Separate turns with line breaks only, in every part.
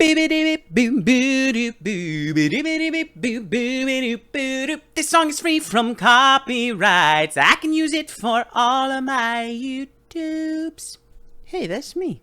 This song is free from copyrights. I can use it for all of my YouTubes. Hey, that's me.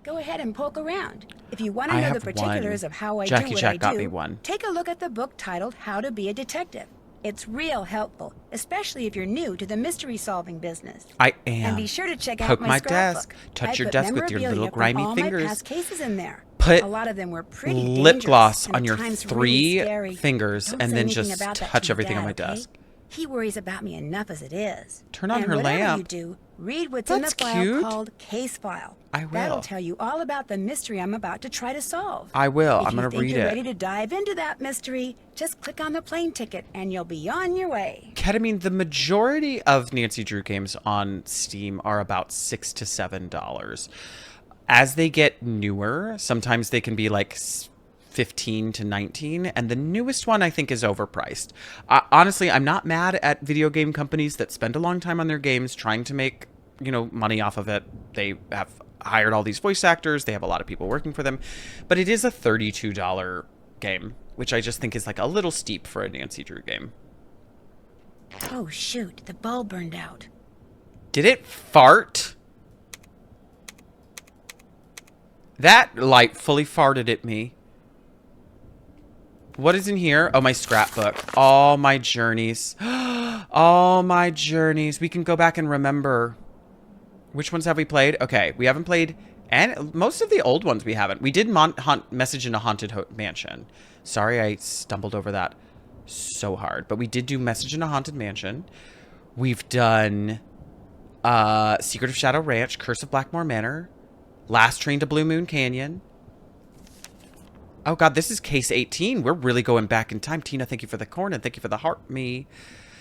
Go ahead and poke around. If you want to know the particulars of how I do what I do, take a look at the book titled How to Be a Detective. It's real helpful, especially if you're new to the mystery-solving business.
I am.
And be sure to check out
Poke
my Scrapbook.
desk. Touch your desk with your little grimy fingers.
My past cases in there.
Put
a lot of them were pretty
lip gloss on your
really
3 fingers and then just touch everything on my desk.
He worries about me enough as it is.
Turn on
and
her
whatever
lamp.
You do, read what's in the file called Case File.
I will.
That'll tell you all about the mystery I'm about to try to solve.
I will. I'm
going
to read it.
If you're ready to dive into that mystery, just click on the plane ticket and you'll be on your way.
Ketamine, the majority of Nancy Drew games on Steam are about $6 to $7. As they get newer, sometimes they can be like 15 to 19, and the newest one I think is overpriced. Honestly, I'm not mad at video game companies that spend a long time on their games trying to make, money off of it. They have hired all these voice actors. They have a lot of people working for them, but it is a $32 game, which I just think is like a little steep for a Nancy Drew game.
Oh shoot, the bulb burned out.
Did it fart? That light fully farted at me. What is in here? Oh, my scrapbook. All my journeys. All my journeys. We can go back and remember. Which ones have we played? Okay, we haven't played, and most of the old ones we haven't. We did Message in a Haunted Mansion. Sorry, I stumbled over that so hard. But we did do Message in a Haunted Mansion. We've done Secret of Shadow Ranch, Curse of Blackmore Manor, Last Train to Blue Moon Canyon. Oh, God, this is case 18. We're really going back in time. Tina, thank you for the corn, and thank you for the heart me.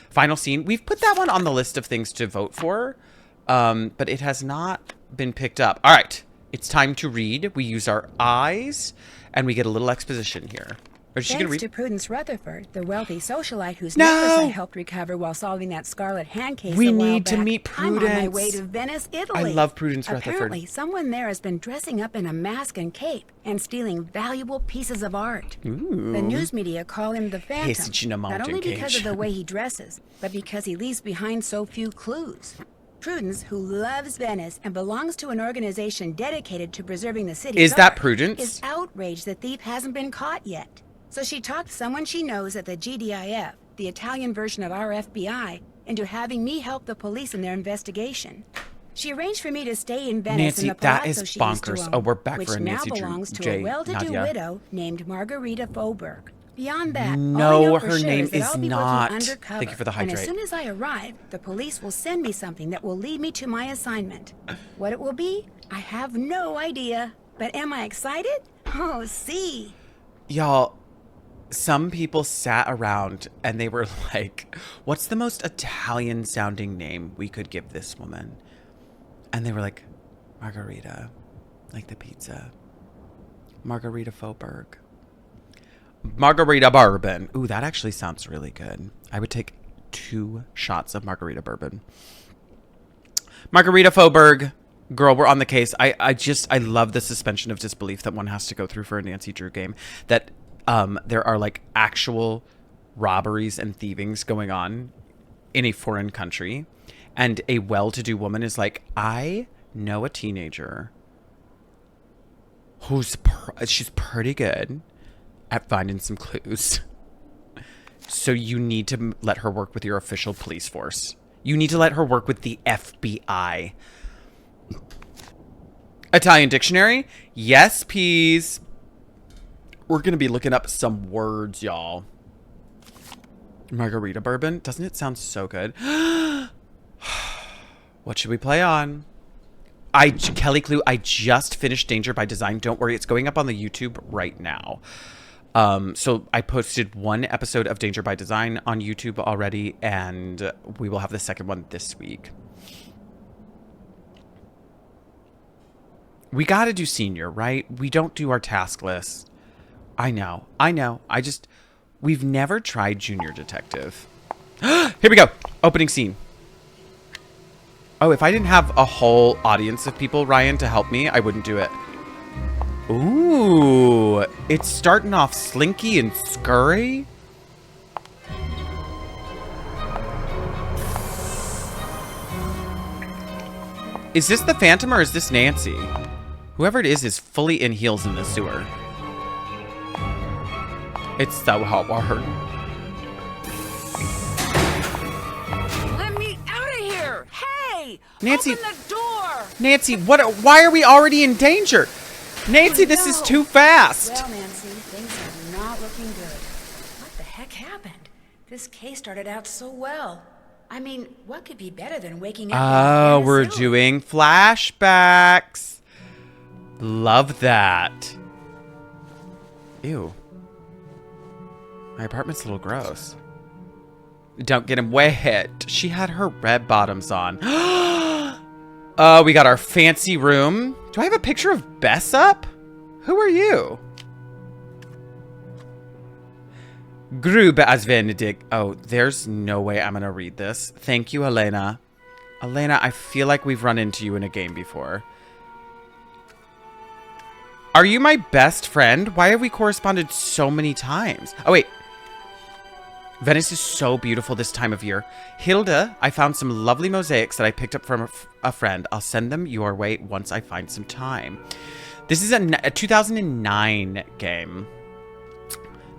Final scene. We've put that one on the list of things to vote for, but it has not been picked up. All right, it's time to read. We use our eyes, and we get a little exposition here. Is she gonna read?
Thanks to Prudence Rutherford, the wealthy socialite whose necklace I helped recover while solving that scarlet hand case
We
a while
need to
back.
meet Prudence.
I'm on my way to Venice, Italy.
I love Prudence Rutherford.
Apparently, someone there has been dressing up in a mask and cape and stealing valuable pieces of art.
Ooh.
The news media call him the Phantom, not only because of the way he dresses, but because he leaves behind so few clues. Prudence, who loves Venice and belongs to an organization dedicated to preserving the city's
Is that
art,
Prudence?
is outraged the thief hasn't been caught yet. So she talked someone she knows at the GDIF, the Italian version of our FBI, into having me help the police in their investigation. She arranged for me to stay in Venice
Nancy,
in the
that
palazzo
is
she
bonkers.
used to own,
Oh, we're back
which
for a
now
Nancy
belongs to
J.
a well-to-do
Nadia.
widow named Margherita Faubourg. Beyond that,
No,
all I know for
her
sure
name
is that
is
I'll be
not.
working undercover,
Thank you for the
and as
hydrate.
soon as I arrive, the police will send me something that will lead me to my assignment. What it will be, I have no idea. But am I excited? Oh, see.
Y'all, some people sat around and they were like, what's the most Italian sounding name we could give this woman? And they were like, Margherita, like the pizza. Margherita Faubourg. Margherita bourbon. Ooh, that actually sounds really good. I would take 2 shots of Margherita bourbon. Margherita Faubourg. Girl, we're on the case. I love the suspension of disbelief that one has to go through for a Nancy Drew game. That there are like actual robberies and thievings going on in a foreign country. And a well-to-do woman is like, I know a teenager who's she's pretty good at finding some clues. So you need to let her work with your official police force. You need to let her work with the FBI. Italian dictionary? Yes, please. We're going to be looking up some words, y'all. Margherita bourbon? Doesn't it sound so good? What should we play on? Kelly Clue, I just finished Danger by Design. Don't worry, it's going up on the YouTube right now. So I posted 1 episode of Danger by Design on YouTube already, and we will have the second one this week. We got to do senior, right? We don't do our task list. I know. We've never tried junior detective. Here we go. Opening scene. Oh, if I didn't have a whole audience of people, Ryan, to help me, I wouldn't do it. Ooh, it's starting off slinky and scurry. Is this the Phantom or is this Nancy? Whoever it is fully in heels in the sewer. It's so hard.
Let me out of here! Hey!
Nancy,
open the door!
Nancy, why are we already in danger? Nancy, this is too fast.
Well, Nancy, things are not looking good. What the heck happened? This case started out so well. I mean, what could be better than waking up?
Oh, we're doing flashbacks. Love that. Ew. My apartment's a little gross. Don't get him wet. She had her red bottoms on. Oh, we got our fancy room. Do I have a picture of Bess up? Who are you? Grube as Benedict. Oh, there's no way I'm going to read this. Thank you, Elena. Elena, I feel like we've run into you in a game before. Are you my best friend? Why have we corresponded so many times? Oh, wait. Venice is so beautiful this time of year. Hilda, I found some lovely mosaics that I picked up from a friend. I'll send them your way once I find some time. This is a 2009 game.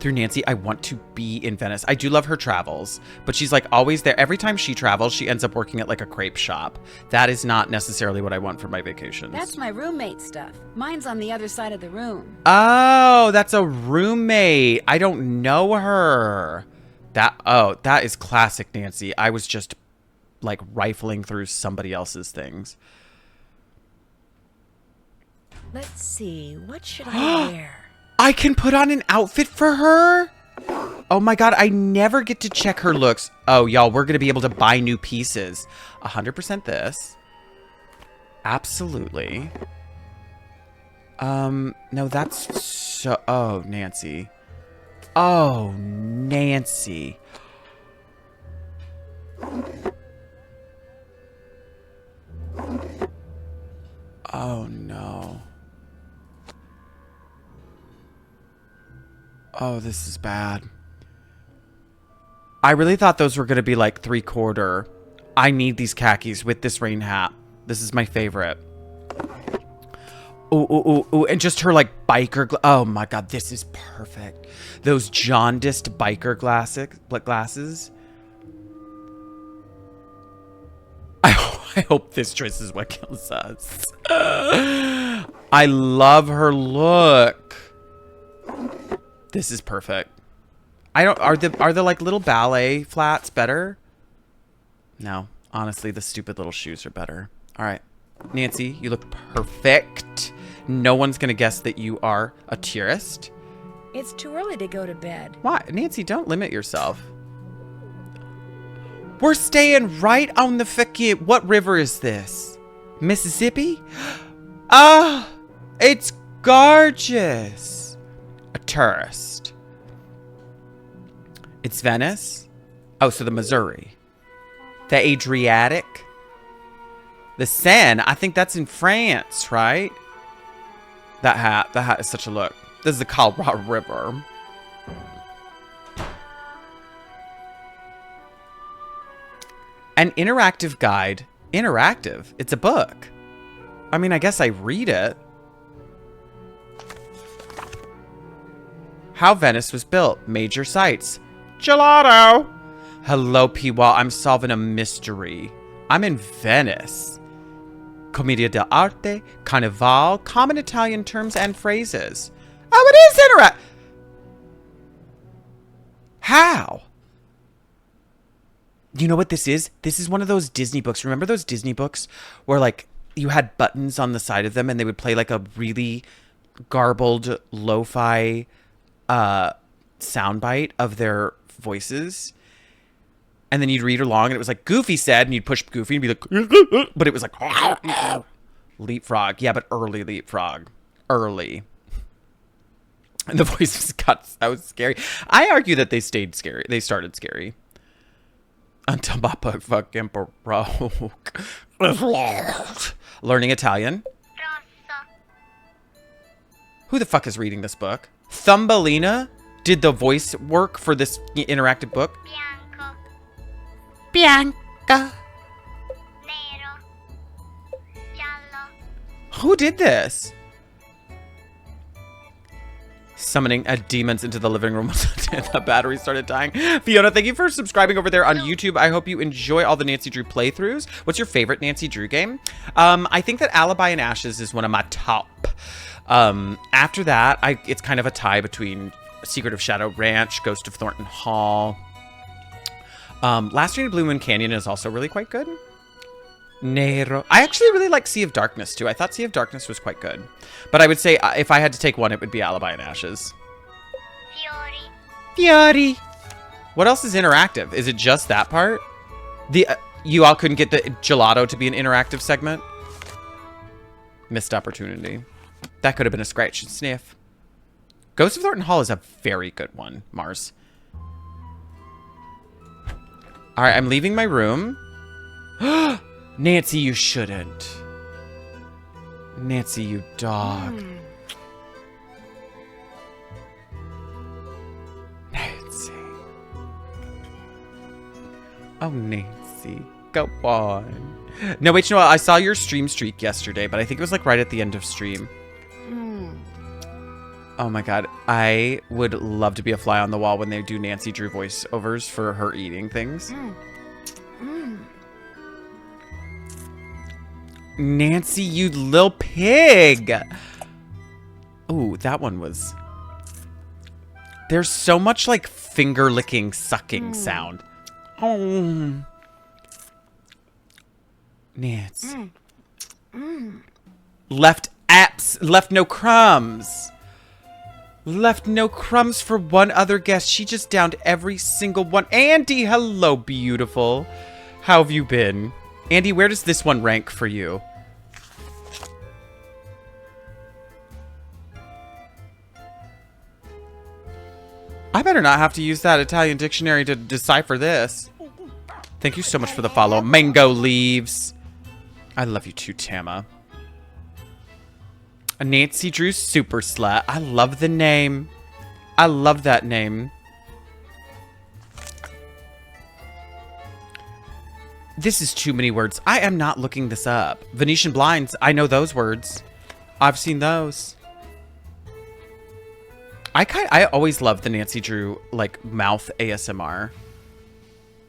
Through Nancy, I want to be in Venice. I do love her travels, but she's like always there. Every time she travels, she ends up working at like a crepe shop. That is not necessarily what I want for my vacations.
That's my roommate stuff. Mine's on the other side of the room.
Oh, that's a roommate. I don't know her. That is classic Nancy. I was just like rifling through somebody else's things.
Let's see, what should I wear?
I can put on an outfit for her? Oh my god, I never get to check her looks. Oh, y'all, we're going to be able to buy new pieces. 100% this. Absolutely. No, that's so... Oh, Nancy. Oh, Nancy. Oh, no. Oh, this is bad. I really thought those were going to be like 3/4. I need these khakis with this rain hat. This is my favorite. Ooh, ooh, ooh, ooh. And just her like biker... Oh my god, this is perfect. Those jaundiced biker glasses. I hope this dress is what kills us. I love her look. This is perfect. Are the like little ballet flats better? No, honestly, the stupid little shoes are better. All right, Nancy, you look perfect. No one's gonna guess that you are a tourist.
It's too early to go to bed.
Why, Nancy? Don't limit yourself. We're staying right on the fucking... What river is this? Mississippi? Ah, it's gorgeous. A tourist. It's Venice. Oh, so the Missouri. The Adriatic. The Seine. I think that's in France, right? That hat is such a look. This is the Colorado River. An interactive guide. Interactive? It's a book. I mean, I guess I read it. How Venice was built. Major sites. Gelato. Hello, Piwa. I'm solving a mystery. I'm in Venice. Commedia dell'arte, Carnival, common Italian terms and phrases. Oh, it is interactive. How? You know what this is? This is one of those Disney books. Remember those Disney books where like you had buttons on the side of them and they would play like a really garbled lo-fi soundbite of their voices? And then you'd read along and it was like Goofy said, and you'd push Goofy and be like, but it was like Leapfrog. Yeah, but early Leapfrog. Early. And the voices got so scary. I argue that they stayed scary. They started scary. Until my book fucking broke. Learning Italian. Who the fuck is reading this book? Thumbelina did the voice work for this interactive book. Bianca. Who did this? Summoning demons into the living room. The battery started dying. Fiona, thank you for subscribing over there on YouTube. I hope you enjoy all the Nancy Drew playthroughs. What's your favorite Nancy Drew game? I think that Alibi and Ashes is one of my top. After that, it's kind of a tie between Secret of Shadow Ranch, Ghost of Thornton Hall. Last Train to Blue Moon Canyon is also really quite good. Nero. I actually really like Sea of Darkness too. I thought Sea of Darkness was quite good. But I would say if I had to take one, it would be Alibi and Ashes. Fiori. What else is interactive? Is it just that part? You all couldn't get the gelato to be an interactive segment? Missed opportunity. That could have been a scratch and sniff. Ghost of Thornton Hall is a very good one, Mars. All right, I'm leaving my room. Nancy, you shouldn't. Nancy, you dog. Nancy. Oh, Nancy. Go on. No, wait, you know what? I saw your stream streak yesterday, but I think it was like right at the end of stream. Oh my god. I would love to be a fly on the wall when they do Nancy Drew voiceovers for her eating things. Nancy, you little pig. Ooh, that one was... There's so much like finger licking sucking sound. Oh. Nancy. Left no crumbs. Left no crumbs for one other guest. She just downed every single one. Andy, hello, beautiful. How have you been? Andy, where does this one rank for you? I better not have to use that Italian dictionary to decipher this. Thank you so much for the follow. Mango leaves. I love you too, Tama. A Nancy Drew super slut. I love the name. I love that name. This is too many words. I am not looking this up. Venetian blinds. I know those words. I've seen those. I always love the Nancy Drew like mouth ASMR.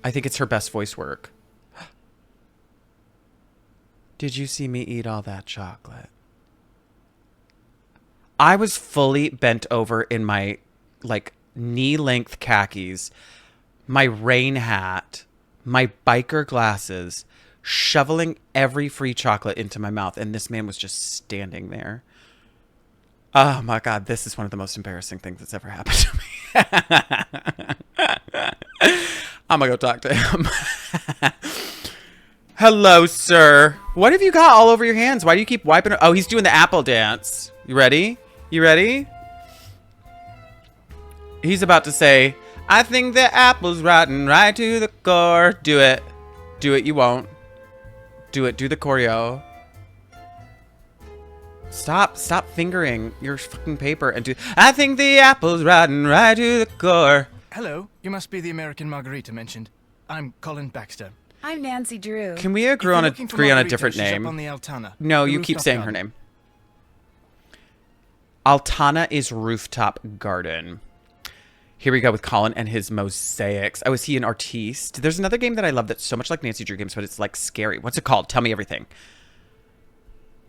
I think it's her best voice work. Did you see me eat all that chocolate? I was fully bent over in my like knee-length khakis, my rain hat, my biker glasses, shoveling every free chocolate into my mouth, and this man was just standing there. Oh my god, this is one of the most embarrassing things that's ever happened to me. I'm gonna go talk to him. Hello, sir. What have you got all over your hands? Why do you keep wiping it? Oh, he's doing the apple dance. You ready? You ready? He's about to say, I think the apple's rotten right to the core. Do it. Do it. You won't. Do it. Do the choreo. Stop fingering your fucking paper and do... I think the apple's rotten right to the core.
Hello, you must be the American Margherita mentioned. I'm Colin Baxter.
I'm Nancy Drew.
Can we agree on a different name?
On the Altana,
no,
the
you keep saying
garden.
her name. Altana is Rooftop Garden. Here we go with Colin and his mosaics. Oh, is he an artiste? There's another game that I love that's so much like Nancy Drew games, but it's like scary. What's it called? Tell me everything.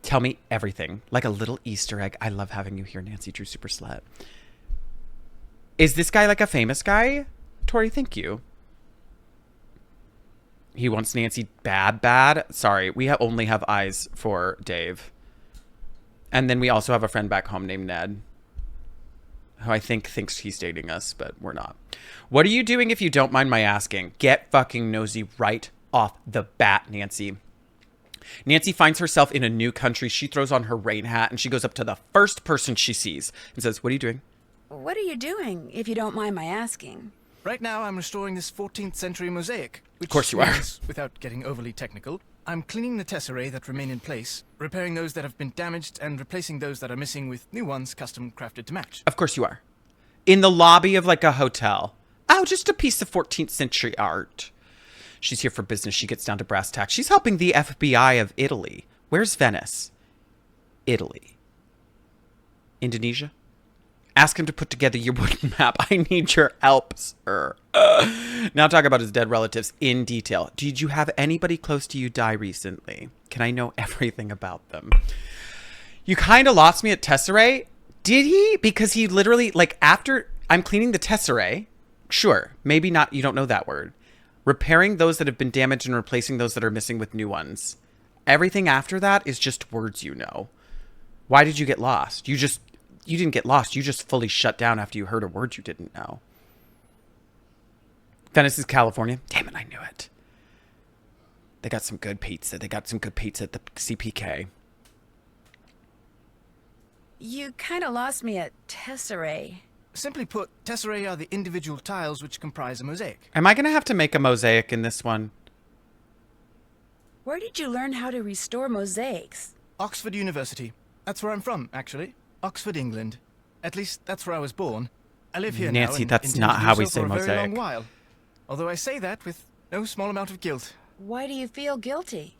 Tell me everything. Like a little Easter egg. I love having you here, Nancy Drew Super Slut. Is this guy like a famous guy? Tori, thank you. He wants Nancy bad. Sorry, we only have eyes for Dave. And then we also have a friend back home named Ned, who I think thinks he's dating us, but we're not. What are you doing if you don't mind my asking? Get fucking nosy right off the bat, Nancy. Nancy finds herself in a new country. She throws on her rain hat and she goes up to the first person she sees and says, what are you doing?
What are you doing, if you don't mind my asking?
Right now, I'm restoring this 14th century mosaic. Which
Of course you are.
means, without getting overly technical, I'm cleaning the tesserae that remain in place, repairing those that have been damaged, and replacing those that are missing with new ones custom crafted to match.
Of course you are. In the lobby of like a hotel. Oh, just a piece of 14th century art. She's here for business. She gets down to brass tacks. She's helping the FBI of Italy. Where's Venice? Italy. Indonesia? Ask him to put together your wooden map. I need your help, sir. Now talk about his dead relatives in detail. Did you have anybody close to you die recently? Can I know everything about them? You kind of lost me at Tesserae. Did he? Because he literally, like, after I'm cleaning the Tesserae, sure, maybe not, you don't know that word. Repairing those that have been damaged and replacing those that are missing with new ones. Everything after that is just words you know. Why did you get lost? You didn't get lost. You just fully shut down after you heard a word you didn't know. Venice is California. Damn it, I knew it. They got some good pizza. They got some good pizza at the CPK.
You kind of lost me at Tesserae.
Simply put, tesserae are the individual tiles which comprise a mosaic.
Am I going to have to make a mosaic in this one?
Where did you learn how to restore mosaics?
Oxford University. That's where I'm from, actually. Oxford, England. At least, that's where I was born. I live here now.
Nancy, that's not how we say
for a very long
mosaic.
while. Although I say that with no small amount of guilt.
Why do you feel guilty?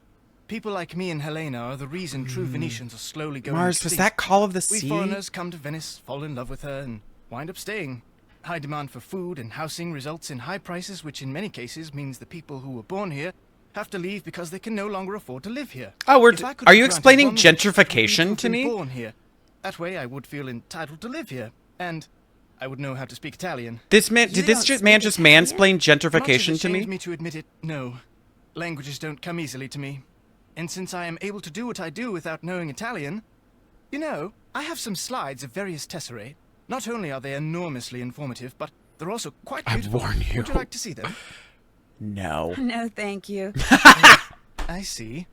People like me and Helena are the reason true Venetians are slowly going
Mars,
extinct.
was that Call of the
We
Sea?
foreigners come to Venice, fall in love with her, and wind up staying. High demand for food and housing results in high prices, which in many cases means the people who were born here have to leave because they can no longer afford to live here.
Oh,
If I could
are
be
you
granted
explaining
one wish, it would be
gentrification
have
to
been
me?
Born here. That way I would feel entitled to live here. And I would know how to speak Italian.
This man,
You
did this
don't
just
speak
man just
Italian?
mansplain
Much
gentrification
as it
to me?
shames me to admit it, no. Languages don't come easily to me. And since I am able to do what I do without knowing Italian, you know, I have some slides of various tesserae. Not only are they enormously informative, but they're also quite
I
beautiful.
warn you.
Would you like to see them?
No.
No, thank you.
I see.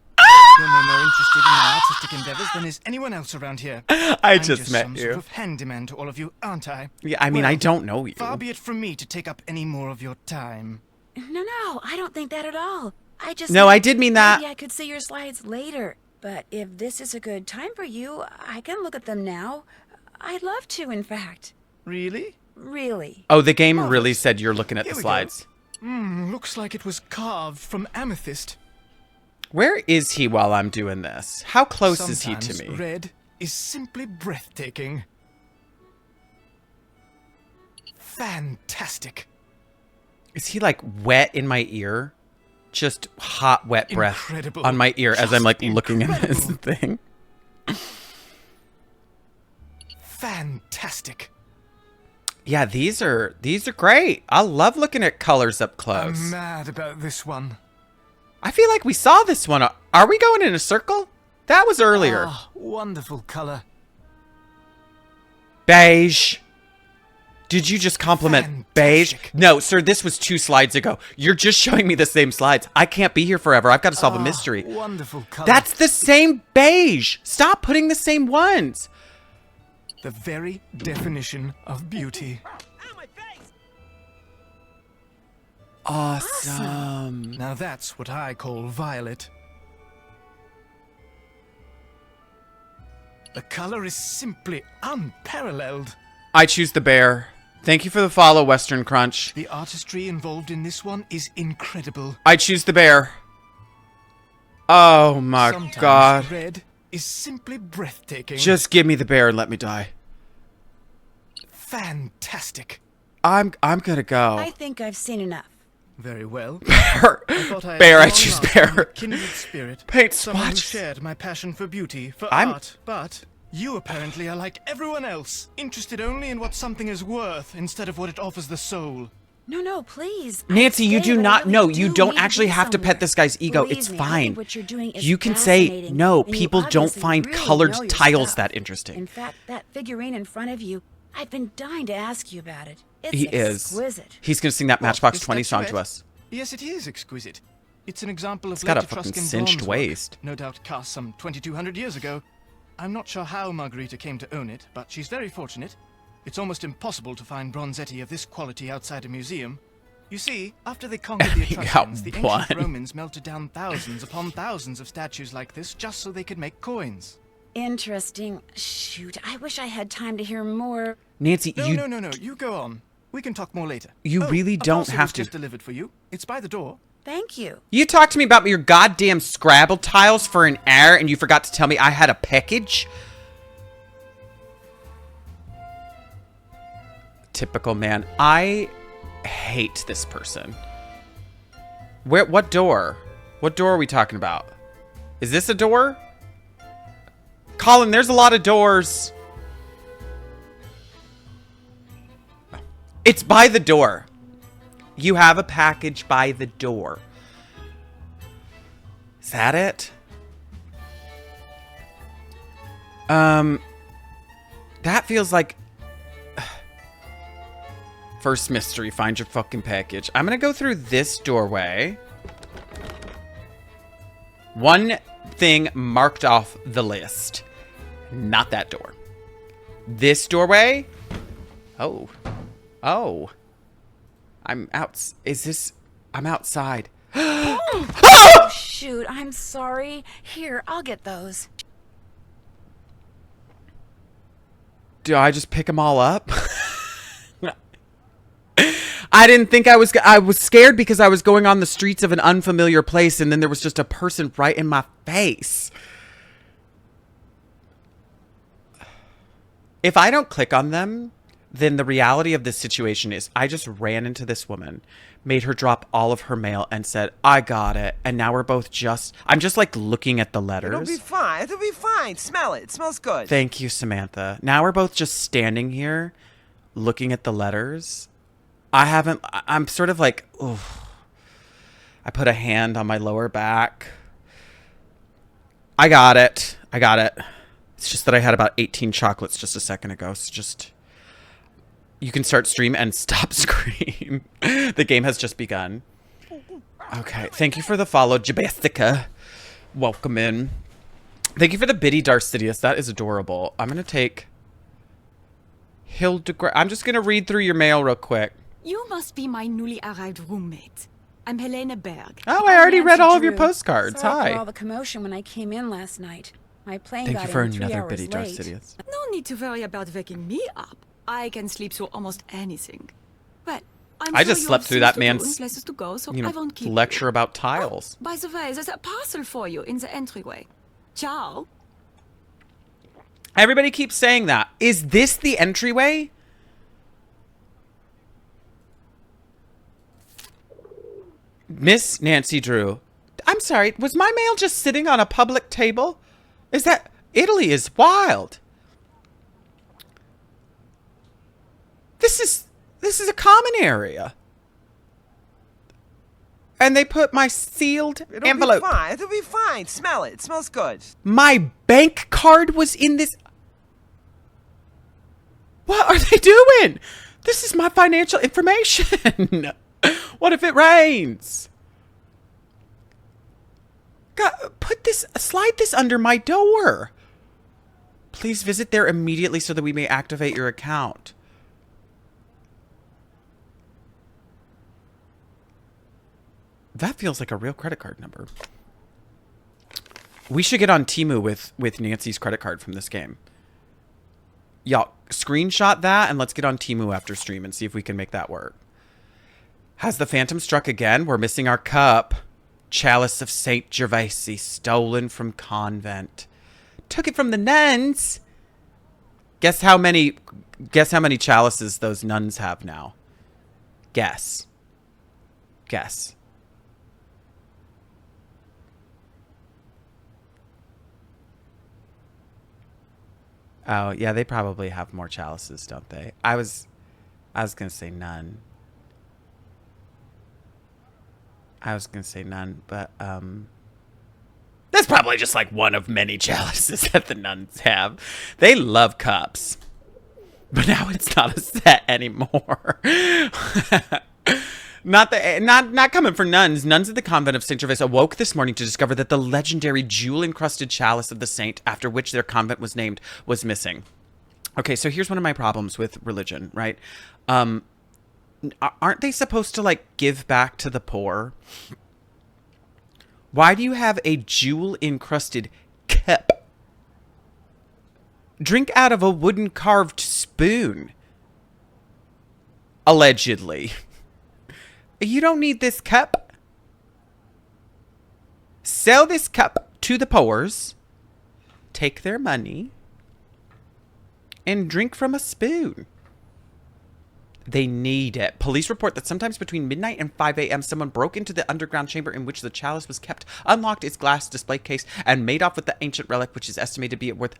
You're no more interested in my artistic endeavors than is anyone else around here.
I
I'm
just met
some
you.
sort of handyman to all of you, aren't I?
Yeah, I mean,
Well,
I don't know you.
Far be it from me to take up any more of your time.
No, I don't think that at all. I just
No,
meant
I did mean that.
Maybe I could see your slides later. But if this is a good time for you, I can look at them now. I'd love to, in fact.
Really?
Really.
Oh, the game really said you're looking at
Here
the
we go.
slides.
Looks like it was carved from amethyst.
Where is he while I'm doing this? How close is he to
Sometimes
me?
red is simply breathtaking. Fantastic.
Is he like wet in my ear? Just hot, wet breath
Incredible.
on my ear as
Just
I'm like looking at this
incredible.
thing.
Fantastic.
Yeah, these are great. I love looking at colors up
I'm
close.
mad about this one.
I feel like we saw this one. Are we going in a circle? That was earlier.
Ah, wonderful color.
Beige. Did you just compliment beige?
Fantastic.
No, sir, this was 2 slides ago. You're just showing me the same slides. I can't be here forever. I've got to solve a mystery.
Wonderful color.
That's the same beige. Stop putting the same ones.
the very definition of beauty.
Awesome.
Now that's what I call violet. The color is simply unparalleled.
I choose the bear. Thank you for the follow, Western Crunch.
The artistry involved in this one is incredible.
I choose the bear. Oh my
Sometimes
god.
red is simply breathtaking.
Just give me the bear and let me die.
Fantastic.
I'm gonna go.
I think I've seen enough.
Very well.
Bear.
I thought I
Bear, I
had
choose
long found
bear.
a kindred spirit.
Paint
Someone who
swatches.
shared my passion for beauty, for
I'm-
art, but you apparently are like everyone else, interested only in what something is worth instead of what it offers the soul.
No, please.
Nancy, you
I'd
do
stay, but I
not
really
know. You
do
don't
need to
actually
be
have to pet
somewhere.
this guy's ego.
Believe
It's
me, I
fine.
think what you're doing is
You can say,
fascinating,
no,
and you
people don't
obviously
find
really
colored
know your
tiles
stuff.
that interesting.
In fact, that figurine in front of you, I've been dying to ask you about it. It's
He is.
exquisite.
He's gonna sing that
What,
Matchbox
this
20 song to
statuette?
us.
Yes, it is exquisite. It's an example of
It's got a
late
fucking
Etruscan
cinched
bronze work,
waist.
no doubt cast some 2200 years ago. I'm not sure how Margherita came to own it, but she's very fortunate. It's almost impossible to find bronzetti of this quality outside a museum. You see, after they conquered the Etruscans, the ancient Romans melted down thousands upon thousands of statues like this just so they could make coins.
Interesting. Shoot, I wish I had time to hear more.
Nancy,
No, you go on. We can talk more later.
You really don't have to.
Just delivered for you. It's by the door.
Thank you.
You talked to me about your goddamn Scrabble tiles for an hour and you forgot to tell me I had a package? Typical man. I hate this person. What door? What door are we talking about? Is this a door? Colin, there's a lot of doors. It's by the door. You have a package by the door. Is that it? That feels like... First mystery, find your fucking package. I'm gonna go through this doorway. One thing marked off the list. Not that door. This doorway? Oh. Oh. I'm out. Is this... I'm outside.
Oh, shoot, I'm sorry. Here, I'll get those.
Do I just pick them all up? I didn't think I was scared because I was going on the streets of an unfamiliar place and then there was just a person right in my face. If I don't click on them, then the reality of this situation is I just ran into this woman, made her drop all of her mail and said, I got it. And now we're both I'm just like looking at the letters.
It'll be fine. It'll be fine. Smell it. It smells good.
Thank you, Samantha. Now we're both just standing here looking at the letters. I'm sort of like, ooh. I put a hand on my lower back. I got it. It's just that I had about 18 chocolates just a second ago. So just, you can start stream and stop scream. The game has just begun. Okay. Thank you for the follow, Jabastica. Welcome in. Thank you for the Biddy Darcidius. That is adorable. I'm going to take Hildegard. I'm just going to read through your mail real quick.
You must be my newly arrived roommate. I'm Helene Berg.
Oh, I already read all of your postcards.
Sorry
Hi.
for all the commotion when I came in last night. My plane
Thank
got
you for
in 3
another
hours
Biddy
late.
Darcidius.
No need to worry about waking me up. I can sleep through almost anything. But
I just slept through that man's
places to go, so
you
I
know,
won't keep
lecture
you.
about tiles.
By the way, there's a parcel for you in the entryway. Ciao.
Everybody keeps saying that. Is this the entryway? Miss Nancy Drew. I'm sorry, was my mail just sitting on a public table? Is that... Italy is wild. This is a common area. And they put my sealed envelope.
It'll be fine. It'll be fine. Smell it. It smells good.
My bank card was in this... What are they doing? This is my financial information. What if it rains? God, slide this under my door. Please visit there immediately so that we may activate your account. That feels like a real credit card number. We should get on Temu with Nancy's credit card from this game. Y'all, screenshot that and let's get on Temu after stream and see if we can make that work. Has the Phantom struck again? We're missing our cup. Chalice of Saint Gervasi, stolen from convent. Took it from the nuns. Guess how many chalices those nuns have now? Guess. Oh, yeah, they probably have more chalices, don't they? I was gonna say none. But that's probably just like one of many chalices that the nuns have. They love cups. But now it's not a set anymore. Not coming for nuns. Nuns at the convent of St. Gervais awoke this morning to discover that the legendary jewel-encrusted chalice of the saint, after which their convent was named, was missing. Okay, so here's one of my problems with religion, right? Aren't they supposed to, like, give back to the poor? Why do you have a jewel-encrusted cup? Drink out of a wooden carved spoon. Allegedly. You don't need this cup. Sell this cup to the poors. Take their money. And drink from a spoon. They need it. Police report that sometimes between midnight and 5 a.m. someone broke into the underground chamber in which the chalice was kept, unlocked its glass display case, and made off with the ancient relic, which is estimated to be worth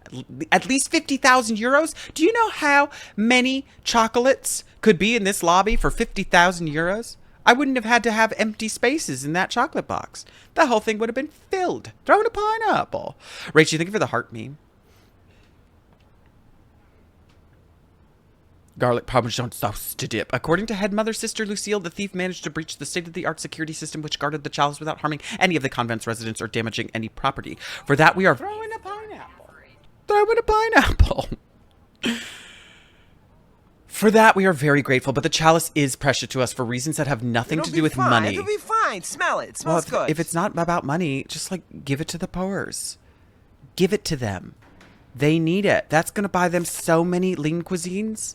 at least 50,000 euros. Do you know how many chocolates could be in this lobby for 50,000 euros? I wouldn't have had to have empty spaces in that chocolate box. The whole thing would have been filled. Throw in a pineapple. Rachel, thank you for the heart meme. Garlic Parmesan sauce to dip. According to head mother sister Lucille, the thief managed to breach the state-of-the-art security system which guarded the chalice without harming any of the convent's residents or damaging any property. For that, we are throwing a pineapple. Throwing a pineapple. For that, we are very grateful, but the chalice is precious to us for reasons that have nothing to do with money.
It'll be fine. Smell it. It smells good.
If it's not about money, just, like, give it to the poors. Give it to them. They need it. That's going to buy them so many lean cuisines.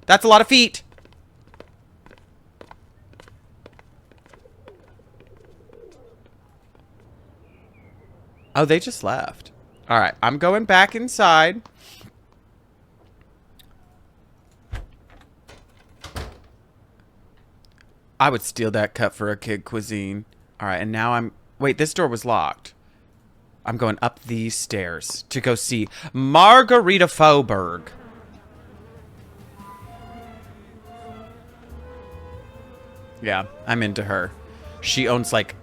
That's a lot of feet. Oh, they just left. All right, I'm going back inside. I would steal that cup for a kid cuisine. All right, and now I'm... Wait, this door was locked. I'm going up these stairs to go see Margherita Faubourg. Yeah, I'm into her. She owns, like...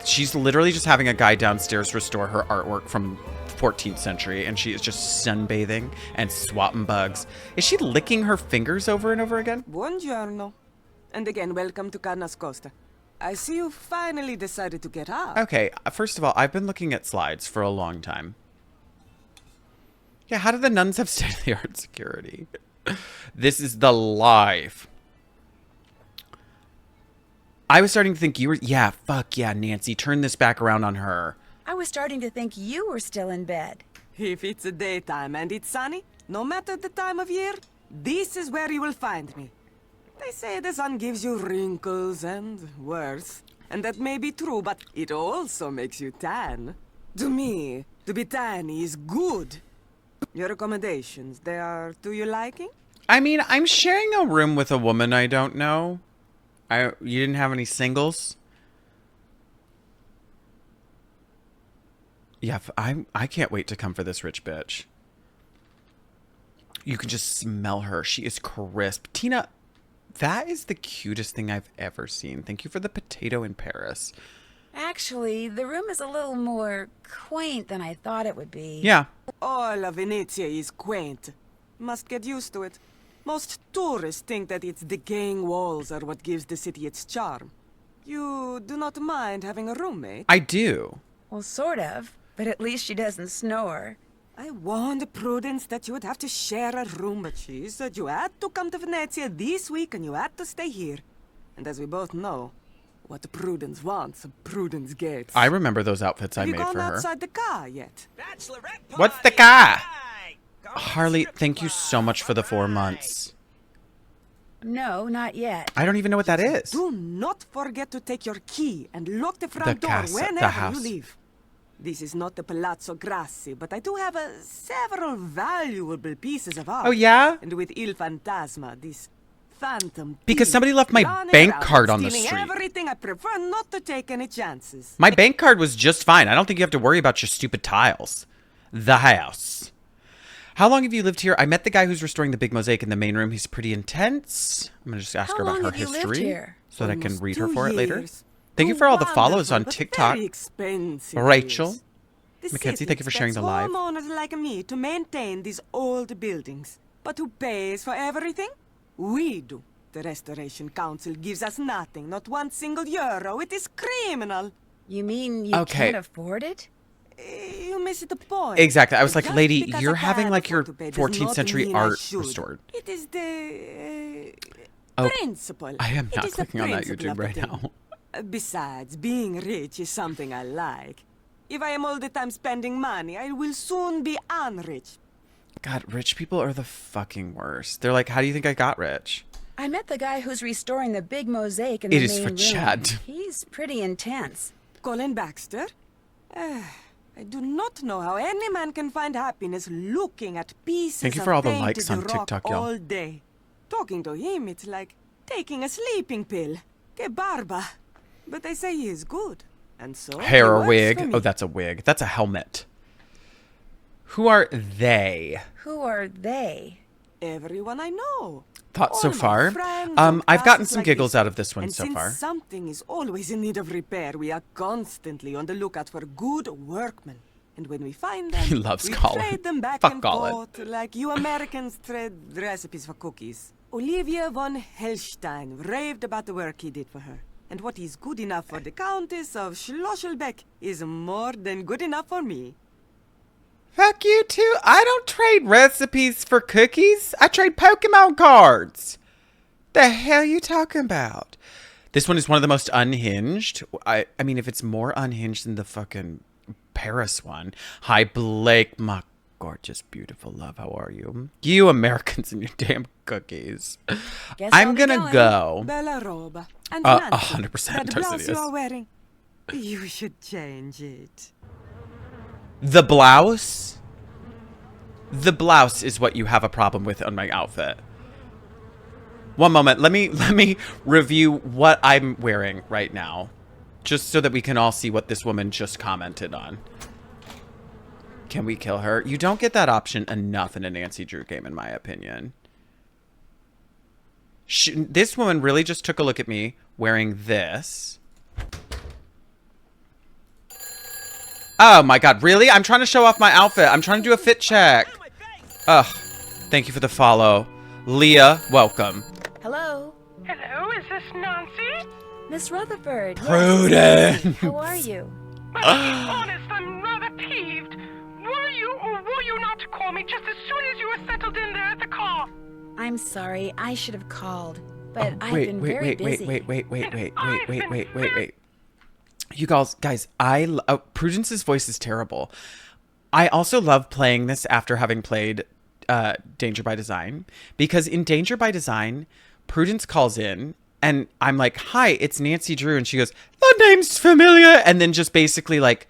She's literally just having a guy downstairs restore her artwork from 14th century, and she is just sunbathing and swatting bugs. Is she licking her fingers over and over again?
Buongiorno. And again, welcome to Ca Nascosta. I see you finally decided to get up.
Okay, first of all, I've been looking at slides for a long time. Yeah, how do the nuns have state-of-the-art security? This is the live. I was starting to think you were... Yeah, fuck yeah, Nancy. Turn this back around on her.
I was starting to think you were still in bed.
If it's a daytime and it's sunny, no matter the time of year, this is where you will find me. They say the sun gives you wrinkles and worse. And that may be true, but it also makes you tan. To me, to be tan is good. Your accommodations, they are to your liking?
I mean, I'm sharing a room with a woman I don't know. You didn't have any singles? Yeah, I can't wait to come for this rich bitch. You can just smell her. She is crisp. Tina, that is the cutest thing I've ever seen. Thank you for the potato in Paris.
Actually, the room is a little more quaint than I thought it would be.
Yeah.
All of Venezia is quaint. Must get used to it. Most tourists think that its decaying walls are what gives the city its charm. You do not mind having a roommate?
I do.
Well, sort of. But at least she doesn't snore.
I warned Prudence that you would have to share a room, but she said you had to come to Venezia this week and you had to stay here. And as we both know, what Prudence wants, Prudence gets.
I remember those outfits I made for her.
Have you gone outside the car yet?
What's the car? Harley, thank you so much for the 4 months.
No, not yet.
I don't even know what that is.
Do not forget to take your key and lock the front door
casa,
whenever you leave. This is not the Palazzo Grassi, but I do have several valuable pieces of art.
Oh, yeah?
And with Il Fantasma, this phantom
Because
thief
somebody left my
running
bank
around
card on the
stealing
street.
Everything. I prefer not to take any chances.
My bank card was just fine. I don't think you have to worry about your stupid tiles. The house. How long have you lived here? I met the guy who's restoring the big mosaic in the main room. He's pretty intense. I'm going to just ask her about her history so that I can read her for it later. Thank you for all the follows on TikTok. Rachel. Mackenzie, thank you for sharing the live.
Homeowners like me to maintain these old buildings. But who pays for everything? We do. The Restoration Council gives us nothing, not one single euro. It is criminal.
You mean you can't afford it?
You missed the point.
Exactly. I was like,
Just
lady,
because
you're
I
having
can't
like your
afford to pay does
14th
not
century
mean I
art
should.
restored.
It is the
Oh,
Principle.
I am
It
not
is the
clicking on that
principle
YouTube
of the
right
thing.
now.
Besides, being rich is something I like. If I am all the time spending money, I will soon be unrich.
God, rich people are the fucking worst. They're like, how do you think I got rich?
I met the guy who's restoring the big mosaic in
It
the
is
main
for
room.
Chad.
He's pretty intense.
Colin Baxter? I do not know how any man can find happiness looking at pieces
Thank you
of
for all the
painted
likes on
rock
TikTok, y'all.
all day. Talking to him, it's like taking a sleeping pill. Que barba. But they say he is good. And so
Hair
he
or
works
wig?
for me.
Oh, that's a wig. That's a helmet. Who are they?
Who are they?
Everyone I know.
Thoughts so
All my
far?
friends and
I've gotten
classes
some
like
giggles
this.
out of this one
And
so
since
far.
something is always in need of repair, we are constantly on the lookout for good workmen. And when we find them,
He loves
we
Colin.
trade them back
Fuck
and
Colin.
forth like you Americans trade recipes for cookies. Olivia von Hellstein raved about the work he did for her. And what is good enough for the Countess of Schlosselbeck is more than good enough for me.
Fuck you too. I don't trade recipes for cookies. I trade Pokemon cards. The hell you talking about? This one is one of the most unhinged. I mean, if it's more unhinged than the fucking Paris one. Hi, Blake, my gorgeous, beautiful love. How are you? You Americans and your damn cookies.
Guess
I'm
I'll be
gonna
going.
go.
Bella roba. And
100%
that blouse
Tarsidius.
you are wearing, you should change it.
The blouse? The blouse is what you have a problem with on my outfit. One moment. Let me review what I'm wearing right now. Just so that we can all see what this woman just commented on. Can we kill her? You don't get that option enough in a Nancy Drew game, in my opinion. This woman really just took a look at me wearing this. Oh my god, really? I'm trying to show off my outfit. I'm trying to do a fit check. Ugh. Thank you for the follow. Leah, welcome.
Hello?
Hello, is this Nancy?
Miss Rutherford. Yes,
Prudence.
Nancy. How are you?
Well, to be honest, I'm rather peeved. Were you or were you not to call me just as soon as you were settled in there at the car?
I'm sorry. I should have called. But I've
Wait,
been
wait,
very
wait,
busy.
wait. You guys, Prudence's voice is terrible. I also love playing this after having played Danger by Design, because in Danger by Design, Prudence calls in and I'm like, hi, it's Nancy Drew. And she goes, the name's familiar. And then just basically like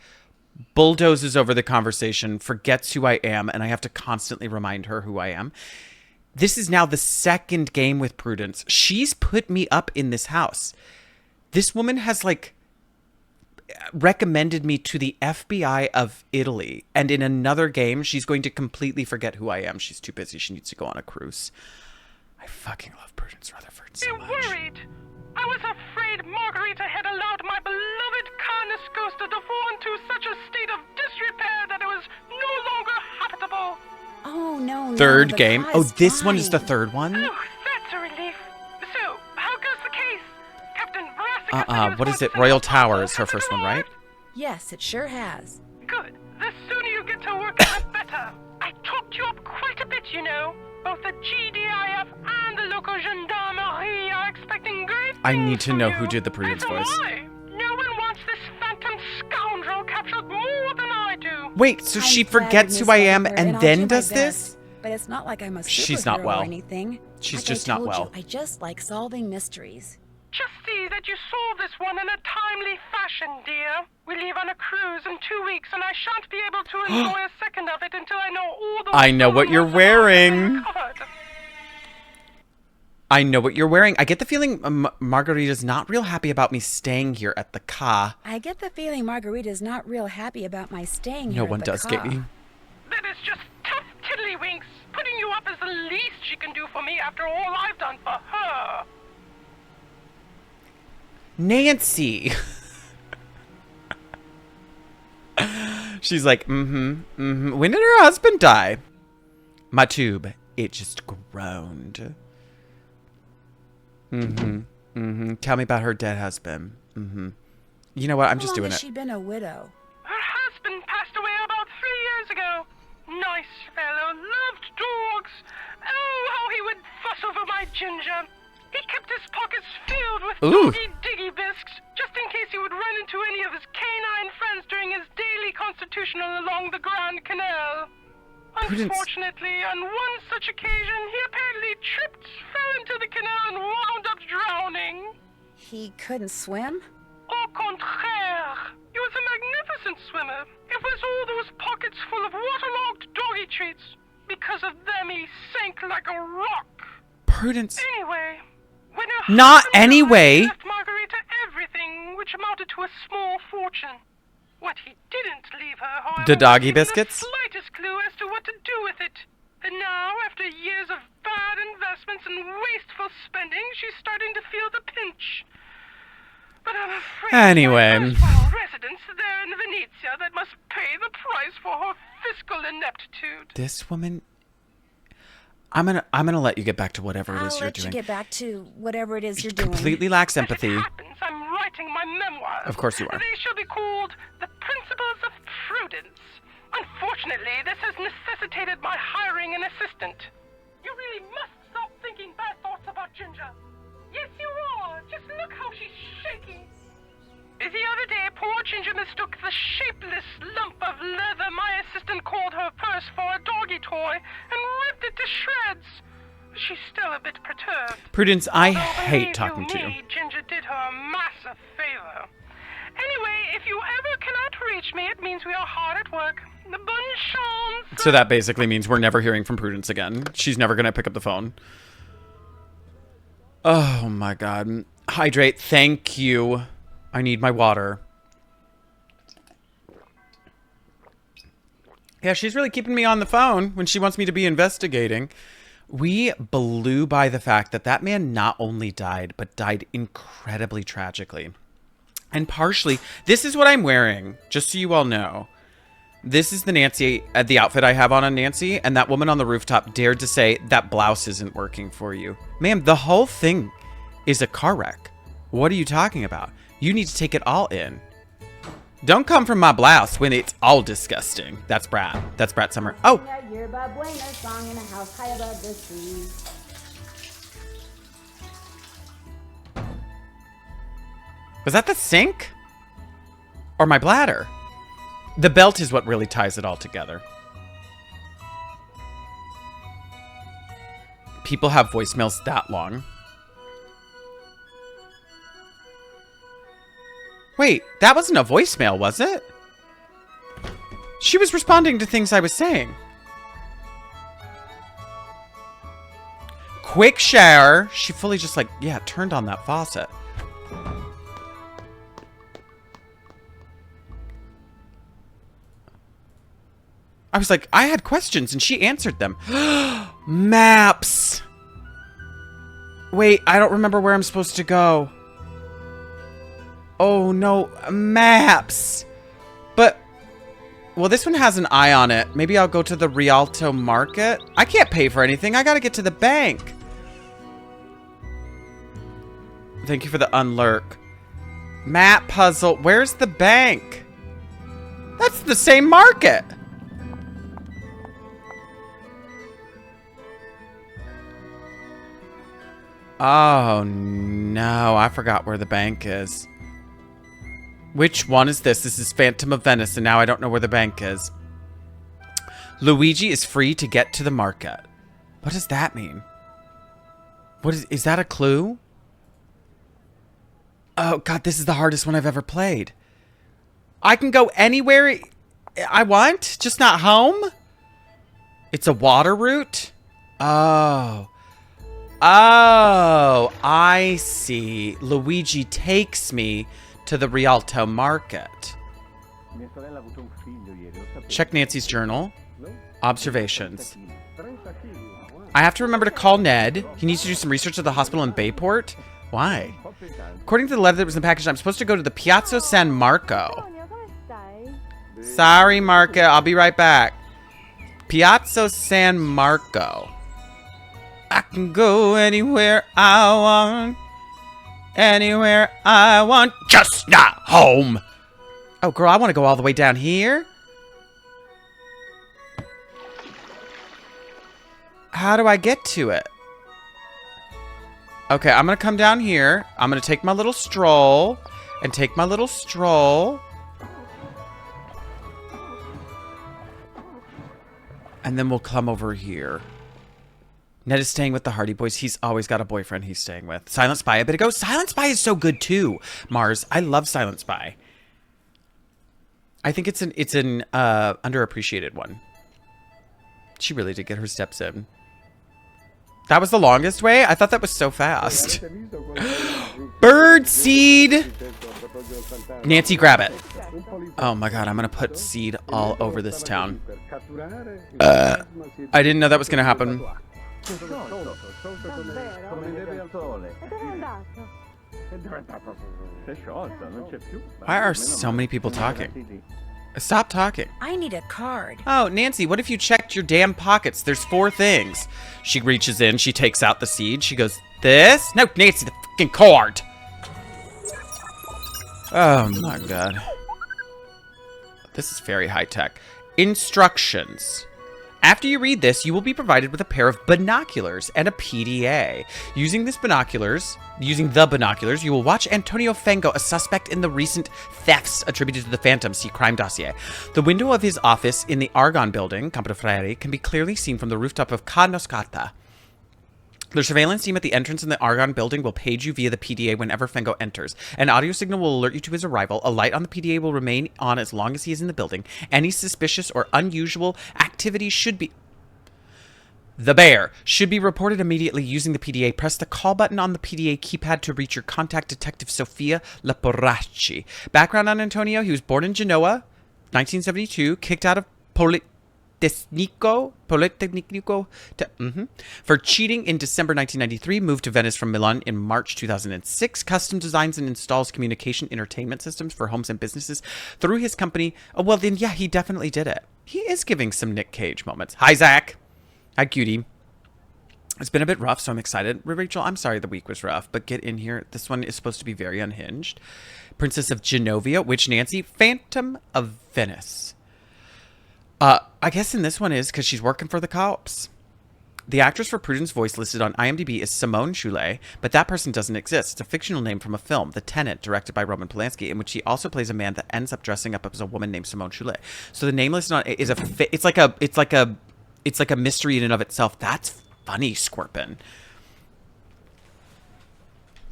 bulldozes over the conversation, forgets who I am. And I have to constantly remind her who I am. This is now the second game with Prudence. She's put me up in this house. This woman has like recommended me to the FBI of Italy. And in another game, she's going to completely forget who I am. She's too busy. She needs to go on a cruise. I fucking love Prudence Rutherford so
Be
much.
worried. I was afraid Margherita had allowed my beloved Ca Nascosta to fall into such a state of disrepair that it was no longer habitable.
Oh, no,
Third
the
game.
car
Oh,
is
this one is the
fine.
third one?
Oh, that's a relief. So, how goes the case? Captain Brassica said he was
What
going
is
to
it?
send
Royal
us
Towers,
all
her
as
first
it
one, right?
arrived?
Yes, it sure has.
Good. The sooner you get to work, the better. I talked you up quite a bit, you know. Both the GDIF and the local gendarmerie are expecting great
I
things
need to
from
know
you.
who did the Prudence
As am
voice.
I. No one wants this phantom scoundrel captured more than I do.
Wait, so
I'm
she
flattered,
forgets
Miss
who I am
Rutherford,
and
I'll
then
do my
does this?
best. But it's not like I'm a superhero
She's not well.
or anything.
She's
Like
just
I
not
told
well.
You, I just like solving mysteries.
Just see that you solve this one in a timely fashion, dear. We leave on a cruise in 2 weeks, and I shan't be able to enjoy a second of it until I know all the
I know what you're
stolen ones have been
wearing.
recovered.
I know what you're wearing. I get the feeling Margherita's not real happy about me staying here at the Ca.
I get the feeling Margherita's not real happy about my staying here
No
at
one
the
does,
Ca.
Katie.
That is just tough tiddlywinks. Putting you up is the least she can do for me after all I've done for her.
Nancy. She's like, When did her husband die? My tube, it just groaned. Tell me about her dead husband. You know what? I'm just doing
How long has
it.
she been a widow?
Her husband passed away about 3 years ago. Nice fellow, loved dogs. Oh, how he would fuss over my Ginger. He kept his pockets filled with
Ooh.
doggy-diggy bisques, just in case he would run into any of his canine friends during his daily constitutional along the Grand Canal.
Prudence.
Unfortunately, on one such occasion, he apparently tripped, fell into the canal, and wound up drowning.
He couldn't swim?
Au contraire, he was a magnificent swimmer. It was all those pockets full of waterlogged doggy treats. Because of them, he sank like a rock.
Prudence.
Anyway, when her
Not
husband
anyway.
died, left Margherita everything, which amounted to a small fortune. What he didn't leave her, however,
The doggy
was even
biscuits?
the slightest clue as to what to do with it. And now, after years of bad investments and wasteful spending, she's starting to feel the pinch. But I'm afraid
Anyway.
it's my erstwhile residence there in Venezia that must pay the price for her fiscal ineptitude.
This woman. I'm gonna let you get back to whatever it
I'll
is you're
let you
doing.
get back to whatever it is you're doing.
Completely lacks
As
empathy.
it happens, I'm writing my memoirs.
Of course you are.
They shall be called The Principles of Prudence. Unfortunately, this has necessitated my hiring an assistant. You really must stop thinking bad thoughts about Ginger. Yes, you are. Just look how she's shaking. The other day, poor Ginger mistook the shapeless lump of leather my assistant called her purse for a doggy toy and ripped it to shreds. She's still a bit perturbed.
Prudence, I
Although,
hate
believe
talking to you.
me, Ginger did her a massive favor. Anyway, if you ever cannot reach me, it means we are hard at work. The bonne chance.
So that basically means we're never hearing from Prudence again. She's never gonna pick up the phone. Oh my god. Hydrate, thank you. I need my water. Yeah, she's really keeping me on the phone when she wants me to be investigating. We blew by the fact that that man not only died, but died incredibly tragically. And partially, this is what I'm wearing, just so you all know. This is the Nancy, the outfit I have on Nancy, and that woman on the rooftop dared to say that blouse isn't working for you. Ma'am, the whole thing is a car wreck. What are you talking about? You need to take it all in. Don't come from my blouse when it's all disgusting. That's Brad. That's Brad Summer. Oh!
Yerba Buena song in a house high above the sea.
Was that the sink? Or my bladder? The belt is what really ties it all together. People have voicemails that long. Wait, that wasn't a voicemail, was it? She was responding to things I was saying. Quick shower. She fully just like, yeah, turned on that faucet. I was like, I had questions and she answered them. Maps. Wait, I don't remember where I'm supposed to go. Oh no, maps. But, well, this one has an eye on it. Maybe I'll go to the Rialto market. I can't pay for anything. I gotta get to the bank. Thank you for the unlurk. Map puzzle. Where's the bank? That's the same market. Oh no, I forgot where the bank is. Which one is this? This is Phantom of Venice, and now I don't know where the bank is. Luigi is free to get to the market. What does that mean? What is that a clue? Oh god, this is the hardest one I've ever played. I can go anywhere I want, just not home? It's a water route? Oh. Oh, I see. Luigi takes me to the Rialto market. Check Nancy's journal. Observations. I have to remember to call Ned. He needs to do some research at the hospital in Bayport. Why? According to the letter that was in the package, I'm supposed to go to the Piazza San Marco. Sorry, Marco. I'll be right back. Piazza San Marco. I can go anywhere I want. Anywhere I want. Just not home. Oh, girl, I want to go all the way down here. How do I get to it? Okay, I'm gonna come down here. I'm gonna take my little stroll. And take my little stroll. And then we'll come over here. Ned is staying with the Hardy Boys. He's always got a boyfriend he's staying with. Silent Spy a bit ago. Silent Spy is so good too, Mars. I love Silent Spy. I think it's an underappreciated one. She really did get her steps in. That was the longest way? I thought that was so fast. Bird seed! Nancy, grab it. Oh my god, I'm gonna put seed all over this town. I didn't know that was gonna happen. Why are so many people talking? Stop talking.
I need a card.
Oh, Nancy, what if you checked your damn pockets? There's 4 things. She reaches in, she takes out the seed, she goes, this? No, Nancy, the fucking card. Oh my god. This is very high tech. Instructions. After you read this, you will be provided with a pair of binoculars and a PDA. Using the binoculars, you will watch Antonio Fango, a suspect in the recent thefts attributed to the Phantom. See crime dossier. The window of his office in the Argonne building, Campo de Freri, can be clearly seen from the rooftop of Ca Nascosta. The surveillance team at the entrance in the Argonne building will page you via the PDA whenever Fango enters. An audio signal will alert you to his arrival. A light on the PDA will remain on as long as he is in the building. Any suspicious or unusual activity should be... The bear should be reported immediately using the PDA. Press the call button on the PDA keypad to reach your contact, Detective Sofia Leporacci. Background on Antonio. He was born in Genoa, 1972, kicked out of Politecnico for cheating in December 1993, moved to Venice from Milan in March 2006, custom designs and installs communication entertainment systems for homes and businesses through his company. Oh, well, then, yeah, he definitely did it. He is giving some Nick Cage moments. Hi, Zach. Hi, cutie. It's been a bit rough, so I'm excited. Rachel, I'm sorry the week was rough, but get in here. This one is supposed to be very unhinged. Princess of Genovia, Witch Nancy, Phantom of Venice. I guess in this one is because she's working for the cops. The actress for Prudence voice listed on IMDb is Simone Choulet, but that person doesn't exist. It's a fictional name from a film, The Tenant, directed by Roman Polanski, in which he also plays a man that ends up dressing up as a woman named Simone Choulet. So the name listed on it is it's like a mystery in and of itself. That's funny, Scorpion.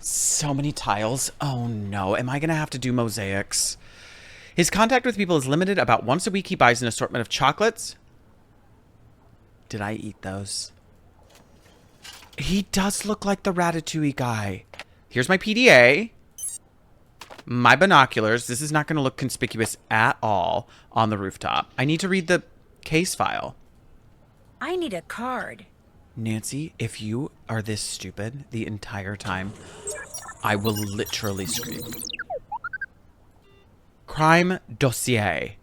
So many tiles. Oh no, am I gonna have to do mosaics? His contact with people is limited. About once a week, he buys an assortment of chocolates. Did I eat those? He does look like the Ratatouille guy. Here's my PDA. My binoculars. This is not going to look conspicuous at all on the rooftop. I need to read the case file.
I need a card.
Nancy, if you are this stupid the entire time, I will literally scream. Crime dossier.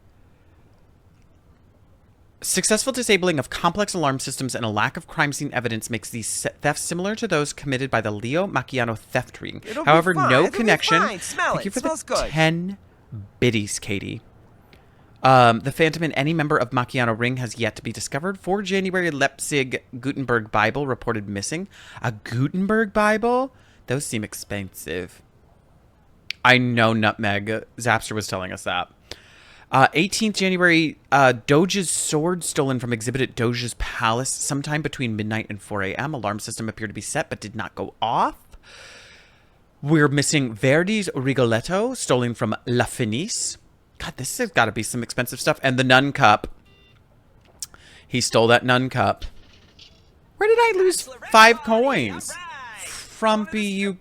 Successful disabling of complex alarm systems and a lack of crime scene evidence makes these thefts similar to those committed by the Leo Macchiano theft ring. However, no connection. Thank you for the 10 biddies, Katie. The Phantom in any member of Macchiano ring has yet to be discovered. 4 January, Leipzig Gutenberg Bible reported missing. A Gutenberg Bible? Those seem expensive. I know, Nutmeg. Zapster was telling us that. 18th January, Doge's sword stolen from exhibit at Doge's palace sometime between midnight and 4 a.m. Alarm system appeared to be set but did not go off. We're missing Verdi's Rigoletto, stolen from La Fenice. God, this has got to be some expensive stuff. And the Nun Cup. He stole that Nun Cup. Where did I lose 5 coins? Frumpy, you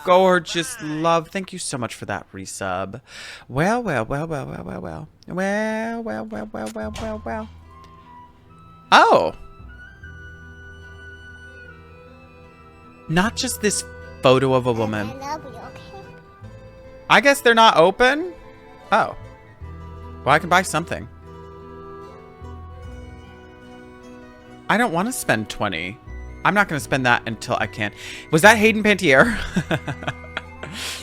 gorgeous love. Thank you so much for that resub. Well. Oh. Not just this photo of a woman. I guess they're not open? Oh. Well, I can buy something. I don't want to spend 20. I'm not going to spend that until I can. Was that Hayden Pantier?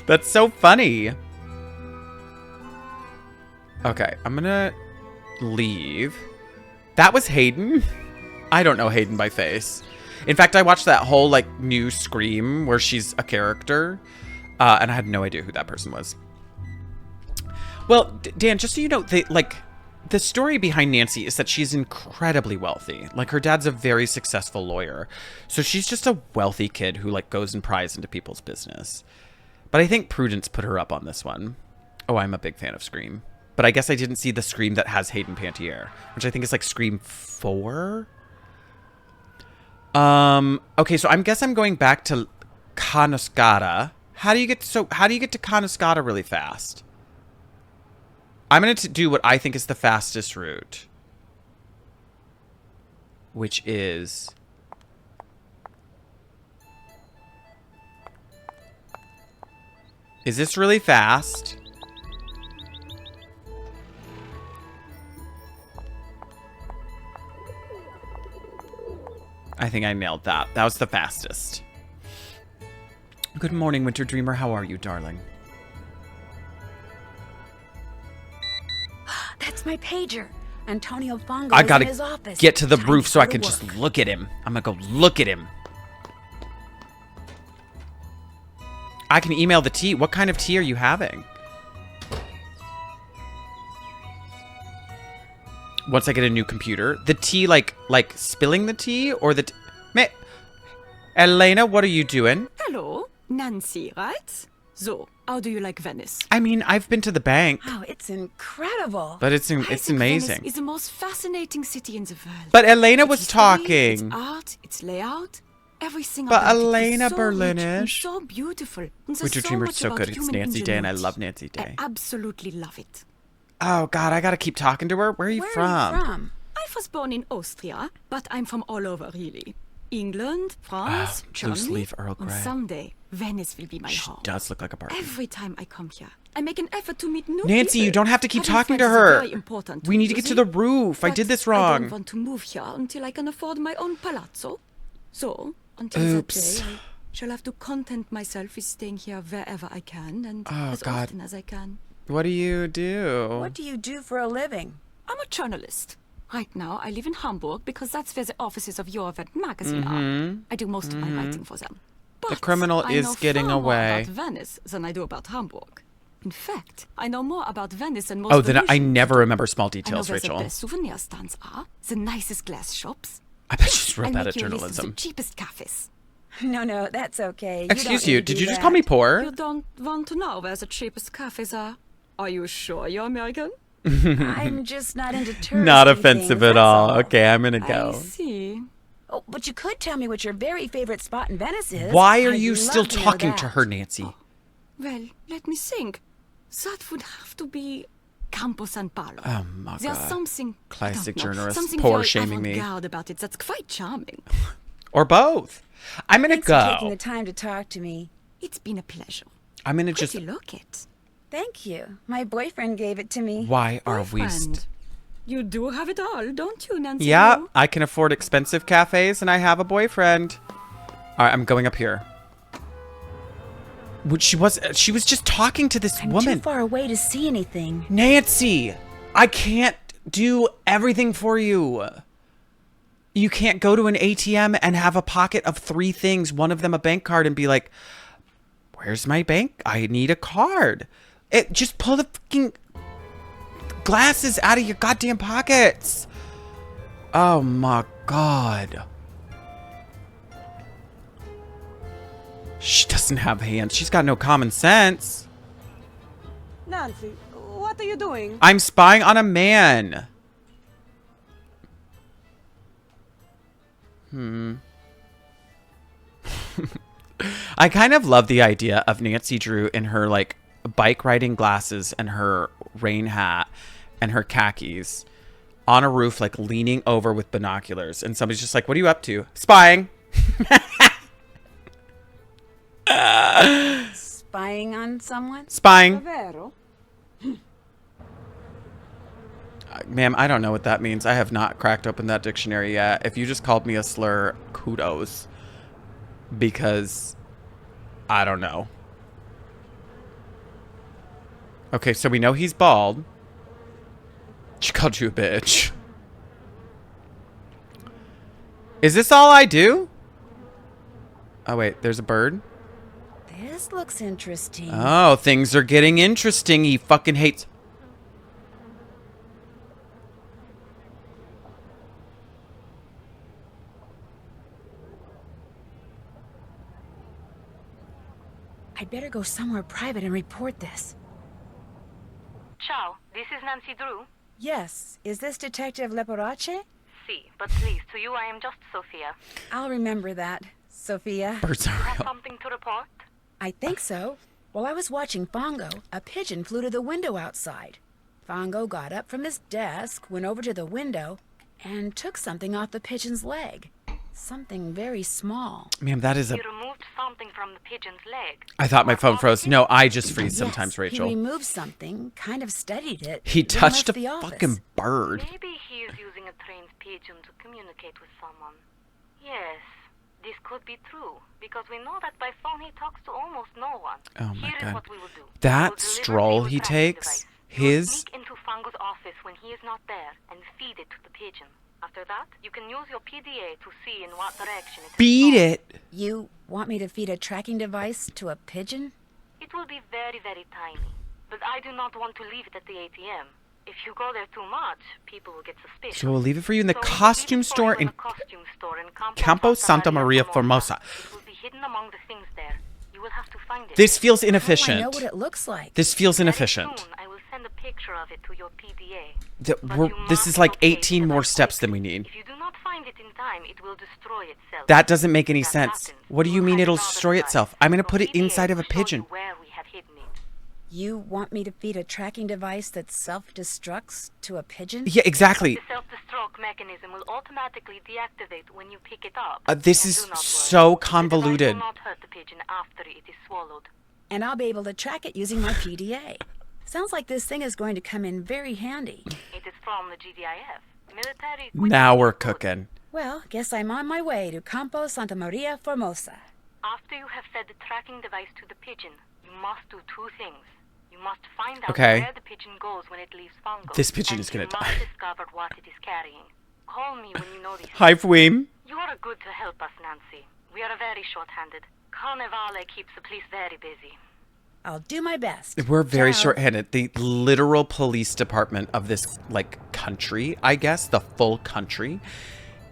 That's so funny. Okay, I'm going to leave. That was Hayden? I don't know Hayden by face. In fact, I watched that whole like new Scream where she's a character, and I had no idea who that person was. Well, Dan, just so you know, the story behind Nancy is that she's incredibly wealthy. Like, her dad's a very successful lawyer. So she's just a wealthy kid who, like, goes and pries into people's business. But I think Prudence put her up on this one. Oh, I'm a big fan of Scream. But I guess I didn't see the Scream that has Hayden Panettiere, which I think is, like, Scream 4? Okay, so I guess I'm going back to Ca Nascosta. How do you get to Ca Nascosta really fast? I'm going to do what I think is the fastest route. Which is... Is this really fast? I think I nailed that. That was the fastest. Good morning, Winter Dreamer. How are you, darling?
That's my pager. Antonio Fongo
I
is
gotta
in his office.
get to the
Time
roof so I
go
can
to
just
work.
look at him. I'm gonna go look at him. I can email the tea. What kind of tea are you having? Once I get a new computer. The tea, like spilling the tea? Or the... Elena, what are you doing?
Hello, Nancy, right? So, how do you like Venice?
I mean, I've been to the bank.
Oh, it's incredible.
But it's
I think
amazing.
Venice is the most fascinating city in the world.
But Elena
Its
was
history,
talking.
Its art, its layout, everything
But
about it is
Elena
so
Berlinish.
rich and so beautiful. And there's
Winter
so
Dreamer's
much
so
about
good. It's
human
Nancy Day, and I
ingenuity.
love Nancy Day.
I absolutely love it.
Oh, God, I gotta keep talking to her. Where are you
Where
from?
are you from?
I was born in Austria, but I'm from all over, really. England, France,
loose
Germany,
leaf Earl
and
Grey.
someday Venice will be my
She
home.
does look like a Barbie.
Every time I come here, I make an effort to meet new
Nancy,
people.
you don't have to keep
Having
talking to
friends is
her.
very important
We
me,
need to
you
get to
see?
the roof. I
But
did this
I
wrong.
don't want to move here until I can afford my own palazzo. So, until
Oops.
that day, I shall have to content myself with staying here wherever I can and
Oh,
as
God.
often as I can.
What do you do?
What do you do for a living?
I'm a journalist. Right now, I live in Hamburg because that's where the offices of Your Event magazine
Mm-hmm.
are. I do most of my writing for them. But
criminal
I
is
know
getting
far more
away.
about Venice than I do about Hamburg. In fact, I know more about Venice than most
Oh, then I
Venetians
never
do.
remember small
I know
details,
where
Rachel.
the best souvenir stands are, the nicest glass shops.
I bet you just wrote
I'll
that
make
at
you a list of
journalism.
the cheapest cafes.
No, that's okay.
Excuse
don't
you,
need to
did
do
you just
that.
call me poor?
You don't want to know where the cheapest cafes are? Are you sure you're American?
I'm just not into touristy
Not offensive
things,
at
that's
all. Okay, I'm gonna
I
go.
see.
Oh, but you could tell me what your very favorite spot in Venice is.
Why are
I'd
you
love
still
to know
talking to
that.
her, Nancy?
Well, let me think. That would have to be Campo San Paolo.
Oh my
There's
God.
something
Classic
I don't know,
journalist,
something
poor
very
shaming me.
avant-garde about it that's quite charming.
Or both. I'm gonna
Thanks for taking
go.
the time to talk to me.
It's been a pleasure.
I'm gonna
Pretty
just...
locket.
Thank you. My boyfriend gave it to me.
Why are we...
Boyfriend. You do have it all, don't you, Nancy?
Yeah,
Lou?
I can afford expensive cafes and I have a boyfriend. All right, I'm going up here. She was just talking to this
I'm
woman.
too far away to see anything.
Nancy, I can't do everything for you. You can't go to an ATM and have a pocket of 3 things, one of them a bank card, and be like, where's my bank? I need a card. Just pull the fucking glasses out of your goddamn pockets. Oh my God. She doesn't have hands. She's got no common sense.
Nancy, what are you doing?
I'm spying on a man. I kind of love the idea of Nancy Drew in her like bike riding glasses and her rain hat and her khakis on a roof, like leaning over with binoculars. And somebody's just like, what are you up to? Spying.
Spying on someone?
Spying.
Vero?
Ma'am, I don't know what that means. I have not cracked open that dictionary yet. If you just called me a slur, kudos. Because I don't know. Okay, so we know he's bald. She called you a bitch. Is this all I do? Oh, wait. There's a bird?
This looks interesting.
Oh, things are getting interesting. He fucking hates...
I'd better go somewhere private and report this.
Ciao, this is Nancy Drew.
Yes. Is this Detective Leporace?
Si, but please, to you I am just Sophia.
I'll remember that, Sophia.
Birds are
Have
real.
something to report?
I think so. While I was watching Fongo, a pigeon flew to the window outside. Fongo got up from his desk, went over to the window, and took something off the pigeon's leg. Something very small.
Ma'am, that is a...
He removed something from the pigeon's leg.
I thought my phone froze. No, I just freeze sometimes,
Yes,
Rachel.
He removed something, kind of studied it.
He
then
touched a
left the office.
fucking bird.
Maybe he is using a trained pigeon to communicate with someone. Yes, this could be true, because we know that by phone he talks to almost no one.
Oh my
Here is
God.
what we will do.
That
We'll deliver
stroll
to you
he
a tracking
takes,
device. You will
his...
sneak into Fango's office when he is not there and feed it to the pigeon. After that, you can use your PDA to see in what direction it is
Beat
going.
it!
You want me to feed a tracking device to a pigeon?
It will be very, very tiny. But I do not want to leave it at the ATM. If you go there too much, people will get suspicious.
So we'll leave it for you in the
So we'll
costume
leave it for
store
you
in
the costume store in
Campo Santa Maria Formosa.
It will be hidden among the things there. You will have to find it.
This feels
How do I know
inefficient.
what it looks like?
This feels
Very
inefficient.
soon, I will send a picture of it to your PDA. But
This
you
is
must
like
locate
18
it
more
as
steps than
quick.
we need.
If you do not find it in time, it will destroy itself.
That doesn't make any
If that
sense.
happens,
What do you
we'll
mean
have
it'll
another
destroy
device.
itself? I'm going to
Your
put it
PDA
inside of a
will show you
pigeon.
where we have hidden it.
You want me to feed a tracking device that self-destructs to a pigeon?
Yeah, exactly.
The self-destruct mechanism will automatically deactivate when you pick it up.
This
And
is
do not worry.
so
The device
convoluted.
will not hurt the pigeon after it is swallowed.
And I'll be able to track it using my PDA. Sounds like this thing is going to come in very handy.
It is from the GDIF. Military
Now
equipment
we're
is good.
cooking.
Well, guess I'm on my way to Campo Santa Maria Formosa.
After you have fed the tracking device to the pigeon, you must do two things. You must find out
Okay.
where the pigeon goes when it leaves Fongo.
This pigeon
and
is gonna
you
die.
must discover what it is carrying. Call me when you know these
Hi,
things.
Fweem.
You are good to help us, Nancy. We are very short-handed. Carnivale keeps the police very busy.
I'll do my best.
We're very
Ciao.
short-handed. The literal police department of this, like, country, I guess, the full country,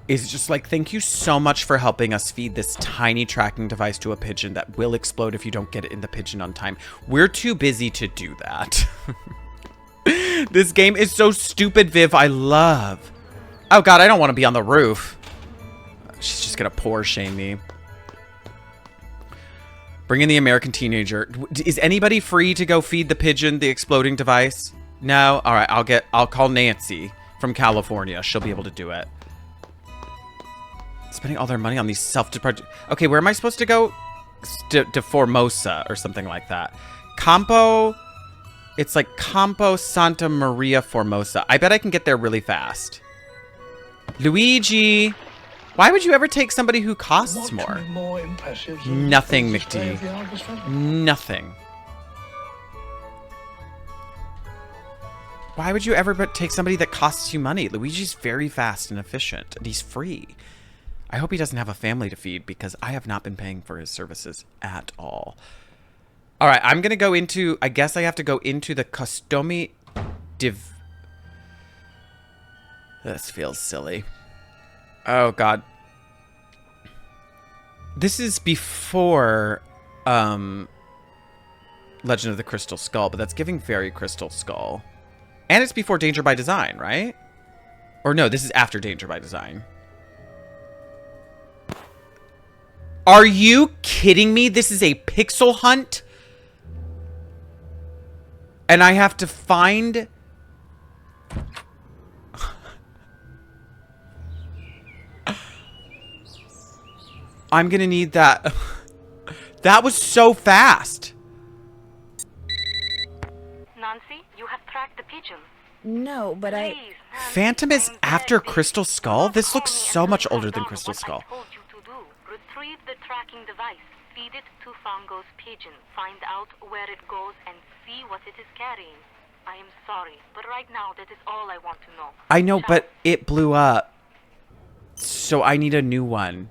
is just like, thank you so much for helping us feed this tiny tracking device to a pigeon that will explode if you don't get it in the pigeon on time. We're too busy to do that. This game is so stupid, Viv. I love. Oh, God, I don't want to be on the roof. She's just going to poor shame me. Bring in the American teenager. Is anybody free to go feed the pigeon the exploding device? No? All right, I'll call Nancy from California. She'll be able to do it. Spending all their money on these self-destruct... Okay, where am I supposed to go? To Formosa or something like that. Campo... It's like Campo Santa Maria Formosa. I bet I can get there really fast. Luigi! Why would you ever take somebody who costs more? Nothing, McD. Nothing. Why would you ever take somebody that costs you money? Luigi's very fast and efficient, and he's free. I hope he doesn't have a family to feed, because I have not been paying for his services at all. All right, I'm going to go into... I guess I have to go into the Costume Div... This feels silly. Oh, God. This is before Legend of the Crystal Skull, but that's giving very Crystal Skull. And it's before Danger by Design, right? Or no, this is after Danger by Design. Are you kidding me? This is a pixel hunt? And I have to find... I'm gonna need that. That was so fast.
Nancy, you have tracked the pigeon.
No, but I...
Please, Nancy,
Phantom is
I'm
after
begging.
Crystal Skull?
Do
This
not
looks
call me
so
until
much
you
older
have
than
done
Crystal
what
Skull.
I told you to do. Retrieve the tracking device. Feed it to Fango's pigeon. Find out where it goes and see what it is carrying. I am sorry, but right now that is all I want to know.
I know,
Ciao.
but it blew up. So I need a new one.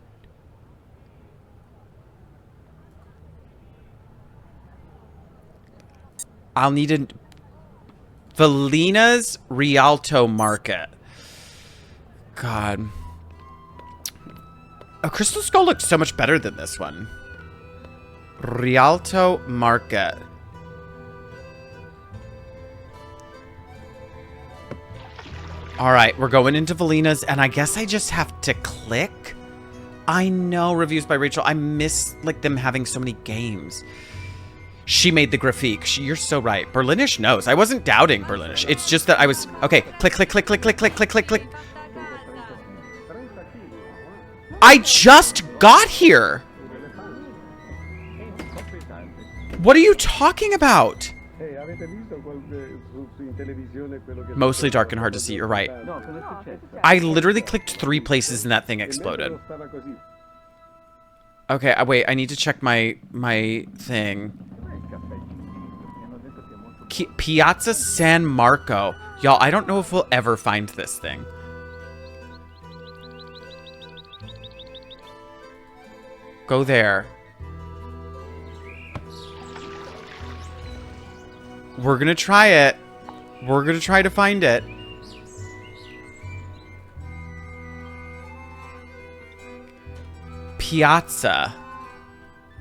I'll need a... Valina's Rialto Market. God. A Crystal Skull looks so much better than this one. Rialto Market. Alright, we're going into Valina's, and I guess I just have to click. I know, reviews by Rachel. I miss, like, them having so many games. She made the graphique. You're so right. Berlinish knows. I wasn't doubting Berlinish. It's just that I was... Okay, click, click, click, click, click, click, click, click, click. I just got here! What are you talking about? Mostly dark and hard to see. You're right. I literally clicked 3 places and that thing exploded. Okay, wait. I need to check my thing. Piazza San Marco. Y'all, I don't know if we'll ever find this thing. Go there. We're gonna try it. We're gonna try to find it. Piazza.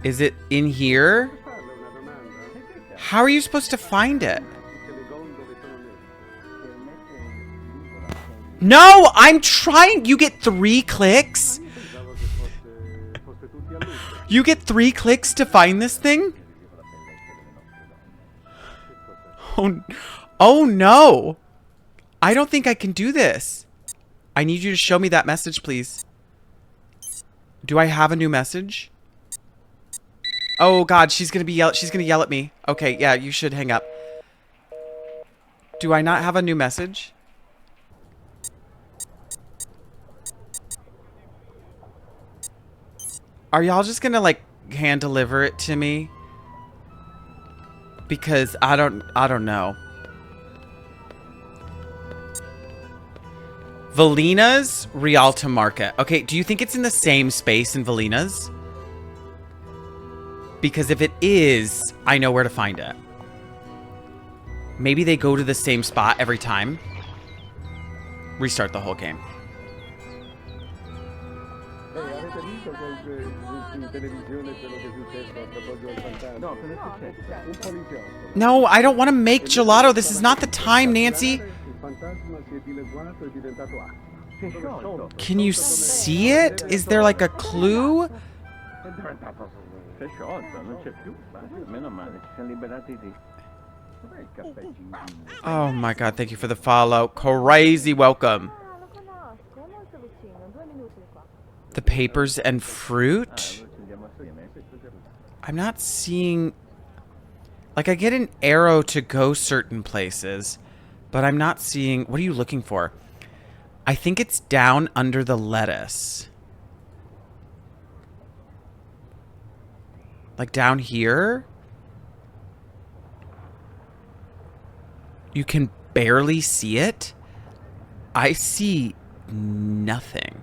Is it in here? How are you supposed to find it? No, I'm trying. You get 3 clicks? You get 3 clicks to find this thing? Oh no. I don't think I can do this. I need you to show me that message, please. Do I have a new message? Oh god, she's gonna yell at me. Okay, yeah, you should hang up. Do I not have a new message? Are y'all just gonna like hand deliver it to me? Because I don't know. Valina's Rialto Market. Okay, do you think it's in the same space in Valina's? Because if it is, I know where to find it. Maybe they go to the same spot every time. Restart the whole game. No, I don't want to make gelato. This is not the time, Nancy. Can you see it? Is there like a clue? Oh my god, thank you for the follow. Crazy welcome. The papers and fruit? I'm not seeing... Like, I get an arrow to go certain places, but I'm not seeing... What are you looking for? I think it's down under the lettuce. Like, down here? You can barely see it? I see nothing.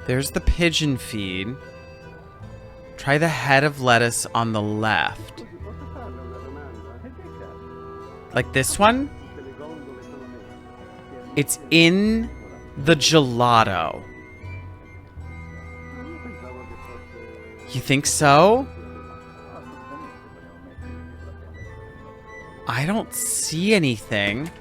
There's the pigeon feed. Try the head of lettuce on the left. Like this one? It's in the gelato. You think so? I don't see anything.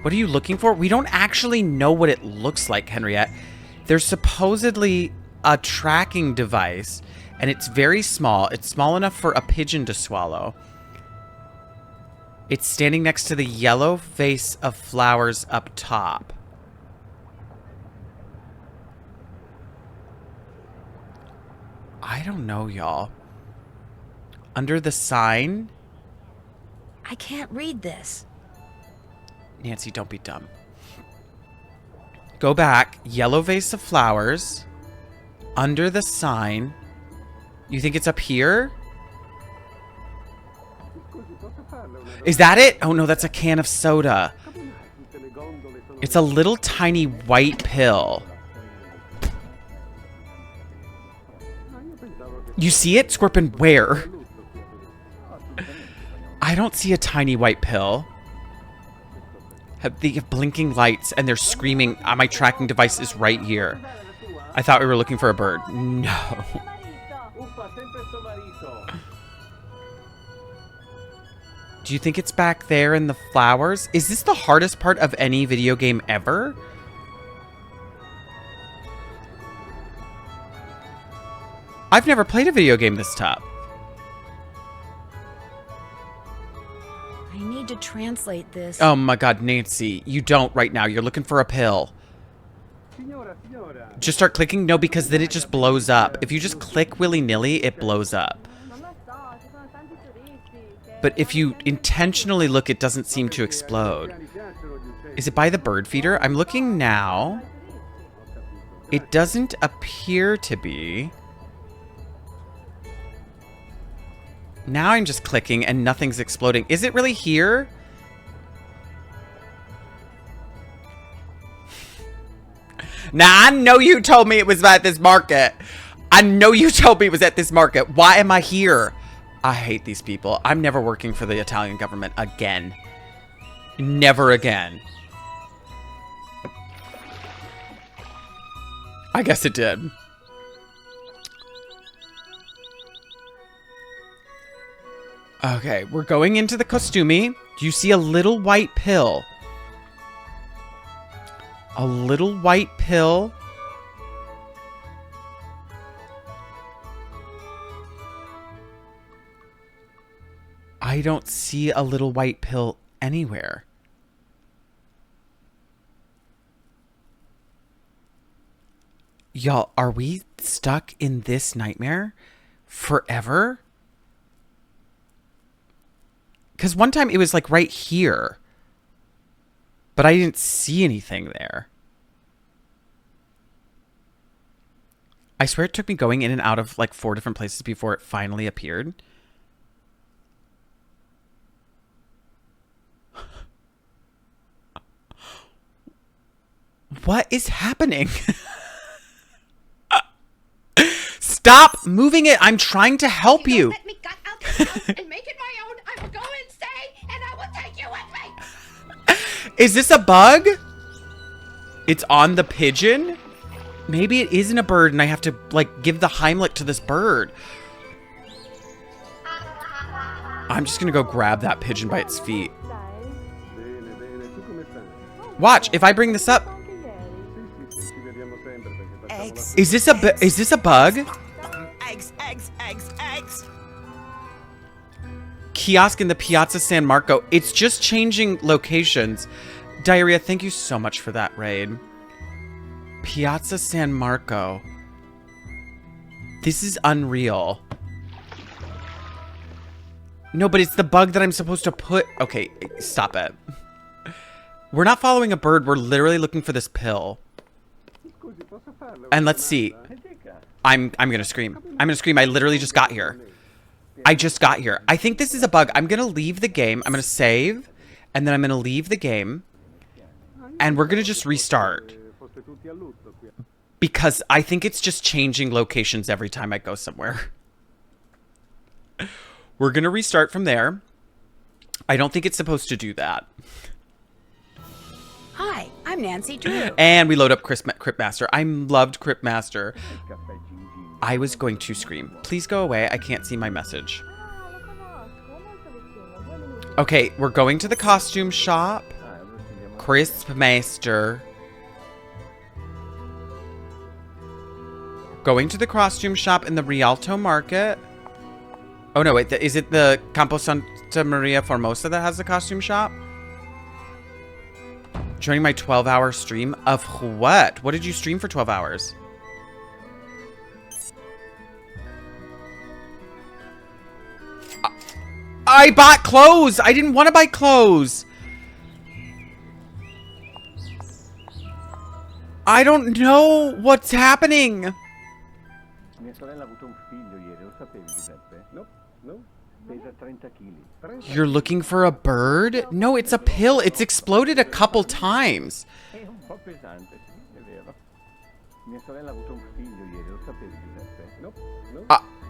What are you looking for? We don't actually know what it looks like, Henriette. There's supposedly a tracking device, and it's very small. It's small enough for a pigeon to swallow. It's standing next to the yellow vase of flowers up top. I don't know, y'all. Under the sign?
I can't read this.
Nancy, don't be dumb. Go back. Yellow vase of flowers. Under the sign. You think it's up here? Is that it? Oh no, that's a can of soda. It's a little tiny white pill. You see it, Scorpion? Where? I don't see a tiny white pill. They have blinking lights and they're screaming. My tracking device is right here. I thought we were looking for a bird. No. Do you think it's back there in the flowers? Is this the hardest part of any video game ever? I've never played a video game this tough.
I need to translate this.
Oh my god, Nancy. You don't right now. You're looking for a pill. Just start clicking? No, because then it just blows up. If you just click willy-nilly, it blows up. But if you intentionally look, it doesn't seem to explode. Is it by the bird feeder? I'm looking now. It doesn't appear to be. Now I'm just clicking and nothing's exploding. Is it really here? Now, I know you told me it was at this market. I know you told me it was at this market. Why am I here? I hate these people. I'm never working for the Italian government again. Never again. I guess it did. Okay, we're going into the costumi. Do you see a little white pill? A little white pill. I don't see a little white pill anywhere. Y'all, are we stuck in this nightmare forever? Because one time it was like right here. But I didn't see anything there. I swear it took me going in and out of like 4 different places before it finally appeared. What is happening? Stop moving it. I'm trying to help you.
Let me gut out this house and make it my own. I will go and stay, and I will take you with me.
Is this a bug? It's on the pigeon? Maybe it isn't a bird and I have to like give the Heimlich to this bird. I'm just gonna go grab that pigeon by its feet. Watch, if I bring this up.
Eggs.
Is this a bug?
Eggs.
Kiosk in the Piazza San Marco. It's just changing locations. Diarrhea, thank you so much for that raid. Piazza San Marco. This is unreal. No, but it's the bug that I'm supposed to put... Okay, stop it. We're not following a bird. We're literally looking for this pill. And let's see. I'm gonna scream. I'm gonna scream. I literally just got here. I just got here. I think this is a bug. I'm gonna leave the game. I'm gonna save. And then I'm gonna leave the game. And we're gonna just restart. Because I think it's just changing locations every time I go somewhere. We're gonna restart from there. I don't think it's supposed to do that.
Hi, I'm Nancy Drew.
And we load up Crypt Master. I loved Crypt Master. I was going to scream. Please go away. I can't see my message. Okay, we're going to the costume shop. Crypt Master. Going to the costume shop in the Rialto Market. Oh no, wait. Is it the Campo Santa Maria Formosa that has the costume shop? Joining my 12-hour stream of what? What did you stream for 12 hours? I bought clothes! I didn't want to buy clothes! I don't know what's happening! You're looking for a bird? No, it's a pill. It's exploded a couple times.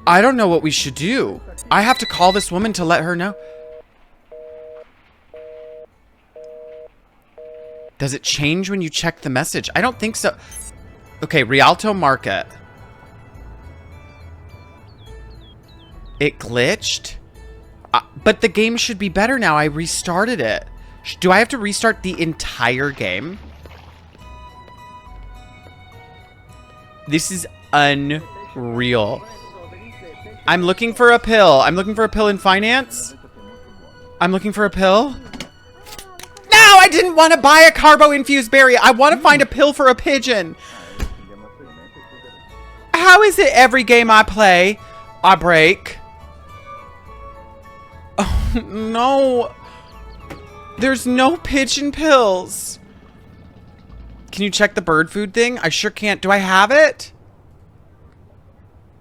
I don't know what we should do. I have to call this woman to let her know. Does it change when you check the message? I don't think so. Okay, Rialto Market. It glitched? But the game should be better now. I restarted it. Do I have to restart the entire game? This is unreal. I'm looking for a pill. I'm looking for a pill in finance. I'm looking for a pill. No, I didn't want to buy a carbo-infused berry. I want to find a pill for a pigeon. How is it every game I play, I break? Oh, no. There's no pigeon pills. Can you check the bird food thing? I sure can't. Do I have it?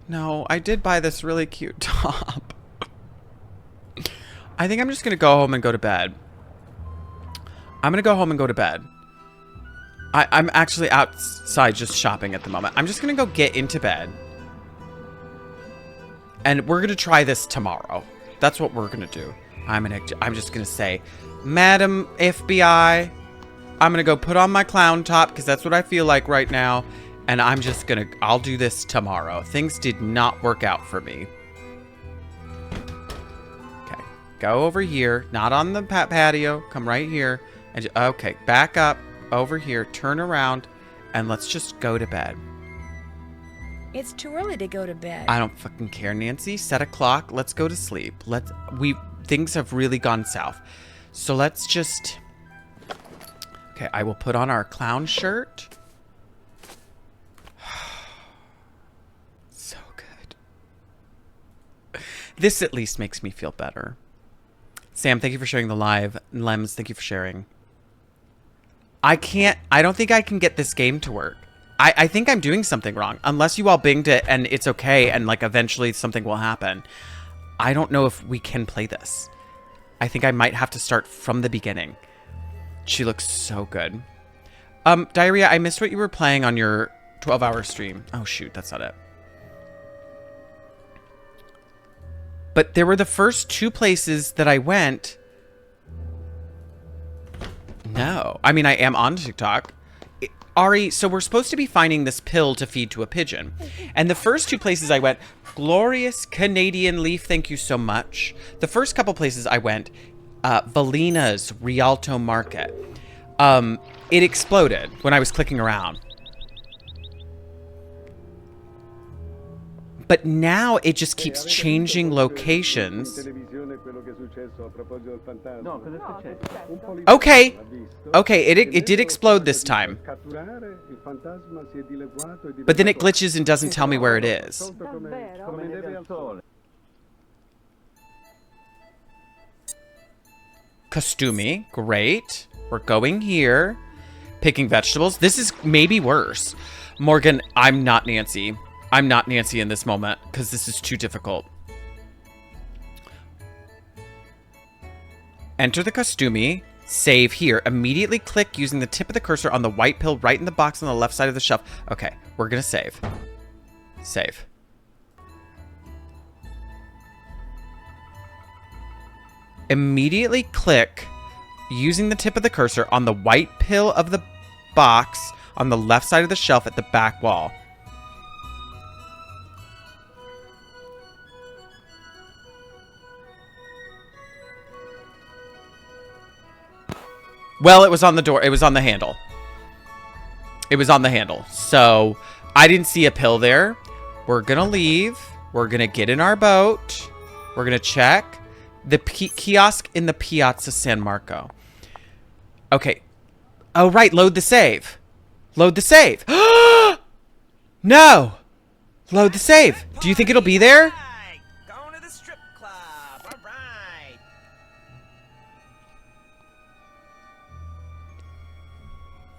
No, I did buy this really cute top. I think I'm just going to go home and go to bed. I'm going to go home and go to bed. I'm actually outside just shopping at the moment. I'm just going to go get into bed. And we're going to try this tomorrow. That's what we're going to do. I'm just going to say, Madam FBI, I'm going to go put on my clown top because that's what I feel like right now. And I'm just going to, I'll do this tomorrow. Things did not work out for me. Okay. Go over here. Not on the patio. Come right here. And okay. Back up over here. Turn around. And let's just go to bed.
It's too early to go to bed.
I don't fucking care, Nancy. Set a clock. Let's go to sleep. Things have really gone south. So let's just... Okay, I will put on our clown shirt. So good. This at least makes me feel better. Sam, thank you for sharing the live. Lems, thank you for sharing. I don't think I can get this game to work. I think I'm doing something wrong. Unless you all binged it and it's okay and like eventually something will happen. I don't know if we can play this. I think I might have to start from the beginning. She looks so good. Diarrhea, I missed what you were playing on your 12-hour stream. Oh shoot, that's not it. But there were the first two places that I went. No. I mean, I am on TikTok. Ari, so we're supposed to be finding this pill to feed to a pigeon. And the first two places I went, Glorious Canadian Leaf, thank you so much. The first couple places I went, Valina's Rialto Market. It exploded when I was clicking around. But now it just keeps changing locations. Okay. Okay, it did explode this time. But then it glitches and doesn't tell me where it is. Costumi, great. We're going here. Picking vegetables. This is maybe worse. Morgan, I'm not Nancy. I'm not Nancy in this moment because this is too difficult. Enter the Costumi. Save here. Immediately click using the tip of the cursor on the white pill right in the box on the left side of the shelf. Okay, we're going to save. Save. Immediately click using the tip of the cursor on the white pill of the box on the left side of the shelf at the back wall. Well, it was on the door. It was on the handle. It was on the handle. So, I didn't see a pill there. We're going to leave. We're going to get in our boat. We're going to check the kiosk in the Piazza San Marco. Okay. Oh, right. Load the save. Load the save. No. Load the save. Do you think it'll be there?
Going to the strip club. All right.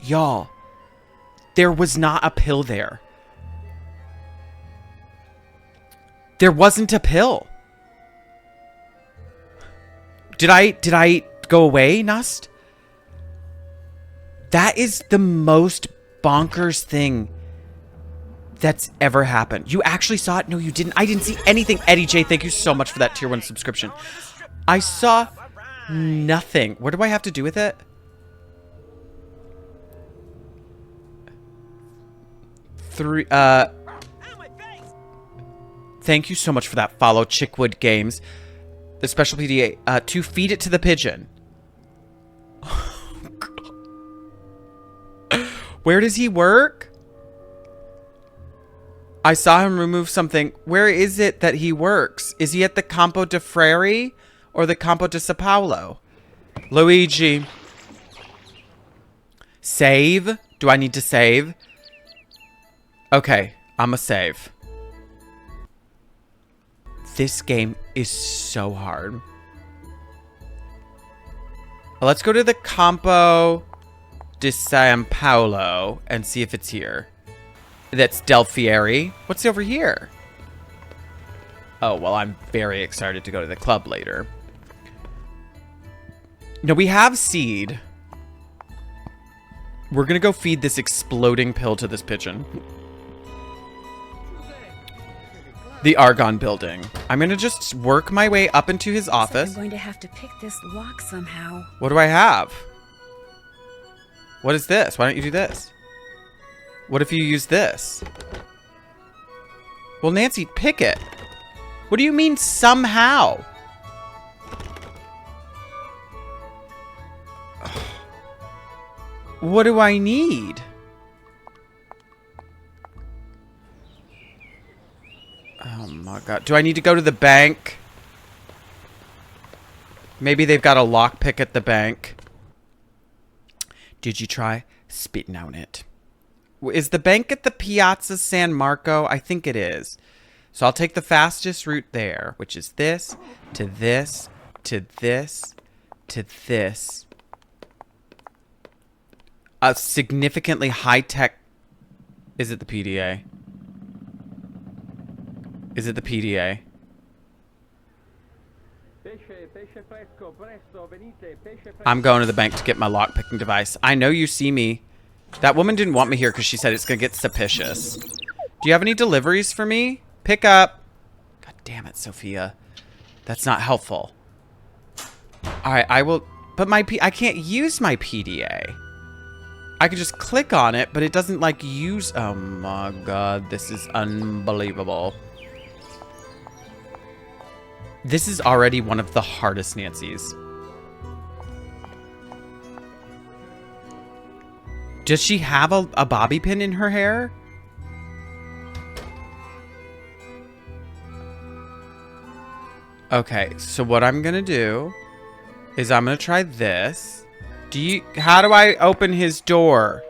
Y'all, there was not a pill there. There wasn't a pill. Did I go away, Nust? That is the most bonkers thing that's ever happened. You actually saw it? No, you didn't. I didn't see anything. Eddie J, thank you so much for that tier 1 subscription. I saw nothing. What do I have to do with it? Thank you so much for that follow, Chickwood Games. The special PDA, to feed it to the pigeon. Where does he work? I saw him remove something. Where is it that he works? Is he at the Campo de Freri or the Campo de Sao Paulo? Luigi. Save? Do I need to save? Okay, I'm a save. This game is so hard. Let's go to the Campo de Sao Paulo and see if it's here. That's Del Fieri. What's over here? Oh, well, I'm very excited to go to the club later. No, we have seed. We're gonna go feed this exploding pill to this pigeon. The Argon building. I'm gonna just work my way up into his office.
I'm going to have to pick this lock somehow.
What do I have? What is this? Why don't you do this? What if you use this? Well, Nancy, pick it. What do you mean somehow? What do I need? Oh my god. Do I need to go to the bank? Maybe they've got a lockpick at the bank. Did you try spitting on it? Is the bank at the Piazza San Marco? I think it is. So I'll take the fastest route there, which is this, to this, to this, to this. A significantly high-tech... Is it the PDA? Is it the PDA? I'm going to the bank to get my lockpicking device. I know you see me. That woman didn't want me here because she said it's going to get suspicious. Do you have any deliveries for me? Pick up. God damn it, Sophia. That's not helpful. Alright, I will... But I can't use my PDA. I could just click on it, but it doesn't, like, use... Oh my god, this is unbelievable. This is already one of the hardest Nancys. Does she have a bobby pin in her hair? Okay, so what I'm gonna do is I'm gonna try this. How do I open his door?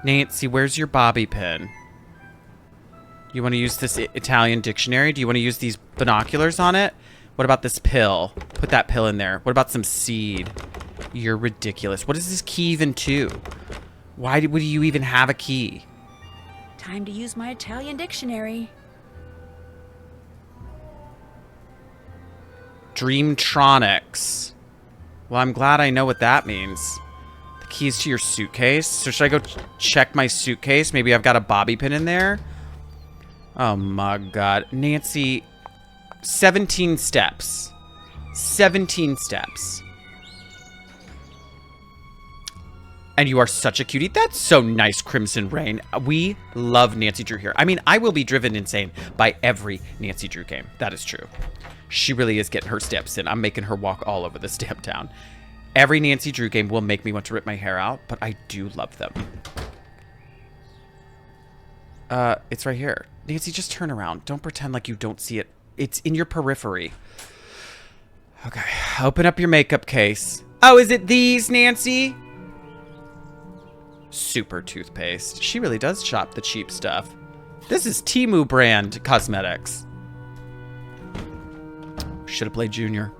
Nancy, where's your bobby pin? You want to use this Italian dictionary? Do you want to use these binoculars on it? What about this pill? Put that pill in there. What about some seed? You're ridiculous. What is this key even to? Why would you even have a key?
Time to use my Italian dictionary.
Dreamtronics. Well, I'm glad I know what that means. The keys to your suitcase. So should I go check my suitcase? Maybe I've got a bobby pin in there. Oh my god. Nancy, 17 steps. 17 steps. And you are such a cutie. That's so nice, Crimson Rain. We love Nancy Drew here. I mean, I will be driven insane by every Nancy Drew game. That is true. She really is getting her steps in. I'm making her walk all over this damn town. Every Nancy Drew game will make me want to rip my hair out, but I do love them. It's right here. Nancy, just turn around. Don't pretend like you don't see it. It's in your periphery. Okay, open up your makeup case. Oh, is it these, Nancy? Super toothpaste. She really does shop the cheap stuff. This is Temu brand cosmetics. Should have played Junior.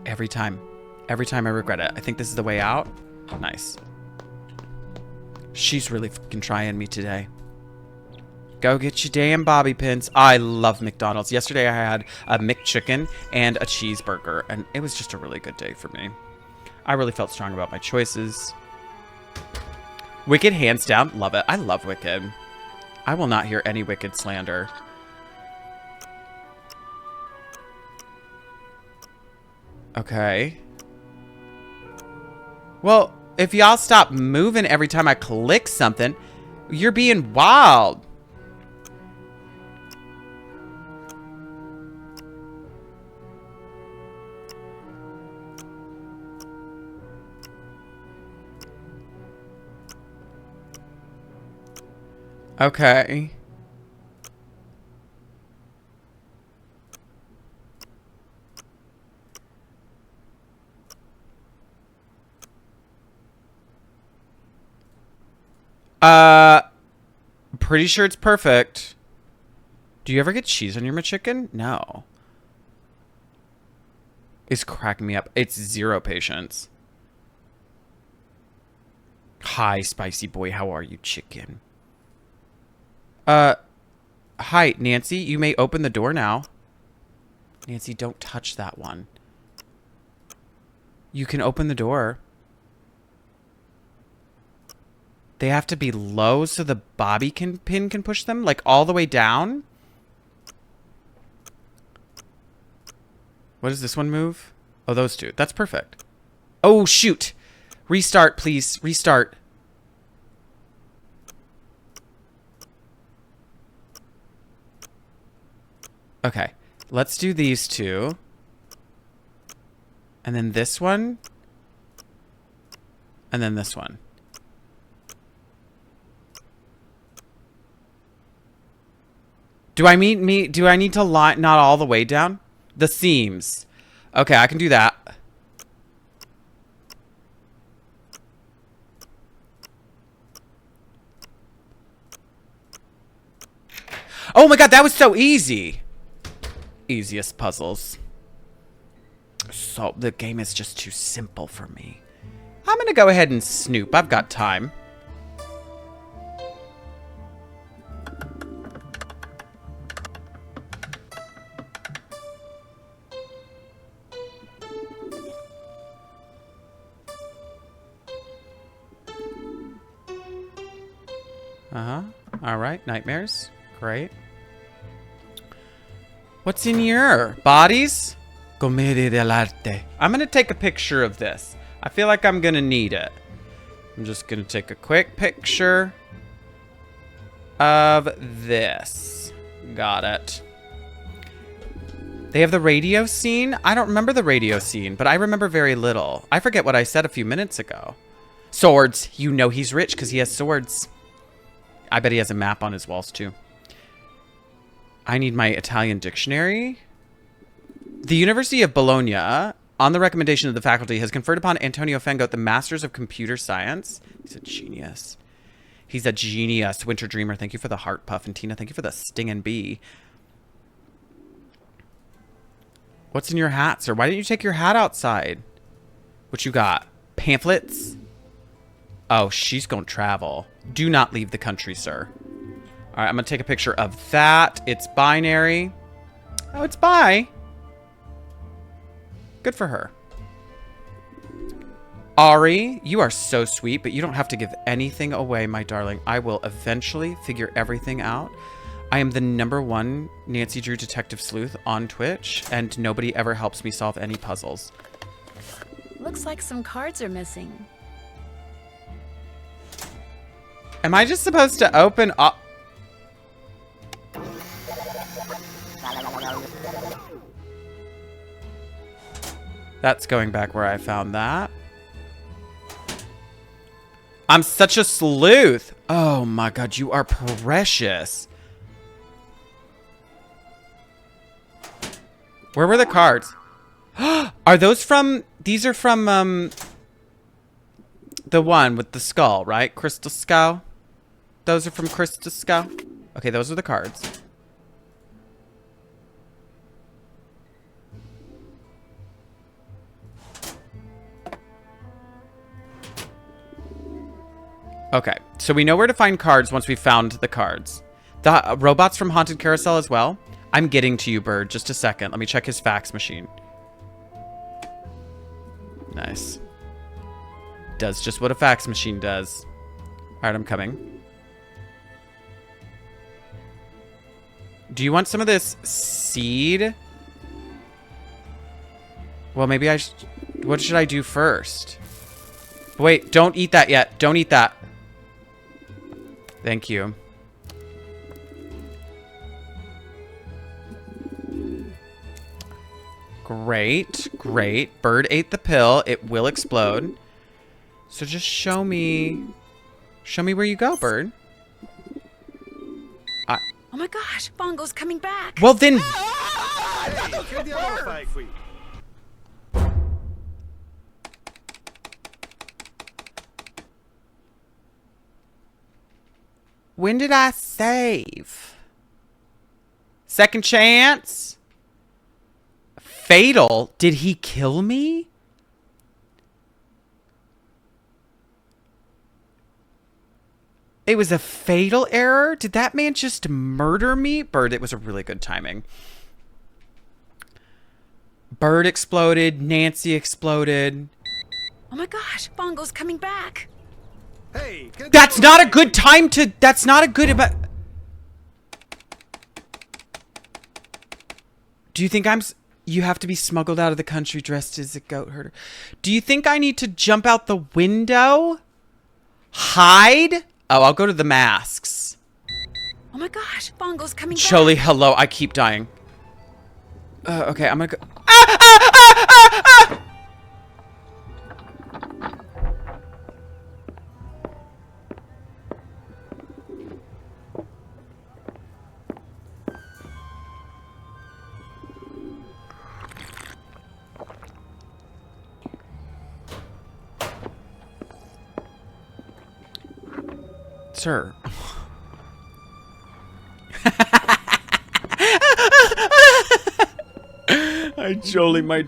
Every time. Every time I regret it. I think this is the way out. Nice. She's really fucking trying me today. Go get your damn bobby pins. I love McDonald's. Yesterday I had a McChicken and a cheeseburger, and it was just a really good day for me. I really felt strong about my choices. Wicked, hands down. Love it. I love Wicked. I will not hear any Wicked slander. Okay. Well, if y'all stop moving every time I click something, you're being wild. Okay. Pretty sure it's perfect. Do you ever get cheese on your McChicken? No. It's cracking me up. It's zero patience. Hi, spicy boy. How are you, chicken? Hi, Nancy. You may open the door now. Nancy, don't touch that one. You can open the door. They have to be low so the bobby pin can push them, like all the way down. What does this one move? Oh, those two. That's perfect. Oh, shoot. Restart, please. Restart. Okay. Let's do these two. And then this one. And then this one. Do I need to line not all the way down? The seams. Okay, I can do that. Oh my god, that was so easy. Easiest puzzles. So the game is just too simple for me. I'm gonna go ahead and snoop. I've got time. All right, nightmares. Great. What's in your bodies? Commedia dell'arte. I'm gonna take a picture of this. I feel like I'm gonna need it. I'm just gonna take a quick picture of this. Got it. They have the radio scene. I don't remember the radio scene, but I remember very little. I forget what I said a few minutes ago. Swords. You know he's rich because he has swords. I bet he has a map on his walls too. I need my Italian dictionary. The University of Bologna, on the recommendation of the faculty, has conferred upon Antonio Fengo the Masters of Computer Science. He's a genius. He's a genius. Winter Dreamer, thank you for the heart puff. And Tina, thank you for the stinging bee. What's in your hat, sir? Why didn't you take your hat outside? What you got? Pamphlets? Oh, she's going to travel. Do not leave the country, sir. All right, I'm going to take a picture of that. It's binary. Oh, it's bi. Good for her. Ari, you are so sweet, but you don't have to give anything away, my darling. I will eventually figure everything out. I am the #1 Nancy Drew Detective Sleuth on Twitch, and nobody ever helps me solve any puzzles.
Looks like some cards are missing.
Am I just supposed to open up? That's going back where I found that. I'm such a sleuth. Oh my god, you are precious. Where were the cards? Are those from... These are from, the one with the skull, right? Crystal Skull? Those are from Crystal Skull? Okay, those are the cards. Okay, so we know where to find cards once we found the cards. The robots from Haunted Carousel as well. I'm getting to you, Bird. Just a second. Let me check his fax machine. Nice. Does just what a fax machine does. All right, I'm coming. Do you want some of this seed? Well, maybe I should... What should I do first? Wait, don't eat that yet. Don't eat that. Thank you. Great, great. Bird ate the pill. It will explode. So just show me where you go, Bird.
Oh my gosh, Bongo's coming back.
Well then... When did I save? Second chance? Fatal? Did he kill me? It was a fatal error? Did that man just murder me? Bird, it was a really good timing. Bird exploded. Nancy exploded.
Oh my gosh, Bongo's coming back.
Hey,
that's not a good time to... That's not a good... Do you think I'm... You have to be smuggled out of the country dressed as a goat herder. Do you think I need to jump out the window? Hide? Oh, I'll go to the masks.
Oh my gosh, Bongo's coming
Choli,
back.
hello. I keep dying. Okay, I'm gonna go... Sir. Hi, Jolie, my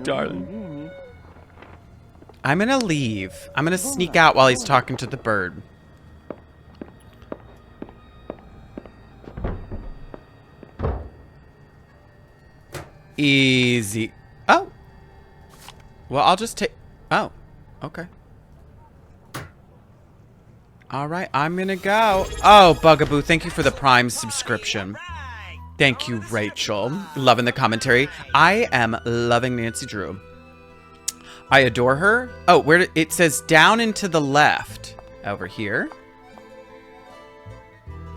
darling. I'm gonna leave. I'm gonna sneak out while he's talking to the bird. Easy. Oh. Well, I'll just take... Oh. Okay. All right, I'm gonna go. Oh, Bugaboo, thank you for the Prime subscription. Thank you, Rachel. Loving the commentary. I am loving Nancy Drew. I adore her. Oh, where it says down and to the left. Over here.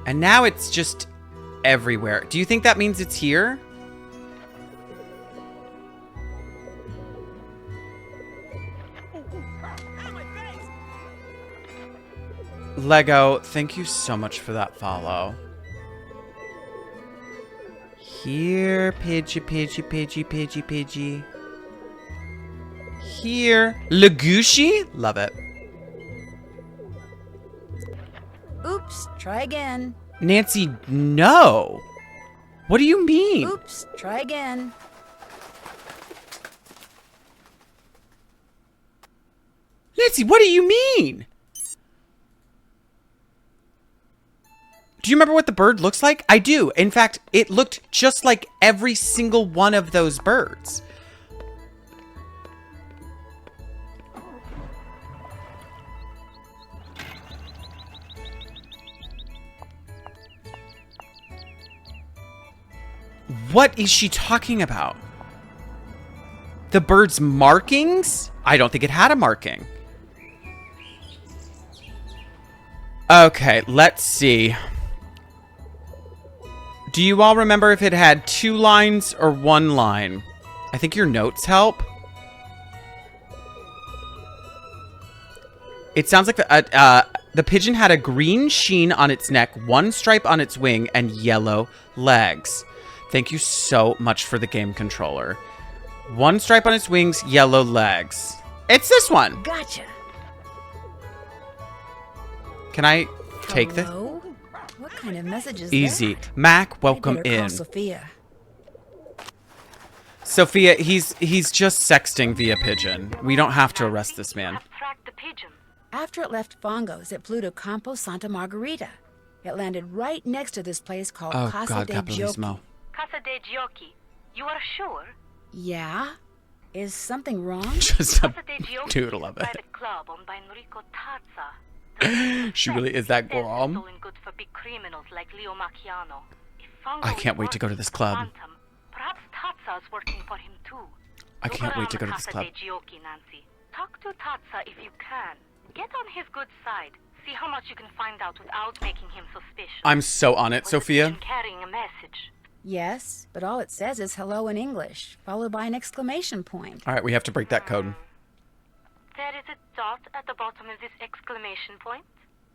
And now it's just everywhere. Do you think that means it's here? Lego, thank you so much for that follow. Here, Pidgey, Pidgey, Pidgey, Pidgey, Pidgey. Here. Legushi? Love it.
Oops, try again.
Nancy, no. What do you mean?
Oops, try again.
Nancy, what do you mean? Do you remember what the bird looks like? I do. In fact, it looked just like every single one of those birds. What is she talking about? The bird's markings? I don't think it had a marking. Okay, let's see. Do you all remember if it had 2 lines or 1 line? I think your notes help. It sounds like the pigeon had a green sheen on its neck, 1 stripe on its wing, and yellow legs. Thank you so much for the game controller. 1 stripe on its wings, yellow legs. It's this one.
Gotcha.
Can I take this?
What kind of message is
Easy.
that?
Mac, welcome
I better call
in.
Sophia.
Sophia, he's just sexting via Pigeon. We don't have to arrest this man.
Track the Pigeon.
After it left Bongo's, it flew to Campo Santa Margherita. It landed right next to this place called
Oh,
Casa
God,
de
Capitalismo.
Giochi.
Casa de Giochi. You are sure?
Yeah? Is something wrong?
Just a
Casa de Giochi
doodle
is a
of it.
private club owned by Enrico Tazza.
She really is that girl.
Stolen goods for big criminals like Leo Macchiano. If Fango
I can't
is
wait to go to
working
this
for
club.
Phantom, perhaps Tazza is working for him too.
I
Look
can't wait
around
to go to this
Casa
club.
de Giochi, Nancy. Talk to Tazza if you can. Get on his good side. See how much you can find out without making him suspicious.
I'm so on it,
Was the
Sophia.
pigeon carrying a message?
Yes, but all it says is hello in English, followed by an exclamation point.
All right, we have to break that code.
There is a dot at the bottom of this exclamation point.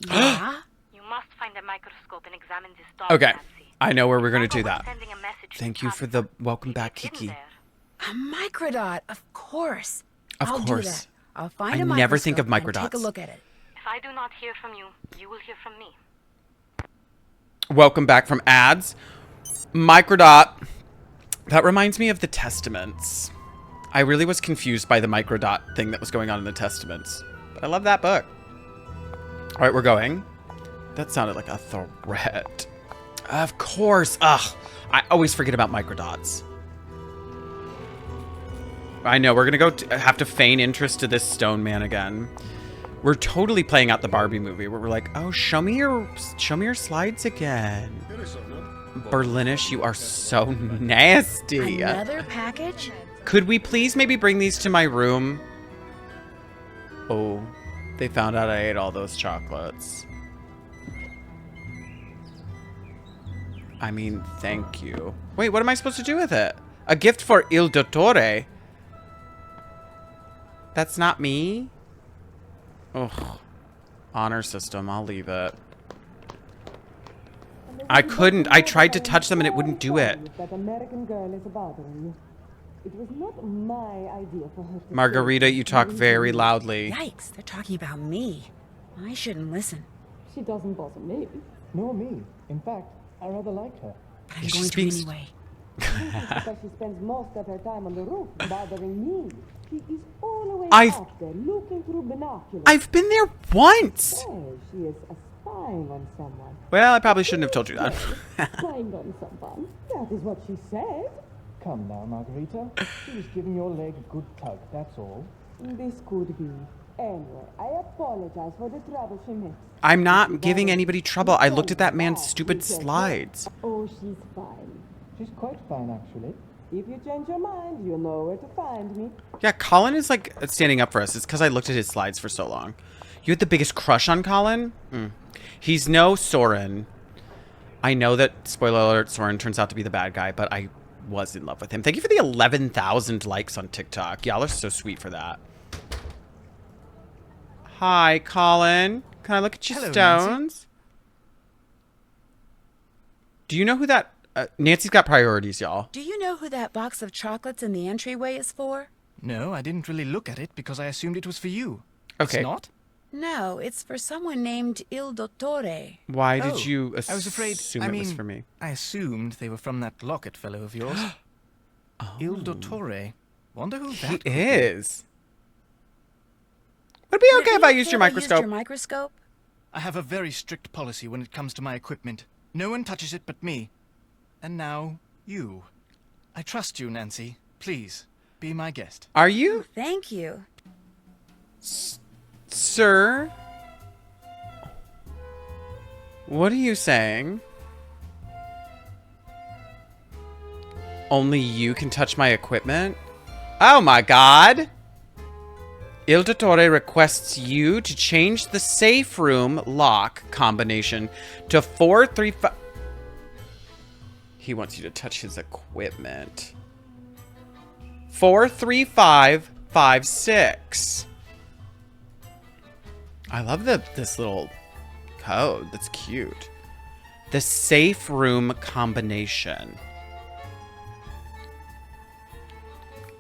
Yeah?
You must find a microscope and examine this dot,
Okay,
Nancy.
I know where we're going to
Fango
do
was
that.
sending a message to
Thank you for
Tazza.
the welcome
Maybe
back,
it's hidden
Kiki.
there.
A microdot, of course.
Of
I'll
course.
do that. I'll find
I
a
never think of
microscope and take a
microdots.
look at it.
If I do not hear from you, you will hear from me.
Welcome back from ads. Microdot. That reminds me of the Testaments. I really was confused by the microdot thing that was going on in the Testaments. But I love that book. All right, we're going. That sounded like a threat. Of course. Ugh. I always forget about microdots. I know, we're going to go have to feign interest to this stone man again. We're totally playing out the Barbie movie where we're like, oh, show me your slides again. Berlinish, you are so nasty.
Another package?
Could we please maybe bring these to my room? Oh, they found out I ate all those chocolates. I mean, thank you. Wait, what am I supposed to do with it? A gift for Il Dottore? That's not me? Ugh. Honor system, I'll leave it. I couldn't. I tried to touch them and it wouldn't do it.
That American girl is bothering you. It was not my idea for her to
Margherita, you talk very loudly.
Yikes, they're talking about me. I shouldn't listen.
She doesn't bother me.
Nor me. In fact, I rather like her.
But I'm
She
going to
speaks-
anyway.
because she spends most of her time on the roof bothering me. She is all the way
I've-
up there looking through binoculars.
I've been there once.
Oh, she is spying on someone.
Well, I probably shouldn't have told you that.
Spying on someone? That is what she said.
Come now, Margherita. She was giving your leg a good tug, that's all.
This could be. Anyway, I apologize for the trouble she makes.
I'm not giving anybody trouble. I looked at that man's stupid slides.
Oh, she's fine.
She's quite fine, actually.
If you change your mind, you know where to find me.
Yeah, Colin is like standing up for us. It's because I looked at his slides for so long. You had the biggest crush on Colin? He's no Soren. I know that, spoiler alert, Soren turns out to be the bad guy, but I was in love with him. Thank you for the 11,000 likes on TikTok. Y'all are so sweet for that. Hi, Colin. Can I look at your
Hello,
stones?
Nancy.
Do you know who that... Nancy's got priorities, y'all.
Do you know who that box of chocolates in the entryway is for?
No, I didn't really look at it because I assumed it was for you.
Okay.
It's not?
No, it's for someone named Il Dottore.
Why
Oh,
did you
I was afraid.
assume
I
it
mean,
was for me?
I assumed they were from that locket fellow of yours. Il Dottore. Wonder who that
He
could be.
is. Would it be okay if I used your microscope?
microscope?
I have a very strict policy when it comes to my equipment. No one touches it but me. And now, you. I trust you, Nancy. Please, be my guest.
Are you,
Thank you.
sir? What are you saying? Only you can touch my equipment? Oh my god! Il Dottore requests you to change the safe room lock combination to 435. He wants you to touch his equipment. 43556. I love this little code. That's cute. The safe room combination.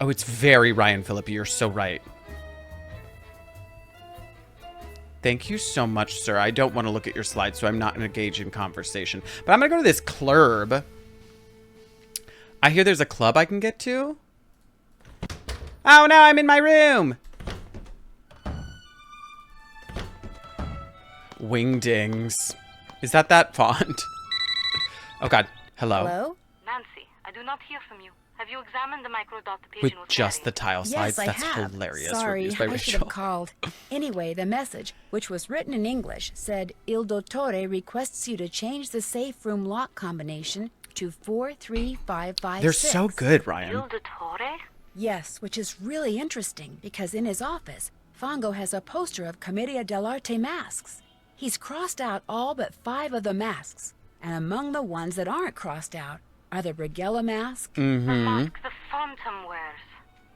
Oh, it's very Ryan Phillippe. You're so right. Thank you so much, sir. I don't want to look at your slides, so I'm not going to engage in conversation. But I'm going to go to this club. I hear there's a club I can get to. Oh, no, I'm in my room. Wingdings. Is that font? Oh God. Hello.
Hello?
Nancy, I do not hear from you. Have you examined the microdot the
With
pigeon was
just the
carrying?
tile slides.
Yes, I
That's
have.
hilarious.
Sorry,
Reviews by
I should
Rachel.
have called. Anyway, the message, which was written in English, said, Il Dottore requests you to change the safe room lock combination to 43556.
They're so good, Ryan.
Il Dottore?
Yes, which is really interesting, because in his office, Fongo has a poster of Commedia dell'arte masks. He's crossed out all but 5 of the masks, and among the ones that aren't crossed out are the Brigella mask.
The mask the Phantom wears.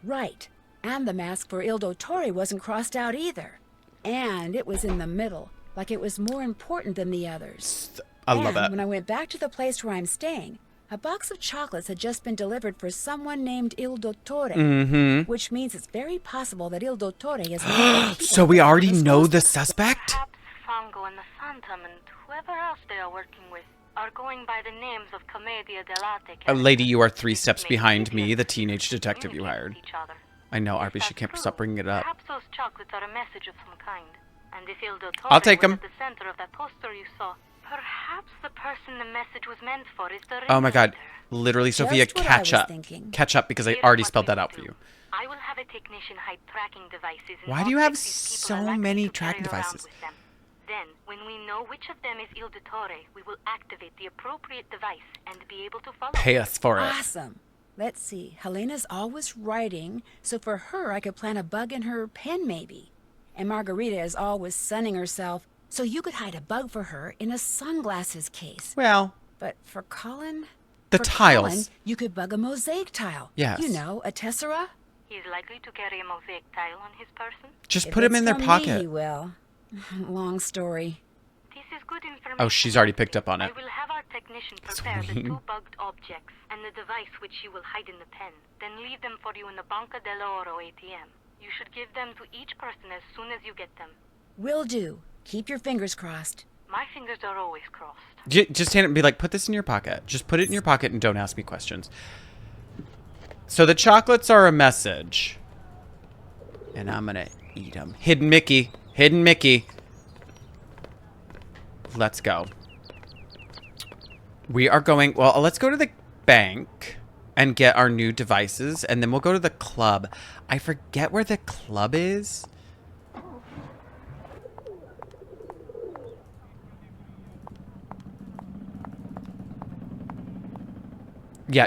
Right, and the mask for Il Dottore wasn't crossed out either. And it was in the middle, like it was more important than the others.
I love
And
it.
when I went back to the place where I'm staying, a box of chocolates had just been delivered for someone named Il Dottore, which means it's very possible that Il Dottore is...
So we already know the suspect?
Perhaps Fongo and the Phantom and whoever else they are working with are going by the names of Commedia dell'arte.
Lady, you are 3 steps behind me, the teenage detective you hired.
Each other.
I know,
If
Arby, she
that's
can't
true,
stop bringing it up.
Perhaps those chocolates are a message of some kind. And if Il Dottore
I'll take
was
'em.
at the center of that poster you saw, perhaps the person the message was meant for is the
Oh my God.
ringleader.
Literally, Sophia,
Just what I
catch
was
up.
thinking.
Catch up because I
Here's
already
what
spelled
we
that out
will
for
do.
you.
I will have a technician hide tracking devices in
Why do you have
objects these people
so
are likely
many
to carry
tracking
around
devices?
with them. Then, when we know which of them is Il Dottore, we will activate the appropriate device and be able to follow.
Pay us for it.
Awesome. Let's see. Helena's always writing, so for her I could plant a bug in her pen maybe. And Margherita is always sunning herself, so you could hide a bug for her in a sunglasses case.
Well,
But for Colin?
The
for
tiles.
Colin, you could bug a mosaic tile.
Yes.
You know, a tessera.
He is likely to carry a mosaic tile on his person.
just
If
put him
it's
in their
from me,
pocket.
he will. Long story.
This is good information.
Oh, she's already picked up on it.
I will have our technician prepare the
Sweet.
2 bugged objects and the device which you will hide in the pen, then leave them for you in the Banca dell'Oro ATM. You should give them to each person as soon as you get them.
Will do. Keep your fingers crossed.
My fingers are always crossed.
Just hand it and be like, put this in your pocket. Just put it in your pocket and don't ask me questions. So the chocolates are a message. And I'm going to eat them. Hidden Mickey. Hidden Mickey. Let's go. We are going... Well, let's go to the bank and get our new devices. And then we'll go to the club. I forget where the club is. Yeah,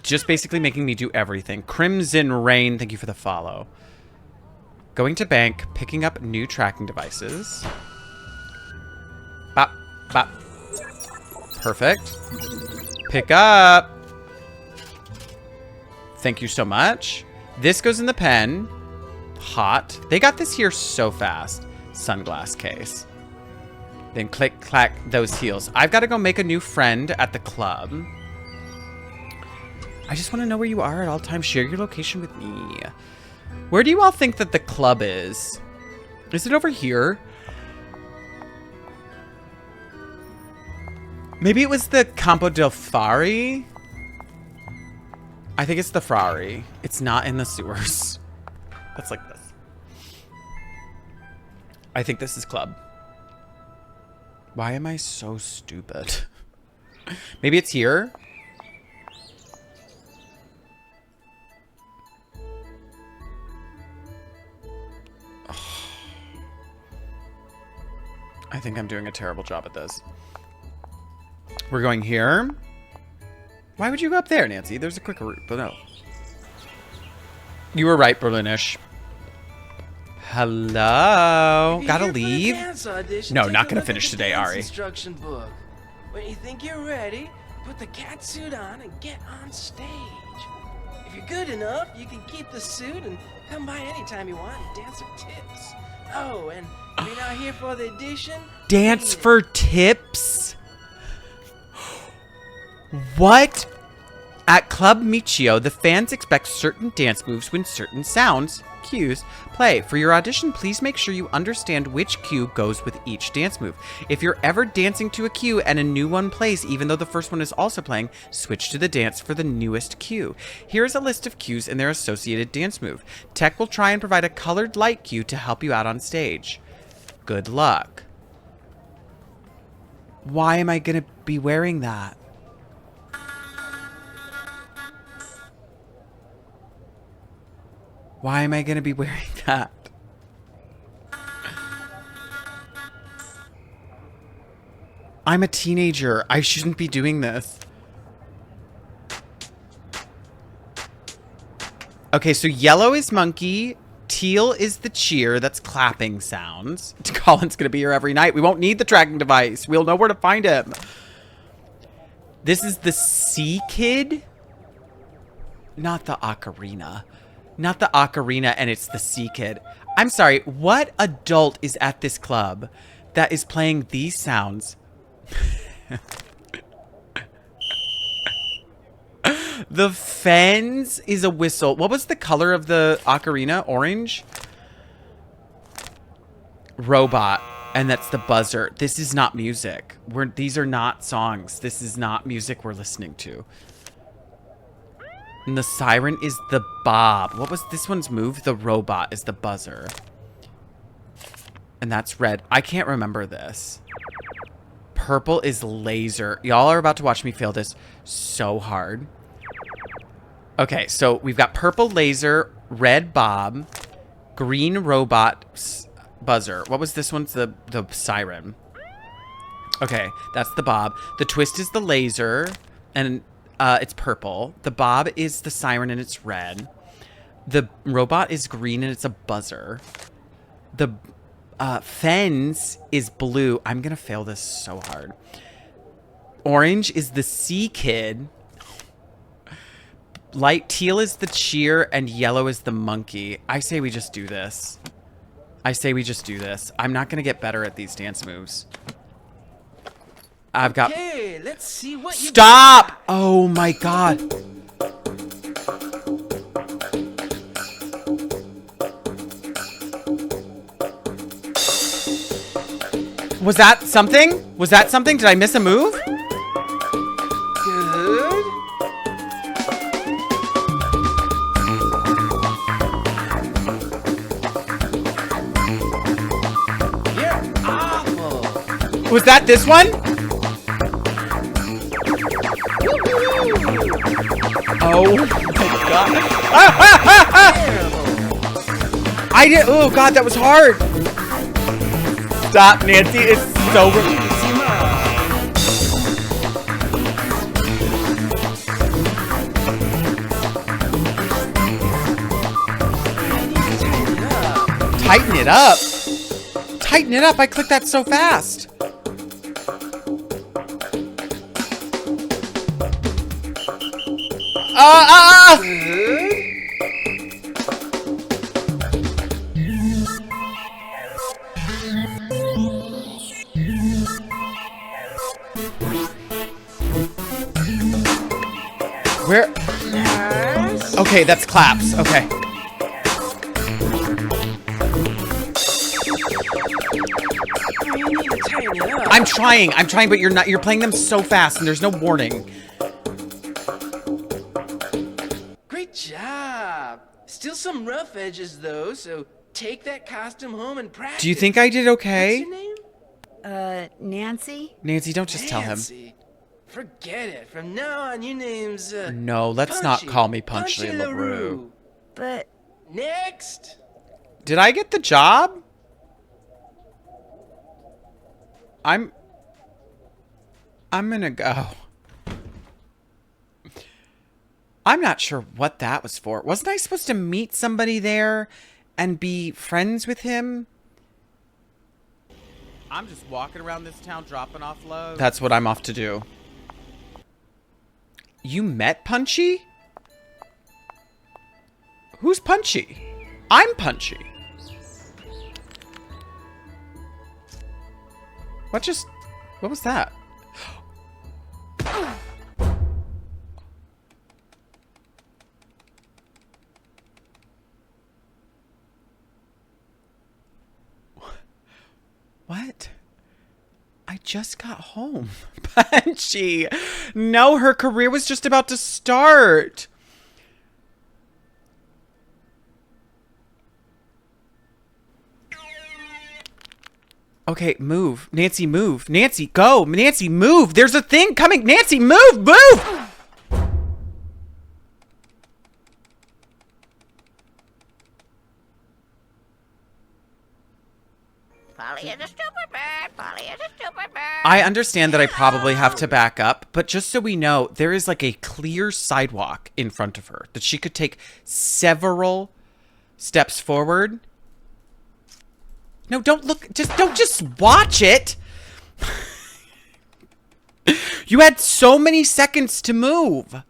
just basically making me do everything. Crimson Rain, thank you for the follow. Going to bank, picking up new tracking devices. Bop, bop. Perfect. Pick up. Thank you so much. This goes in the pen. Hot. They got this here so fast. Sunglass case. Then click, clack, those heels. I've got to go make a new friend at the club. I just want to know where you are at all times. Share your location with me. Where do you all think that the club is? Is it over here? Maybe it was the Campo del Fari? I think it's the Frari. It's not in the sewers. That's like this. I think this is club. Why am I so stupid? Maybe it's here? I think I'm doing a terrible job at this. We're going here. Why would you go up there, Nancy? There's a quicker route, but no. You were right, Berlinish. Hello. Gotta leave? No, not gonna finish today, Ari.
Instruction book. When you think you're ready, put the cat suit on and get on stage. If you're good enough, you can keep the suit and come by anytime you want and dance for tips. Oh, and if you're not here for the audition,
Dance for tips? What? At Club Michio, the fans expect certain dance moves when certain sounds, cues, play. For your audition, please make sure you understand which cue goes with each dance move. If you're ever dancing to a cue and a new one plays, even though the first one is also playing, switch to the dance for the newest cue. Here's a list of cues and their associated dance move. Tech will try and provide a colored light cue to help you out on stage. Good luck. Why am I gonna be wearing that? Why am I gonna be wearing that? I'm a teenager. I shouldn't be doing this. Okay, so yellow is monkey. Teal is the cheer. That's clapping sounds. Colin's gonna be here every night. We won't need the tracking device. We'll know where to find him. This is the sea kid. Not the ocarina. Not the ocarina, and it's the sea kid. I'm sorry. What adult is at this club that is playing these sounds? The fens is a whistle. What was the color of the ocarina? Orange? Robot. And that's the buzzer. This is not music. These are not songs. This is not music we're listening to. And the siren is the bob. What was this one's move? The robot is the buzzer. And that's red. I can't remember this. Purple is laser. Y'all are about to watch me fail this so hard. Okay, so we've got purple laser, red bob, green robot buzzer. What was this one's the siren? Okay, that's the bob. The twist is the laser, and it's purple. The bob is the siren, and it's red. The robot is green, and it's a buzzer. The fens is blue. I'm gonna fail this so hard. Orange is the sea kid. Light teal is the cheer, and yellow is the monkey. I say we just do this. I say we just do this. I'm not gonna get better at these dance moves. I've got...
Okay, let's see what you...
Stop! Oh my god. Was that something? Was that something? Did I miss a move?
Good. You're awful.
Was that this one? Oh my god. I did. Oh god, that was hard. Stop, Nancy. It's so... Tighten it up. Tighten it up. I clicked that so fast. Where? Okay, that's claps. Okay. I'm trying, but you're playing them so fast and there's no warning.
Great job. Still some rough edges though, so take that costume home and practice.
Do you think I did okay?
What's your name?
Nancy?
Nancy, don't just tell him.
Forget it. From now on, your name's,
No, let's not call me Punchy LaRue.
But...
Next!
Did I get the job? I'm gonna go. I'm not sure what that was for. Wasn't I supposed to meet somebody there and be friends with him? I'm just walking around this town dropping off loads. That's what I'm off to do. You met Punchy? Who's Punchy? I'm Punchy. What was that? What? I just got home. Punchy. No, her career was just about to start. Okay, move. Nancy, move. Nancy, go. Nancy, move. There's a thing coming. Nancy, move. Move.
Polly is a stupid bird. Polly is a stupid bird.
I understand that I probably have to back up, but just so we know, there is like a clear sidewalk in front of her that she could take several steps forward. No, don't look. Don't just watch it. You had so many seconds to move.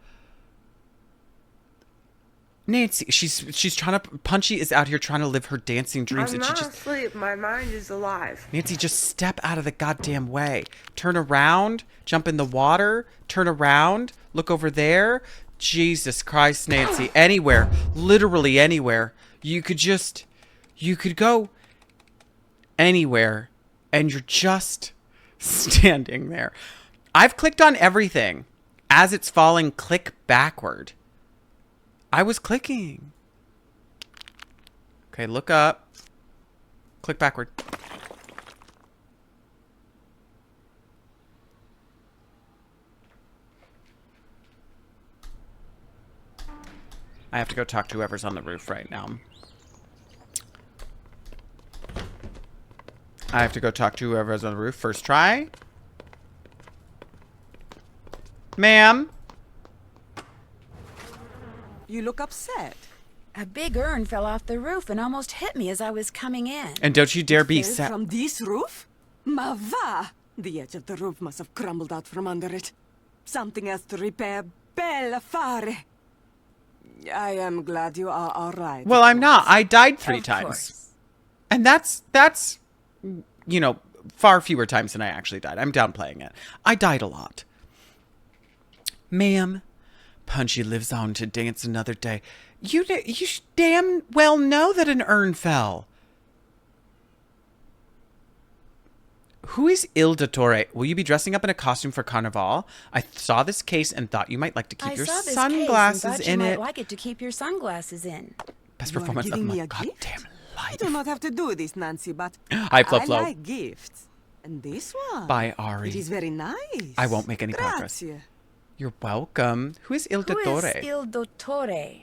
Nancy, she's trying to. Punchy is out here trying to live her dancing dreams.
I'm
and
not
she just,
asleep. My mind is alive.
Nancy, just step out of the goddamn way. Turn around. Jump in the water. Turn around. Look over there. Jesus Christ, Nancy. Anywhere. Literally anywhere. You could go anywhere. And you're just standing there. I've clicked on everything. As it's falling, click backward. I was clicking. Okay, look up. Click backward. I have to go talk to whoever's on the roof right now. I have to go talk to whoever's on the roof. First try. Ma'am.
You look upset.
A big urn fell off the roof and almost hit me as I was coming in.
And don't you dare be
Fell from this roof? Ma va! The edge of the roof must have crumbled out from under it. Something else to repair. Bella fare. I am glad you are all right.
Well, I'm not. I died 3
Of
times.
course.
And that's, you know, far fewer times than I actually died. I'm downplaying it. I died a lot. Ma'am, Punchy lives on to dance another day. You damn well know that an urn fell. Who is Il Dottore? Will you be dressing up in a costume for Carnival? I saw this case and thought you might like to keep your sunglasses in
you
it.
might like it to keep your sunglasses in.
Best
You are
performance of
giving
my
me a gift?
goddamn life.
You do not have to do this, Nancy, but
Hi, Flo
I
Flo.
like gifts. And this one.
Bye, Ari.
It is very nice.
I won't make any progress.
Grazie.
You're welcome. Who is Il
Who
Dottore?
is Il Dottore?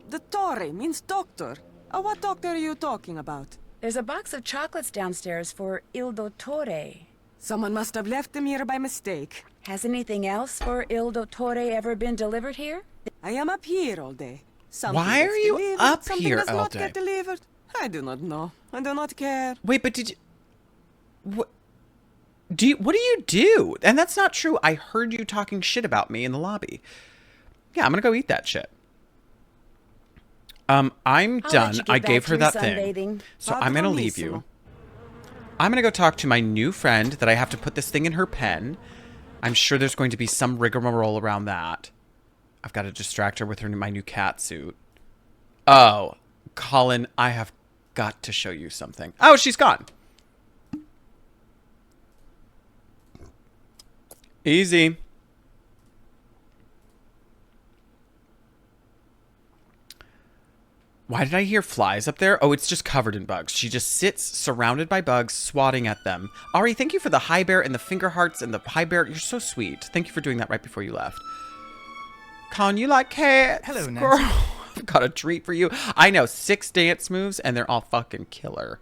Dottore means doctor. What doctor are you talking about?
There's a box of chocolates downstairs for Il Dottore.
Someone must have left them here by mistake.
Has anything else for Il Dottore ever been delivered here?
I am up here all day. Something
Why
gets
are you
delivered,
up
something
here
does
all
not
day?
get delivered. I do not know. I do not care.
Wait, but did you... What do you do? And that's not true. I heard you talking shit about me in the lobby. Yeah, I'm gonna go eat that shit. I'm
I'll
done.
let you get
I
back
gave
to
her
your
that thing.
sunbathing.
So I'm gonna leave
Padronissimo.
you. I'm gonna go talk to my new friend that I have to put this thing in her pen. I'm sure there's going to be some rigmarole around that. I've got to distract her with my new cat suit. Oh, Colin, I have got to show you something. Oh, she's gone. Easy. Why did I hear flies up there? Oh, it's just covered in bugs. She just sits surrounded by bugs, swatting at them. Ari, thank you for the high bear and the finger hearts and the high bear. You're so sweet. Thank you for doing that right before you left. Colin, you like cats?
Hello, Nancy.
Girl, I've got a treat for you. I know 6 dance moves and they're all fucking killer.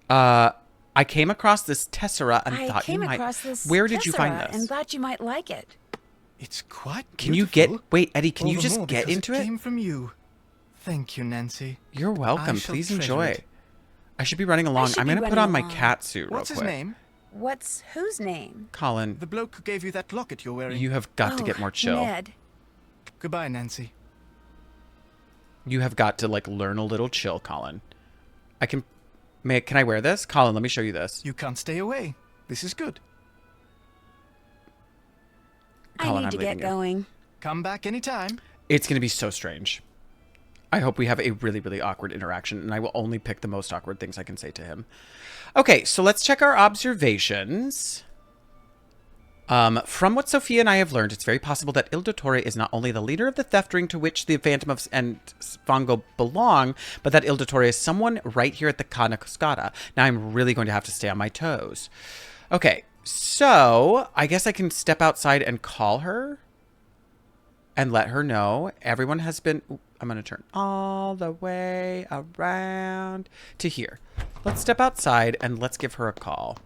I came across this tessera and thought you might. Where did you find this?
And thought you might like it.
It's quite
Can you
beautiful.
get... Wait, Eddie, can
All
you
the
just
more
get
because
into
it
it?
came from you. Thank you, Nancy.
You're welcome.
I shall
Please
treasure
enjoy.
it.
I should be running along.
should
I'm
be
going to put
running
on my
along.
cat suit real
What's
quick.
his name?
What's whose name?
Colin,
The bloke who gave you that locket you're wearing.
you have got to get more chill.
Ned.
Goodbye, Nancy.
You have got to, like, learn a little chill, Colin. Can I wear this? Colin, let me show you this.
You can't stay away. This is good.
Colin,
I need
I'm
to get
leaving you.
going.
Come back anytime.
It's going to be so strange. I hope we have a really, really awkward interaction, and I will only pick the most awkward things I can say to him. Okay, so let's check our observations. From what Sophia and I have learned, it's very possible that Il Dottore is not only the leader of the theft ring to which the Phantom of and Sfongo belong, but that Il Dottore is someone right here at the Ca Nascosta. Now I'm really going to have to stay on my toes. Okay, so I guess I can step outside and call her and let her know everyone has been... Ooh, I'm going to turn all the way around to here. Let's step outside and let's give her a call.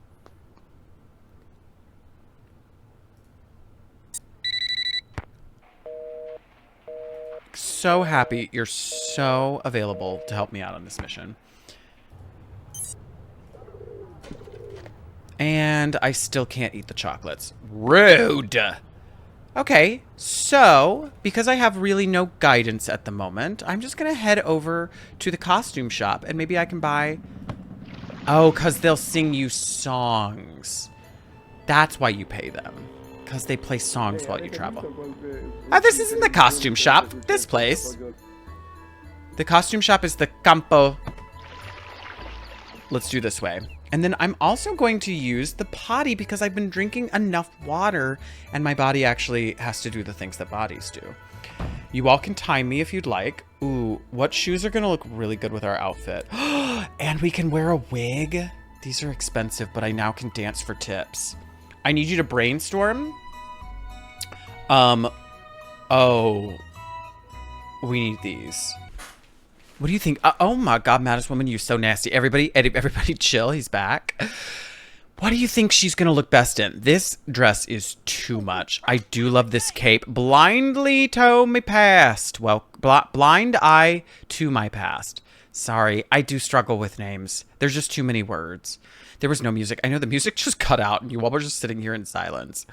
So happy you're so available to help me out on this mission. And I still can't eat the chocolates. Rude! Okay, so because I have really no guidance at the moment, I'm just gonna head over to the costume shop and maybe I can buy... Oh, because they'll sing you songs. That's why you pay them. Because they play songs while you travel. This isn't the costume shop. This place. The costume shop is the Campo. Let's do this way. And then I'm also going to use the potty because I've been drinking enough water and my body actually has to do the things that bodies do. You all can time me if you'd like. Ooh, what shoes are going to look really good with our outfit? And we can wear a wig. These are expensive, but I now can dance for tips. I need you to brainstorm. Oh, we need these. What do you think? Oh my God, Maddest Woman, you're so nasty. Everybody chill. He's back. What do you think she's going to look best in? This dress is too much. I do love this cape. Blindly tow me past. Well, blind eye to my past. Sorry, I do struggle with names. There's just too many words. There was no music. I know the music just cut out and you all were just sitting here in silence.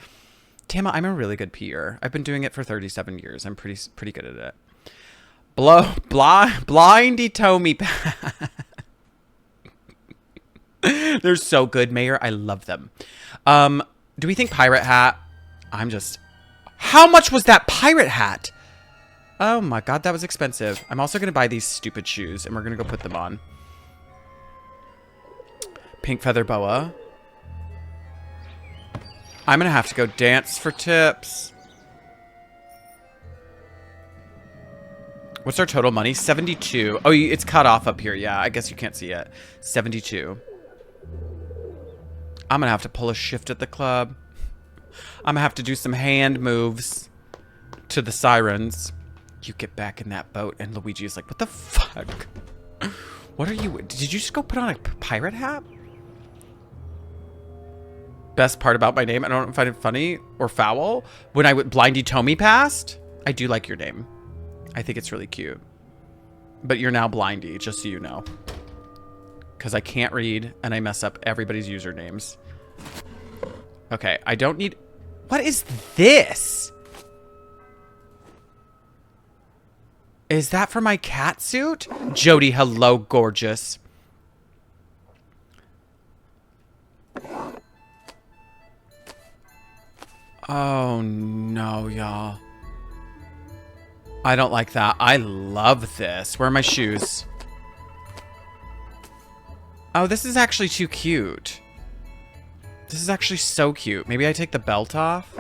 Tama, I'm a really good peer. I've been doing it for 37 years. I'm pretty good at it. Blindy tow me past. They're so good, Mayor. I love them. Do we think pirate hat? How much was that pirate hat? Oh my God, that was expensive. I'm also going to buy these stupid shoes and we're going to go put them on. Pink feather boa. I'm going to have to go dance for tips. What's our total money? 72. Oh, it's cut off up here. Yeah, I guess you can't see it. 72. I'm going to have to pull a shift at the club. I'm going to have to do some hand moves to the sirens. You get back in that boat. And Luigi is like, what the fuck? What are you... Did you just go put on a pirate hat? Best part about my name, I don't find it funny or foul. When I would blindy tow me past, I do like your name. I think it's really cute. But you're now blindy, just so you know. Because I can't read and I mess up everybody's usernames. Okay, I don't need... What is this? Is that for my cat suit? Jody, hello, gorgeous. Oh, no, y'all. I don't like that. I love this. Where are my shoes? Oh, this is actually too cute. This is actually so cute. Maybe I take the belt off.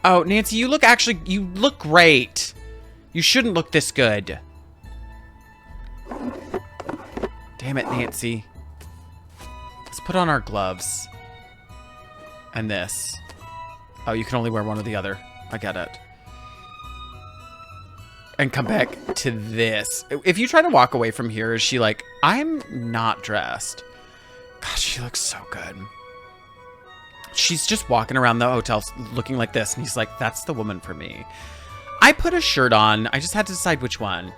Oh, Nancy, you look great. You shouldn't look this good. Damn it, Nancy. Let's put on our gloves. And this. Oh, you can only wear one or the other. I get it. And come back to this. If you try to walk away from here, is she like, I'm not dressed. God, she looks so good. She's just walking around the hotel looking like this. And he's like, that's the woman for me. I put a shirt on. I just had to decide which one.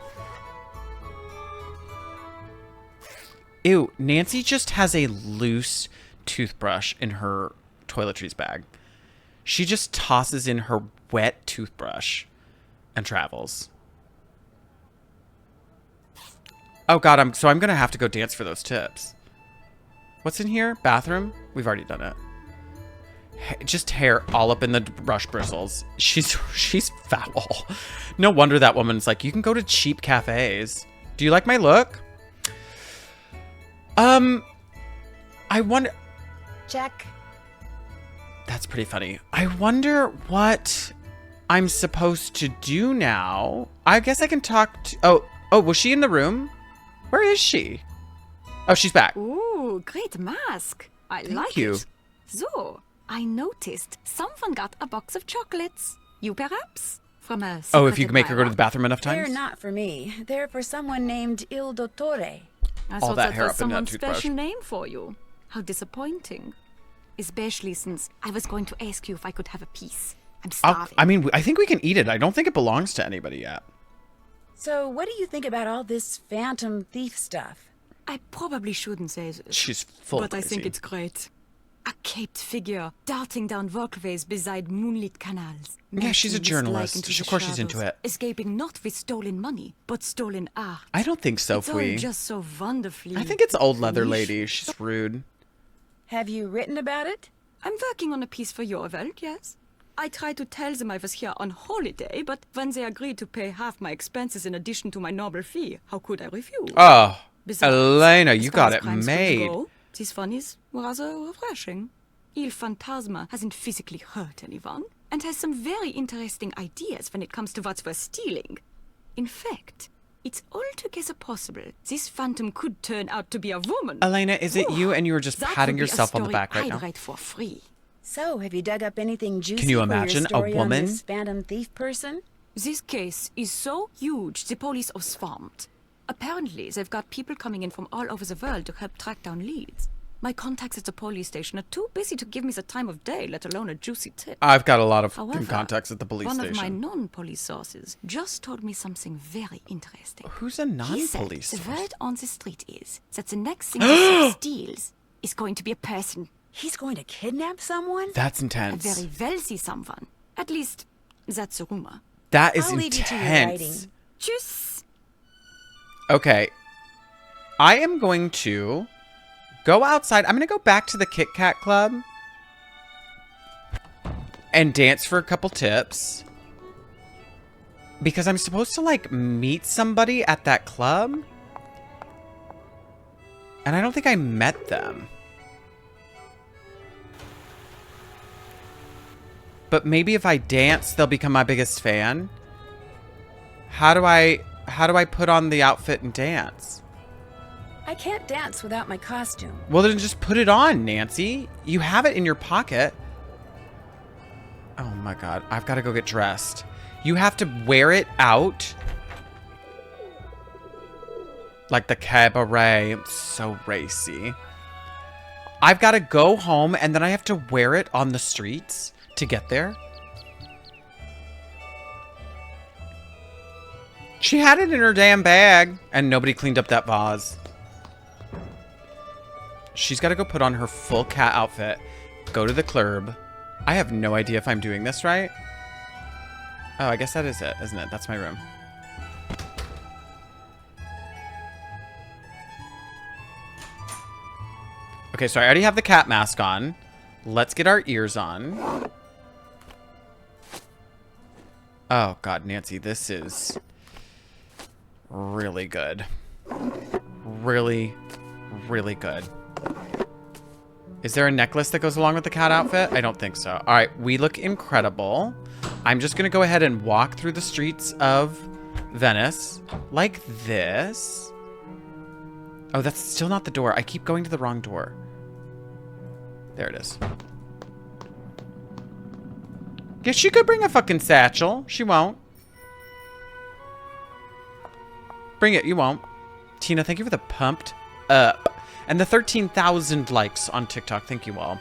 Ew, Nancy just has a loose toothbrush in her toiletries bag. She just tosses in her wet toothbrush and travels. Oh God, I'm gonna have to go dance for those tips. What's in here? Bathroom? We've already done it. Just hair all up in the brush bristles. She's foul. No wonder that woman's like, you can go to cheap cafes. Do you like my look? I I wonder...
Check.
That's pretty funny. I wonder what I'm supposed to do now. I guess I can talk to... Oh, was she in the room? Where is she? Oh, she's back.
Ooh, great mask. I like
you.
it. So, I noticed someone got a box of chocolates. You perhaps? From a
Oh, if you can make her go to the bathroom enough
They're
times?
not for me. They're for someone named Il Dottore.
I
All
thought
that
that
hair
was
up in that
someone's
toothbrush.
special name for you. How disappointing. Especially since I was going to ask you if I could have a piece. I'm starving.
I mean, I think we can eat it. I don't think it belongs to anybody yet.
So, what do you think about all this phantom thief stuff?
I probably shouldn't say this.
She's full
But I
crazy.
think it's great. A caped figure darting down walkways beside moonlit canals.
Yeah, she's a
melting
journalist.
mist-like into
Of
the
course she's into
shadows,
it.
Escaping not with stolen money, but stolen art.
I don't think so,
It's all
Fui.
just so wonderfully...
I think it's old leather
niche.
lady. She's rude.
Have you written about it?
I'm working on a piece for your Welt, yes. I tried to tell them I was here on holiday, but when they agreed to pay half my expenses in addition to my normal fee, how could I refuse?
Oh,
Besides,
Elena,
as
you
far
got
as
it
crime's
made.
going to go, this fun is rather refreshing. Il Fantasma hasn't physically hurt anyone, and has some very interesting ideas when it comes to what's worth stealing. In fact, it's altogether possible this phantom could turn out to be a woman.
Elena, is it you and you were just
That
patting
would be a
yourself on the
story
back right
I'd
now?
write for free.
So, have you dug up anything juicy
Can you
for
imagine
your
a
story on
woman?
this phantom thief person?
This case is so huge, the police are swamped. Apparently, they've got people coming in from all over the world to help track down leads. My contacts at the police station are too busy to give me the time of day, let alone a juicy tip.
I've got a lot of
However,
contacts at the police
one
station.
of my non-police sources just told me something very interesting.
Who's a
He said
non-police
the
source?
word on the street is that the next thing he steals is going to be a person.
He's going to kidnap someone?
That's
A
intense.
very wealthy someone. At least, that's a rumor.
That is
I'll leave you to your writing.
intense.
Tschüss.
Okay. I am going to go outside. I'm going to go back to the Kit Kat Club and dance for a couple tips. Because I'm supposed to, like, meet somebody at that club. And I don't think I met them. But maybe if I dance, they'll become my biggest fan. How do I put on the outfit and dance?
I can't dance without my costume.
Well, then just put it on, Nancy. You have it in your pocket. Oh my god, I've got to go get dressed. You have to wear it out. Like the cabaret. It's so racy. I've got to go home and then I have to wear it on the streets to get there. She had it in her damn bag and nobody cleaned up that vase. She's got to go put on her full cat outfit, go to the club. I have no idea if I'm doing this right. Oh, I guess that is it, isn't it? That's my room. Okay, so I already have the cat mask on. Let's get our ears on. Oh, God, Nancy, this is really good. Really, really good. Is there a necklace that goes along with the cat outfit? I don't think so. All right, we look incredible. I'm just going to go ahead and walk through the streets of Venice like this. Oh, that's still not the door. I keep going to the wrong door. There it is. Yeah, she could bring a fucking satchel. She won't. Bring it. You won't. Tina, thank you for the pumped up. And the 13,000 likes on TikTok. Thank you all.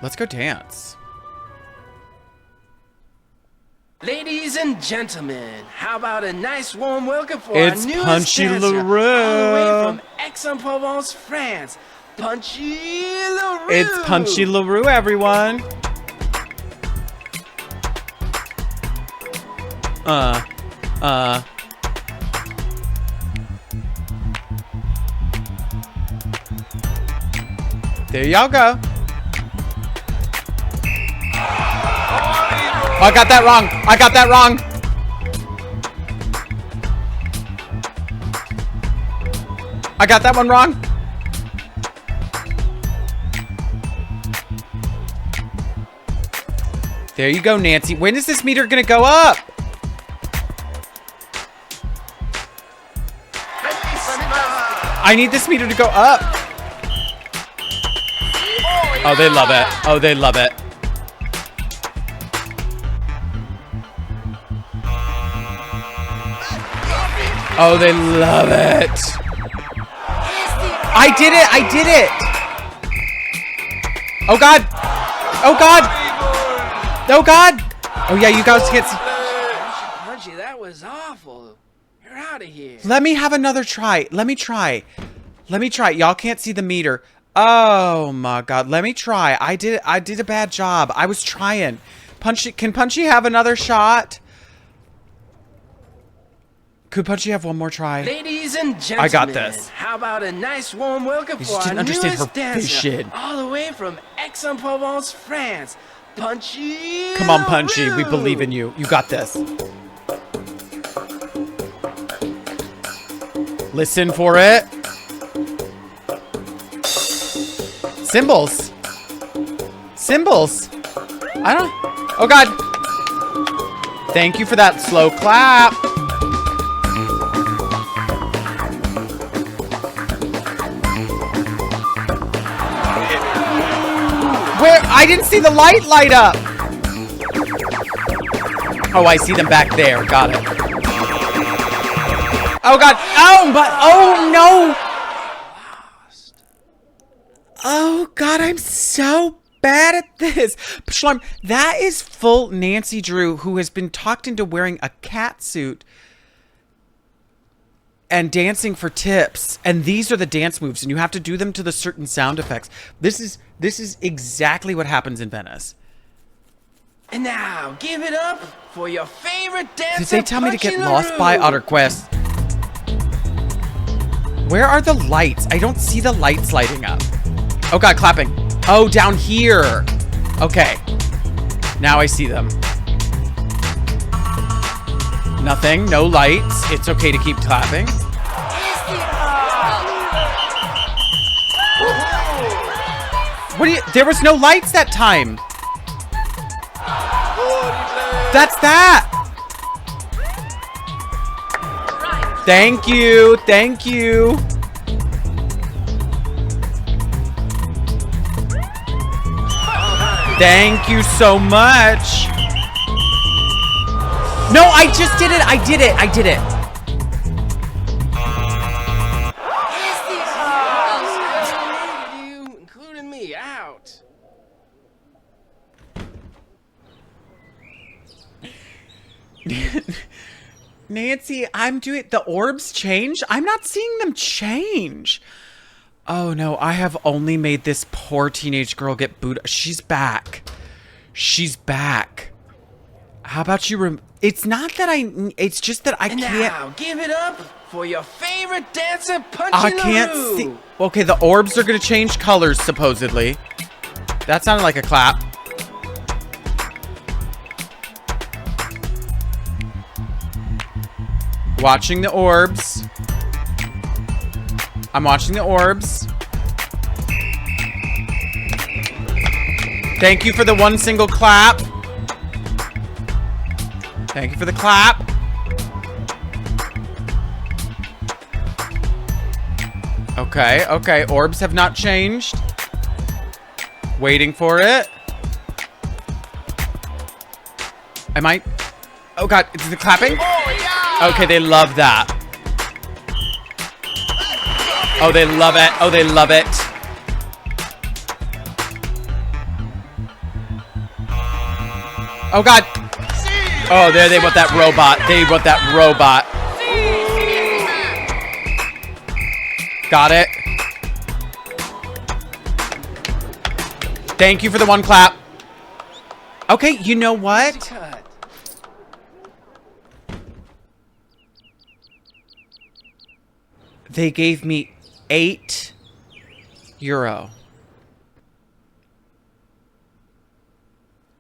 Let's go dance.
Ladies and gentlemen, how about a nice warm welcome for
It's
our newest
Punchy
dancer,
LaRue.
all the way from Aix-en-Provence, France, Punchy LaRue.
It's Punchy LaRue, everyone. There y'all go. Oh, I got that wrong. I got that wrong. I got that one wrong. There you go, Nancy. When is this meter gonna go up? I need this meter to go up. Oh, they love it. Oh, they love it. Oh, they love it. I did it. I did it. Oh, God. Oh, God. Oh, God. Oh, yeah, you guys can't see.
Punchy, that was awful. You're out of here.
Let me have another try. Let me try. Let me try. Y'all can't see the meter. Oh, my God. Let me try. I did a bad job. I was trying. Punchy, can Punchy have another shot? Could Punchy have one more try?
Ladies and gentlemen,
I got this.
How about a nice warm welcome
You
for
just
our
didn't understand
newest
her
dancer,
vision.
all the way from Aix-en-Provence, France, Punchy.
Come on, Punchy. We believe in you. You got this. Listen for it. Symbols. Symbols. I don't... Oh, God. Thank you for that slow clap. Where? I didn't see the light up. Oh, I see them back there. Got it. Oh, God. Oh, but... Oh, no. Oh, God. I'm so bad at this. Shalom, that is full Nancy Drew, who has been talked into wearing a cat suit and dancing for tips. And these are the dance moves, and you have to do them to the certain sound effects. This is exactly what happens in Venice.
And now, give it up for your favorite dancer.
Did they tell me to get lost by Otter Quest? Where are the lights? I don't see the lights lighting up. Oh, God, clapping. Oh, down here. Okay. Now I see them. Nothing. No lights. It's okay to keep clapping. What do you... There was no lights that time. That's that. Thank you. Thank you. Thank you so much. No, I just did it. I did it. I did it.
You, including me, out.
Nancy, I'm doing... The orbs change? I'm not seeing them change. Oh, no. I have only made this poor teenage girl get booed. She's back. She's back. How about you... It's not that I... It's just that I
and
can't...
Now, give it up for your favorite dancer, Punchy.
I can't see... Okay, the orbs are going to change colors, supposedly. That sounded like a clap. Watching the orbs. I'm watching the orbs. Thank you for the one single clap. Thank you for the clap. Okay, okay. Orbs have not changed. Waiting for it. Am I... Oh, God. Is it clapping? Okay, they love that. Oh, they love it. Oh, they love it. Oh, God. Oh, there they want that robot. They want that robot. Got it. Thank you for the one clap. Okay, you know what? They gave me €8.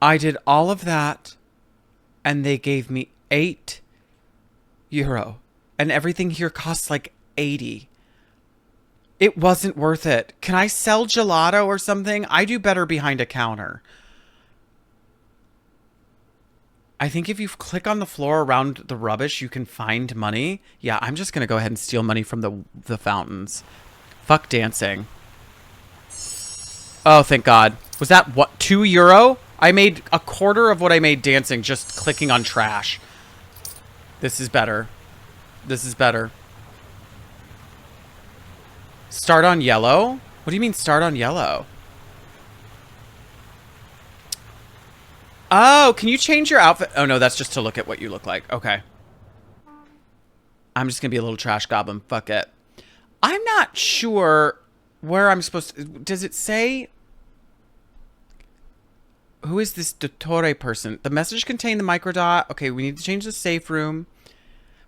I did all of that, and they gave me €8. And everything here costs like 80. It wasn't worth it. Can I sell gelato or something? I do better behind a counter. I think if you click on the floor around the rubbish, you can find money. Yeah, I'm just going to go ahead and steal money from the fountains. Fuck dancing. Oh, thank God. Was that, what, €2? I made a quarter of what I made dancing just clicking on trash. This is better. This is better. Start on yellow? What do you mean start on yellow? Oh, can you change your outfit? Oh, no, that's just to look at what you look like. Okay. I'm just going to be a little trash goblin. Fuck it. I'm not sure where I'm supposed to... Does it say... Who is this Dottore person? The message contained the microdot. Okay, we need to change the safe room.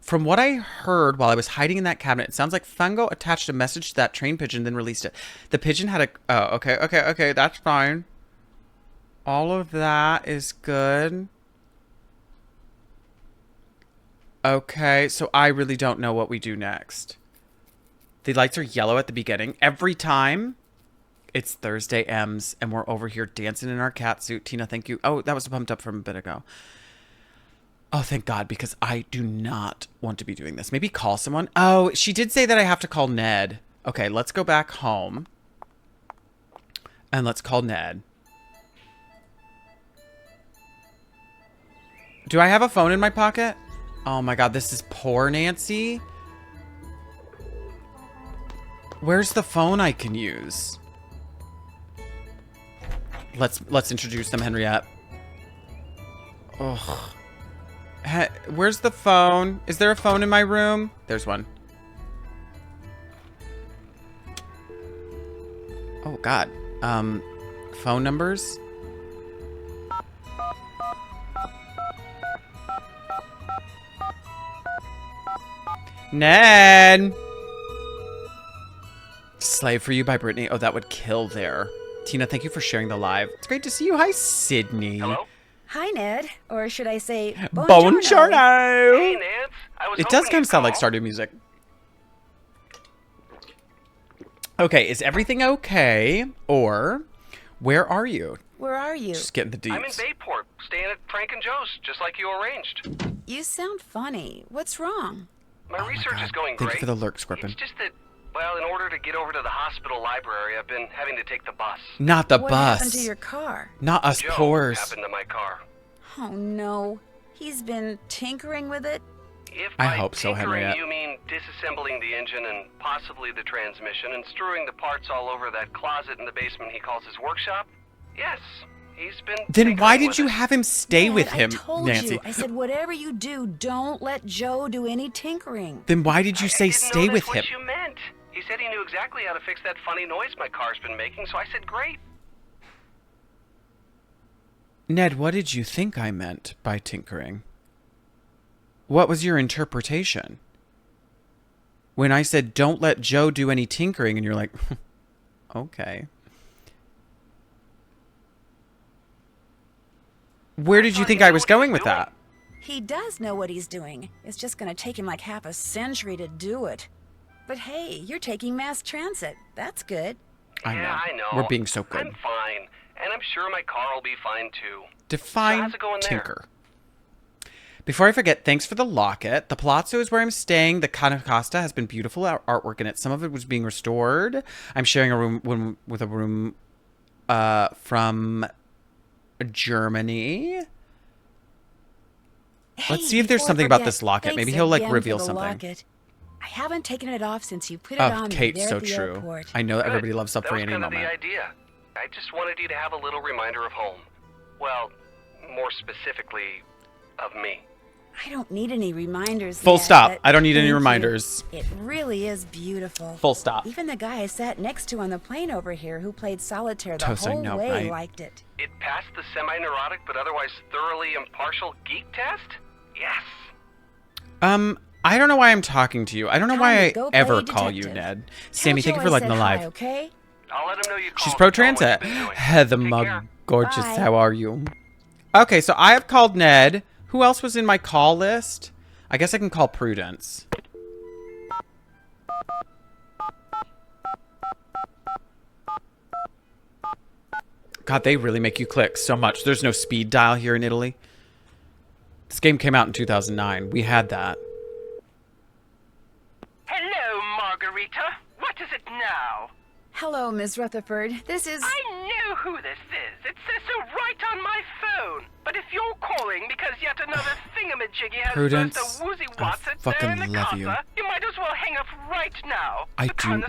From what I heard while I was hiding in that cabinet, it sounds like Fungo attached a message to that train pigeon, then released it. The pigeon had a... Oh, okay, that's fine. All of that is good. Okay, so I really don't know what we do next. The lights are yellow at the beginning. Every time it's Thursday M's, and we're over here dancing in our cat suit. Tina, thank you. Oh, that was pumped up from a bit ago. Oh, thank God, because I do not want to be doing this. Maybe call someone. Oh, she did say that I have to call Ned. Okay, let's go back home. And let's call Ned. Do I have a phone in my pocket? Oh my God, this is poor Nancy. Where's the phone I can use? Let's introduce them, Henriette. Ugh. Where's the phone? Is there a phone in my room? There's one. Oh, God. Phone numbers? Ned! Slave for You by Brittany. Oh, that would kill there. Tina, thank you for sharing the live. It's great to see you. Hi, Sydney.
Hello?
Hi, Ned. Or should I say,
Buongiorno.
Hey, Nance.
It does kind of sound like Stardew music. Okay, is everything okay? Or, where are you?
Where are you?
Just getting the deets.
I'm in Bayport, staying at Frank and Joe's, just like you arranged.
You sound funny. What's wrong?
My research is going
Thank
great.
you for the lurk, Scorpion.
It's just that, well, in order to get over to the hospital library, I've been having to take the bus.
Not the
What
bus.
happened to your car?
Not us
Joe
poors.
happened to my car.
Oh, no. He's been tinkering with it?
If
I
by
hope so,
tinkering
Henriette.
you mean disassembling the engine and possibly the transmission and strewing the parts all over that closet in the basement he calls his workshop, yes, he's been
Then why
tinkering
did
with
you
it.
have him stay
Ned,
with him,
I told
Nancy?
you. I said, whatever you do, don't let Joe do any tinkering.
Then why did you
I
say
didn't
stay
know
with
that's
him?
what you meant. He said he knew exactly how to fix that funny noise my car's been making, so I said great.
Ned, what did you think I meant by tinkering? What was your interpretation? When I said, don't let Joe do any tinkering, and you're like, okay. Where did you think I was going with that?
He does know what he's doing. It's just going to take him like half a century to do it. But hey, you're taking mass transit. That's good.
Yeah, I know.
We're being so good.
I'm fine, and I'm sure my car will be fine too.
Define
how's it going there?
tinker. Before I forget, thanks for the locket. The Palazzo is where I'm staying. The Ca Nascosta has been beautiful artwork in it. Some of it was being restored. I'm sharing a room with a room from Germany. Let's see if there's something about this locket. Maybe he'll like reveal something.
Locket. I haven't taken it off since you put it
Oh,
on
Kate,
me there
so
at the
true.
airport.
I know that
Good.
everybody loves stuff for
That was
any
kind of
moment.
the idea. I just wanted you to have a little reminder of home. Well, more specifically, of me.
I don't need any reminders.
Full
yet,
stop.
but
I don't need any
thank you.
reminders.
It really is beautiful.
Full stop.
Even the guy I sat next to on the plane over here who played solitaire the
Toast, I
whole
know,
way
right?
liked it.
It passed the semi-neurotic but otherwise thoroughly impartial geek test? Yes.
I don't know why I'm talking to you. I don't know
Time
why
to
I
go play
ever call you
detective.
Ned.
Tell
Sammy, thank you
Joe
for
I
liking
said
the
hi,
live.
okay?
I'll let him know you
She's
called
pro
and tell him what
transit.
you've been doing.
Heather
Take
Mug,
care.
gorgeous.
Bye.
How are you? Okay, so I have called Ned. Who else was in my call list? I guess I can call Prudence. God, they really make you click so much. There's no speed dial here in Italy. This game came out in 2009. We had that.
Hello, Margherita. What is it now?
Hello, Miss Rutherford. This is...
I know who this is. It says so right on my phone. But if you're calling because yet another thingamajiggy has
Prudence,
burst a woozy
I
watts at there in the
fucking love
casa,
you.
might as well hang up right now.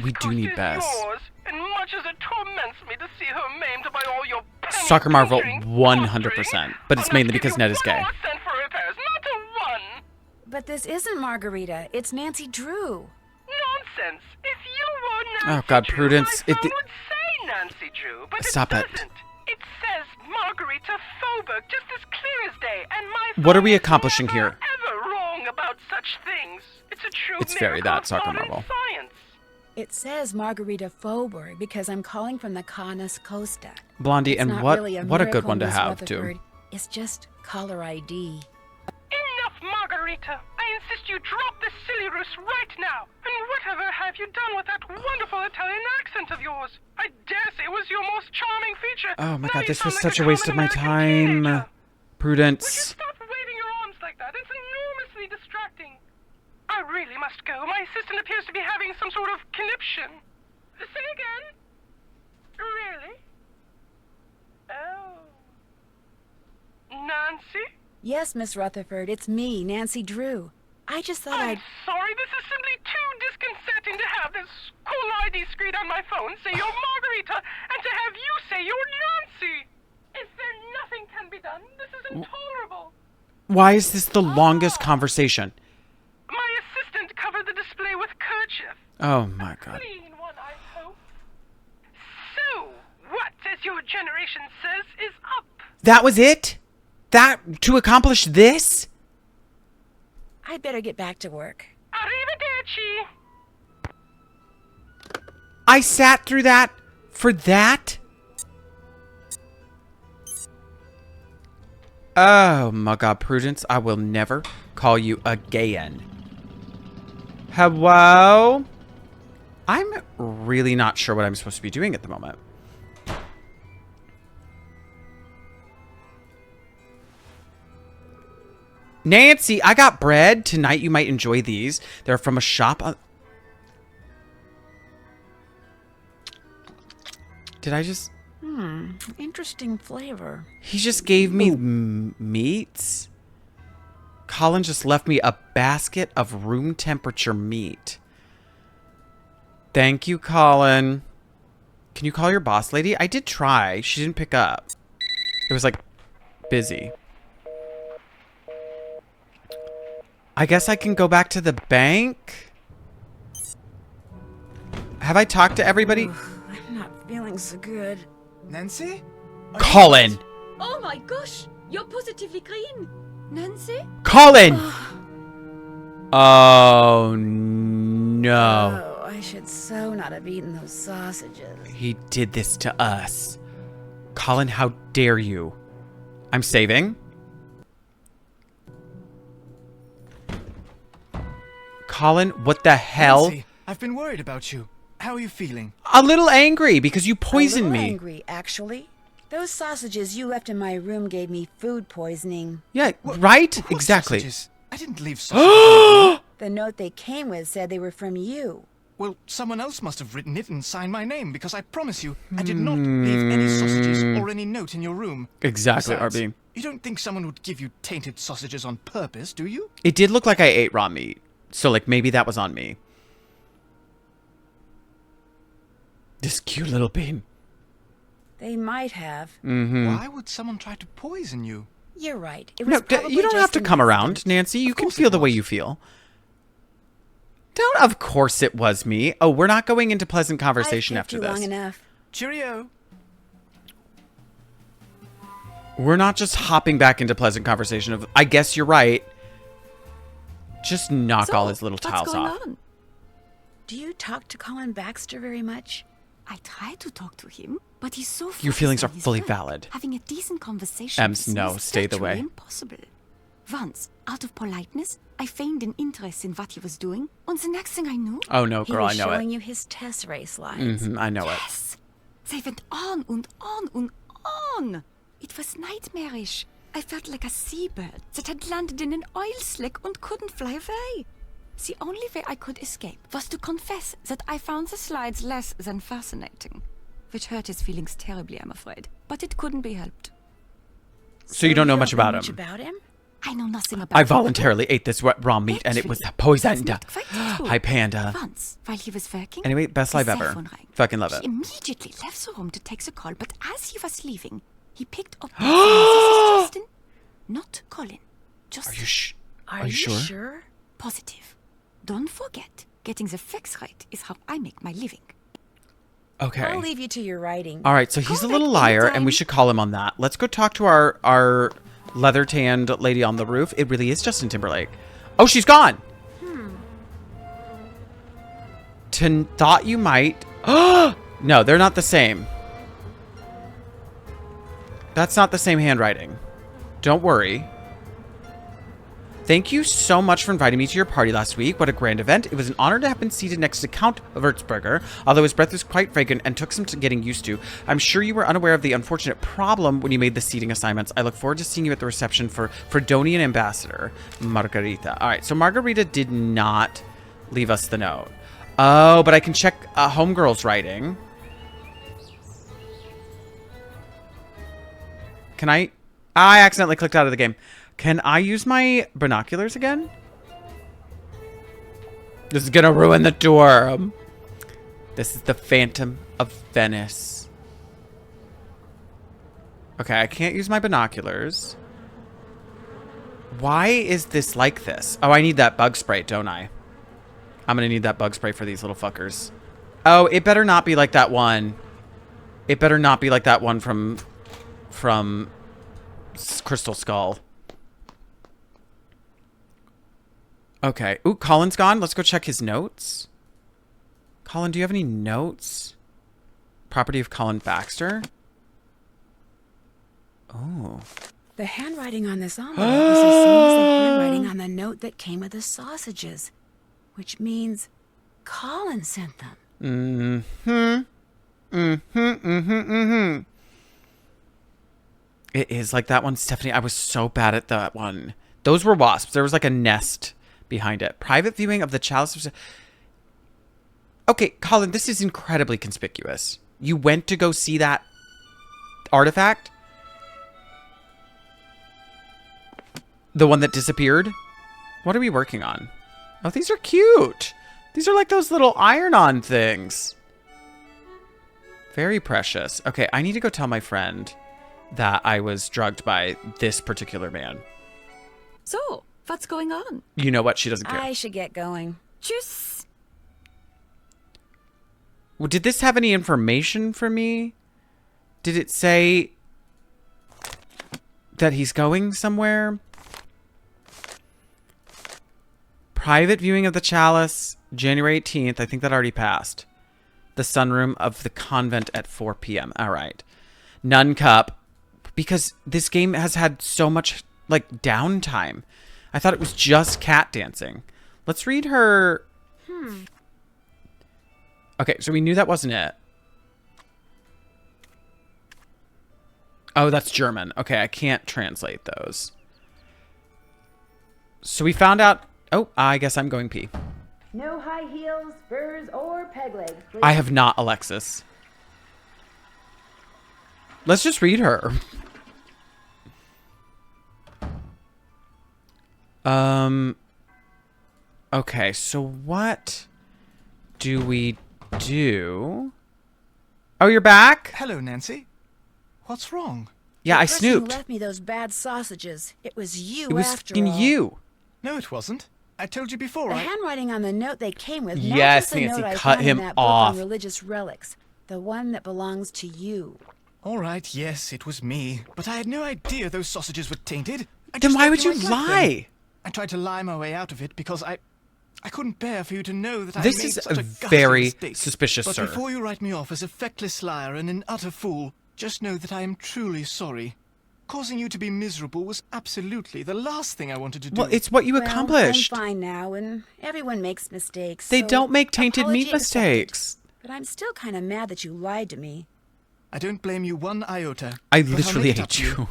We do need Bess.
Yours, and much as it torments me to see her maimed by all your penny
Soccer Marvel,
pinching,
100%. But it's
I'll
mainly
not give
because
you
Ned is gay.
1 more cent for repairs, not a one.
But this isn't Margherita. It's Nancy Drew.
Nonsense. If you were Nancy
Oh, God,
Drew,
Prudence.
my phone would say Nancy Drew, but
Stop
it
it.
doesn't. It says Margherita Faubourg, just as clear as day, and my
What are we
phone is
accomplishing
never,
here?
ever wrong about such things. It's a true
It's very
miracle
that
of
Soccer
modern
Marvel.
science.
It says Margherita Faubourg because I'm calling from the Ca Nascosta.
Blondie,
It's
and
not
what
really a
what a good
miracle,
one to
Miss
have, too.
Rutherford. It's just caller ID.
Enough, Margherita. I insist you drop this silly ruse right now. And whatever have you done with that wonderful Italian accent of yours? I dare say it was your most charming feature.
Oh my
Now
God,
you
this was
sound like
such a waste of my
common
time.
American teenager. Would you
Prudence.
stop waving your arms like that? It's enormously distracting. I really must go. My assistant appears to be having some sort of conniption. Say again? Really? Oh. Nancy?
Yes, Miss Rutherford, it's me, Nancy Drew. I just thought
I'm
I'd...
sorry, this is simply too disconcerting to have this cool ID screen on my phone say you're Margherita, and to have you say you're Nancy. Is there nothing can be done? This is intolerable.
Why is this the longest conversation?
My assistant covered the display with kerchief.
Oh my God.
Clean one, I hope. So, what, as your generation says, is up?
That was it? That to accomplish this?
I'd better get back to work.
Arrivederci.
I sat through that for that? Oh my God, Prudence, I will never call you again. Hello? I'm really not sure what I'm supposed to be doing at the moment. Nancy, I got bread. Tonight you might enjoy these. They're from a shop. Did I just...
Interesting flavor.
He just gave me meats. Colin just left me a basket of room temperature meat. Thank you, Colin. Can you call your boss lady? I did try. She didn't pick up. It was like busy. I guess I can go back to the bank. Have I talked to everybody?
I'm not feeling so good.
Nancy?
Colin!
Oh my gosh, you're positively green. Nancy?
Colin! Oh, no.
Oh, I should so not have eaten those sausages.
He did this to us. Colin, how dare you? I'm saving. Colin, what the hell?
Nancy, I've been worried about you. How are you feeling?
A little angry because you poisoned
A
me.
little angry, actually. Those sausages you left in my room gave me food poisoning.
Yeah, right?
What
Exactly.
sausages? I didn't leave sausages.
The note they came with said they were from you.
Well, someone else must have written it and signed my name, because I promise you, I did not leave any sausages or any note in your room.
Exactly,
Besides,
RB.
you don't think someone would give you tainted sausages on purpose, do you?
It did look like I ate raw meat. So, like, maybe that was on me. This cute little bean.
They might have.
Why would someone try to poison you?
You're right. It
No,
was probably
you don't
just
have to
an
come around,
accident.
Nancy. You
Of
can
course
feel
it
the way
was.
you feel. Don't, of course it was me. Oh, we're not going into pleasant conversation
I've kept
after
you
this.
long enough.
Cheerio.
We're not just hopping back into pleasant conversation of, I guess you're right. Just knock
So,
all his little
what's
tiles
going
off.
on?
Do you talk to Colin Baxter very much?
I try to talk to him, but he's so
Your feelings
focused
are
on his
fully
work.
valid.
Having a decent conversation
Ems,
with him
no,
is
stay the
virtually
way.
impossible. Once, out of politeness, I feigned an interest in what he was doing, and the next thing I knew,
Oh no,
He
girl, I
was
know
showing
it.
you his test race slides.
I know it.
yes, they went on and on and on! It was nightmarish. I felt like a seabird that had landed in an oil slick and couldn't fly away. The only way I could escape was to confess that I found the slides less than fascinating. Which hurt his feelings terribly, I'm afraid. But it couldn't be helped.
So you don't know much about him?
I know nothing about him.
I voluntarily ate this raw meat and it was poisoned. Hi, Panda.
Once, while he was working,
Anyway, best life ever. Fucking love it.
He immediately left the room to take the call, but as he was leaving, he picked up the phone. This is Justin, not Colin. Justin.
Are you sure?
Positive. Don't forget, getting the facts right is how I make my living.
Okay.
I'll leave you to your writing.
All right, so he's a little liar, and we should call him on that. Let's go talk to our leather-tanned lady on the roof. It really is Justin Timberlake. Oh, she's gone. Thought you might. No, they're not the same. That's not the same handwriting. Don't worry. Thank you so much for inviting me to your party last week. What a grand event. It was an honor to have been seated next to Count Würzburger, although his breath was quite fragrant and took some getting used to. I'm sure you were unaware of the unfortunate problem when you made the seating assignments. I look forward to seeing you at the reception for Fredonian Ambassador, Margherita. All right, so Margherita did not leave us the note. Oh, but I can check Homegirl's writing. Can I accidentally clicked out of the game. Can I use my binoculars again? This is gonna ruin the tour. This is the Phantom of Venice. Okay, I can't use my binoculars. Why is this like this? Oh, I need that bug spray, don't I? I'm gonna need that bug spray for these little fuckers. Oh, it better not be like that one. It better not be like that one from Crystal Skull. Okay. Ooh, Colin's gone. Let's go check his notes. Colin, do you have any notes? Property of Colin Baxter. Oh.
The handwriting on this envelope is the same as the handwriting on the note that came with the sausages. Which means Colin sent them.
It is like that one, Stephanie. I was so bad at that one. Those were wasps. There was like a nest behind it. Private viewing of the chalice. Okay, Colin, this is incredibly conspicuous. You went to go see that artifact? The one that disappeared? What are we working on? Oh, these are cute. These are like those little iron-on things. Very precious. Okay, I need to go tell my friend that I was drugged by this particular man.
So, what's going on?
You know what? She doesn't care.
I should get going.
Tschüss.
Well, did this have any information for me? Did it say that he's going somewhere? Private viewing of the chalice, January 18th. I think that already passed. The sunroom of the convent at 4 p.m. All right. Nun cup. Because this game has had so much, like, downtime. I thought it was just cat dancing. Let's read her... Okay, so we knew that wasn't it. Oh, that's German. Okay, I can't translate those. So we found out... Oh, I guess I'm going pee.
No high heels, spurs, or peg legs, please.
I have not, Alexis. Let's just read her. Okay, so what do we do? Oh, you're back?
Hello, Nancy. What's wrong?
Yeah, I
The person who
snooped.
left me those bad sausages. It was you
It was
after
fucking
all.
you.
No, it wasn't. I told you before.
The handwriting on the note they came with
Yes,
matches the
Nancy,
note I
cut
found
him
in that book
off.
on religious relics. The one that belongs to you.
All right, yes, it was me. But I had no idea those sausages were tainted.
Then why would you lie?
I tried to lie my way out of it because I couldn't bear for you to know that
This
I made
is
such a
very
mistake.
suspicious,
But
sir.
before you write me off as a feckless liar and an utter fool, just know that I am truly sorry. Causing you to be miserable was absolutely the last thing I wanted to do.
Well, it's what you
Well,
accomplished.
I'm fine now, and everyone makes mistakes.
They
so
don't make tainted meat
apology accepted.
mistakes.
But I'm still kind of mad that you lied to me.
I don't blame you one iota.
I
but I'll
literally
make it up
hate
to
you.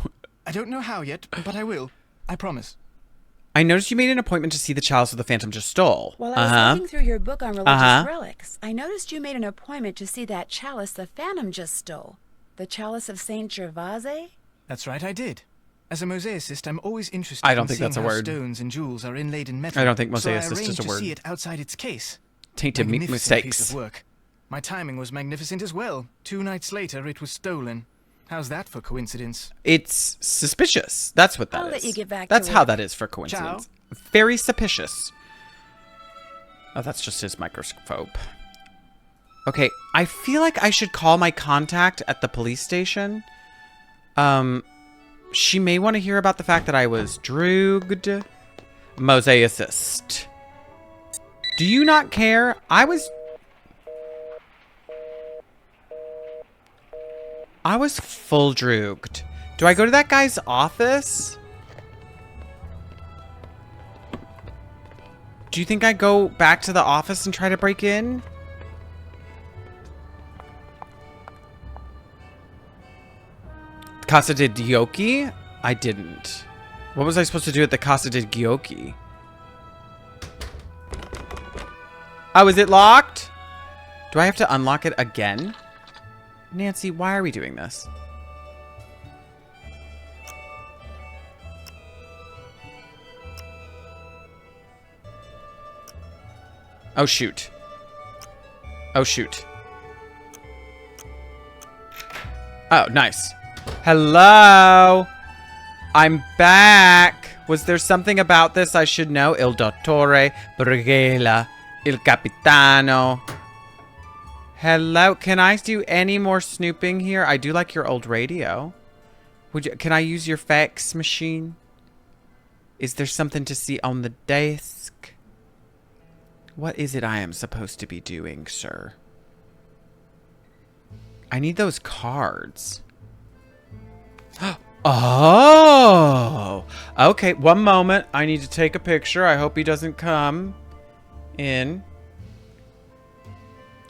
I don't know how yet, but I will. I promise.
I noticed you made an appointment to see the chalice the Phantom just stole.
While I was looking through your book on religious relics, I noticed you made an appointment to see that chalice the Phantom just stole. The chalice of Saint Gervase?
That's right, I did. As a mosaicist, I'm always interested
I don't
in
think
seeing
that's a
how
word.
stones and jewels are inlaid in metal.
I don't think
so
mosaicist
I arranged
is a
to
word.
see it outside its case.
Tainted
Magnificent piece
mistakes.
of work. My timing was magnificent as well. 2 nights later, it was stolen. How's that for coincidence?
It's suspicious. That's what that is.
I'll let you get back
That's
to
how
work.
that is for coincidence. Very suspicious. Oh, that's just his microscope. Okay, I feel like I should call my contact at the police station. She may want to hear about the fact that I was drugged. Mosaicist. Do you not care? I was full drugged. Do I go to that guy's office? Do you think I go back to the office and try to break in? Casa de Giochi? I didn't. What was I supposed to do at the Casa de Giochi? Oh, is it locked? Do I have to unlock it again? Nancy, why are we doing this? Oh, shoot. Oh, shoot. Oh, nice. Hello? I'm back. Was there something about this I should know? Il dottore, Brighella, il capitano. Hello, can I do any more snooping here? I do like your old radio. Can I use your fax machine? Is there something to see on the desk? What is it I am supposed to be doing, sir? I need those cards. Oh! Okay, one moment. I need to take a picture. I hope he doesn't come in.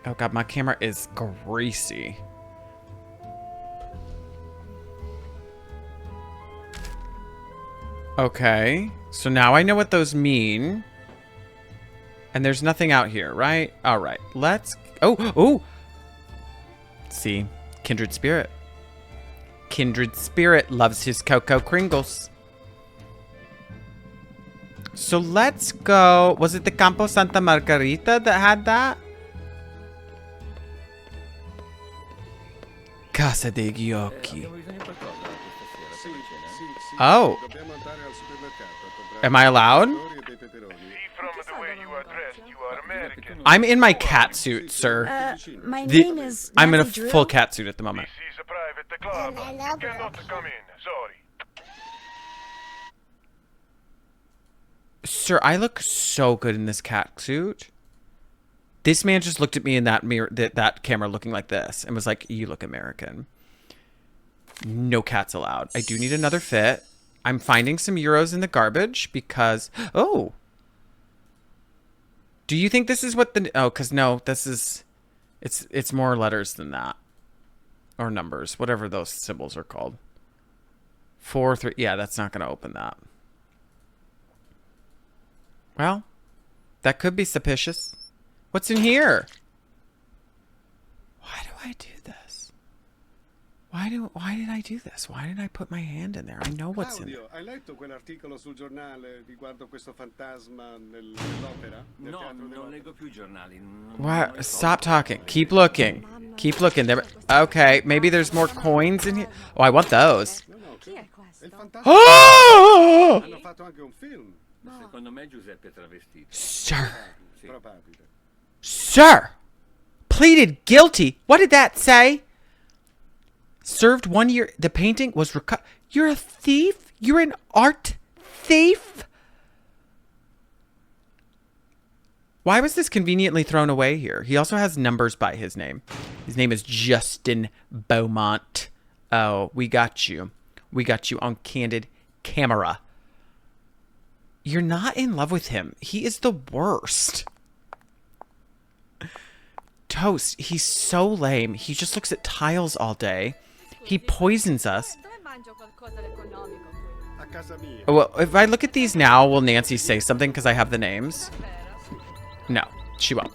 Oh god, my camera is greasy. Okay, so now I know what those mean. And there's nothing out here, right? All right, let's... Oh! See, kindred spirit. Kindred spirit loves his Cocoa Kringles. So let's go... Was it the Campo Santa Margherita that had that? Casa de Giochi. Oh. Am I allowed? I'm in my cat suit, sir.
My name is
I'm in a
Nancy Drew.
full cat suit at the moment.
This is a private club. You cannot come in. Sorry.
Sir, I look so good in this cat suit. This man just looked at me in that mirror, that camera looking like this, and was like, you look American. No cats allowed. I do need another fit. I'm finding some euros in the garbage because... Oh! Do you think this is what the... Oh, because no, this is... It's more letters than that. Or numbers. Whatever those symbols are called. 4, 3... Yeah, that's not going to open that. Well, that could be suspicious. What's in here? Why do I do this? Why did I do this? Why did I put my hand in there? I know what's in there.
Hai letto quell'articolo sul giornale riguardo questo fantasma nell'opera?
No, non leggo più giornali.
What? Stop talking. Keep looking. Keep looking. There. Okay, maybe there's more coins in here. Oh, I want those. Oh!
Hanno fatto anche un film.
Secondo me Giuseppe travestito.
Sir.
Probabile.
Sir! Pleaded guilty. What did that say? Served 1 year. The painting was recovered. You're a thief? You're an art thief? Why was this conveniently thrown away here? He also has numbers by his name. His name is Justin Beaumont. Oh, we got you. We got you on candid camera. You're not in love with him. He is the worst. Toast, he's so lame. He just looks at tiles all day. He poisons us. Well, if I look at these now, will Nancy say something because I have the names? No, she won't.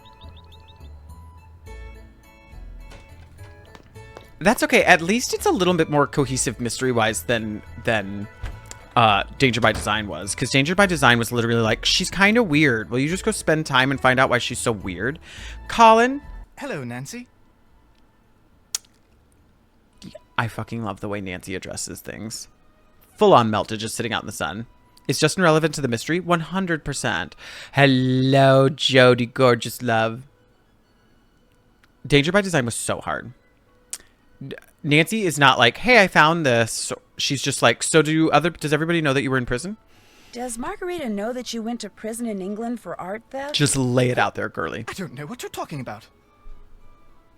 That's okay. At least it's a little bit more cohesive mystery-wise than Danger by Design was. Because Danger by Design was literally like, she's kind of weird. Will you just go spend time and find out why she's so weird? Colin?
Hello, Nancy.
I fucking love the way Nancy addresses things. Full on melted, just sitting out in the sun. Is Justin relevant to the mystery? 100%. Hello, Jody, gorgeous love. Danger by Design was so hard. Nancy is not like, hey, I found this. She's just like, so does everybody know that you were in prison?
Does Margherita know that you went to prison in England for art theft?
Just lay it out there, girly.
I don't know what you're talking about.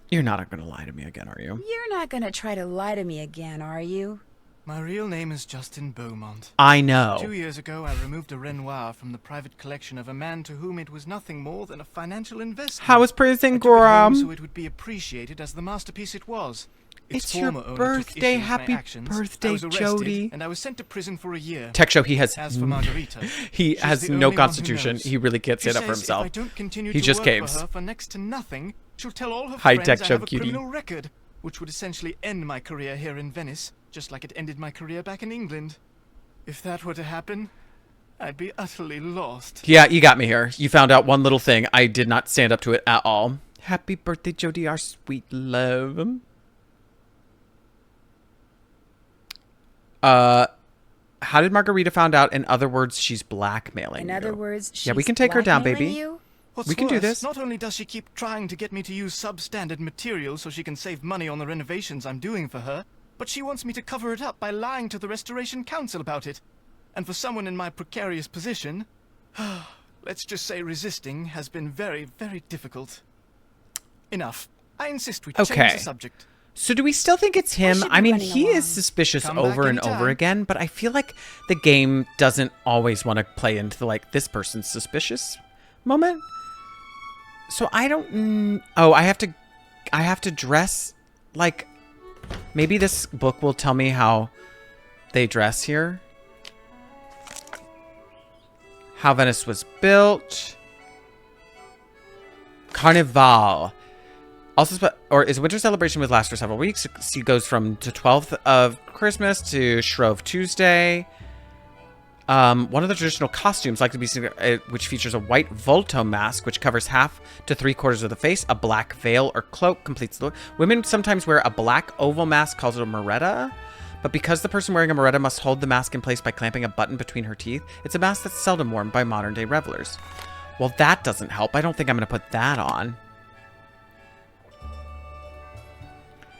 You're not going to lie to me again, are you?
You're not going to try to lie to me again, are you?
My real name is Justin Beaumont.
I know.
2 years ago, I removed a Renoir from the private collection of a man to whom it was nothing more than a financial investment.
How was prison,
I took it home
Graham?
so it would be appreciated as the masterpiece it was.
It's your birthday. Happy birthday, Jody.
And I was sent to prison for a year.
Tech show, he has
As for Margherita,
he
she's
has
the
no
only one who
constitution.
knows.
He really can't
She
stand up for
says
himself.
If I don't continue
He
to
just
work
caves.
for her for next to nothing, she'll tell all her
Hi,
friends
Tech
I
Show
have a
cutie.
criminal record, which would essentially end my career here in Venice, just like it ended my career back in England. If that were to happen, I'd be utterly lost.
Yeah, you got me here. You found out one little thing. I did not stand up to it at all. Happy birthday, Jody, our sweet love. How did Margherita found out? In other words, she's blackmailing
In
you.
other words, she's
yeah, we can take her down, baby.
you?
What's
we can
worse,
do this.
Not only does she keep trying to get me to use substandard material so she can save money on the renovations I'm doing for her, but she wants me to cover it up by lying to the Restoration Council about it. And for someone in my precarious position, let's just say resisting has been very, very difficult. Enough. I insist we change the subject.
So do we still think it's him? I mean, he is suspicious over and over again, but I feel like the game doesn't always want to play into the, like, this person's suspicious moment. So I don't... Oh, I have to dress like... Maybe this book will tell me how they dress here. How Venice was built. Carnival. Also, or is winter celebration would last for several weeks. She goes from the 12th of Christmas to Shrove Tuesday. One of the traditional costumes, like to be seen, which features a white Volto mask, which covers half to 3/4 of the face. A black veil or cloak completes the look. Women sometimes wear a black oval mask called a Margherita, but because the person wearing a Margherita must hold the mask in place by clamping a button between her teeth, it's a mask that's seldom worn by modern-day revelers. Well, that doesn't help. I don't think I'm going to put that on.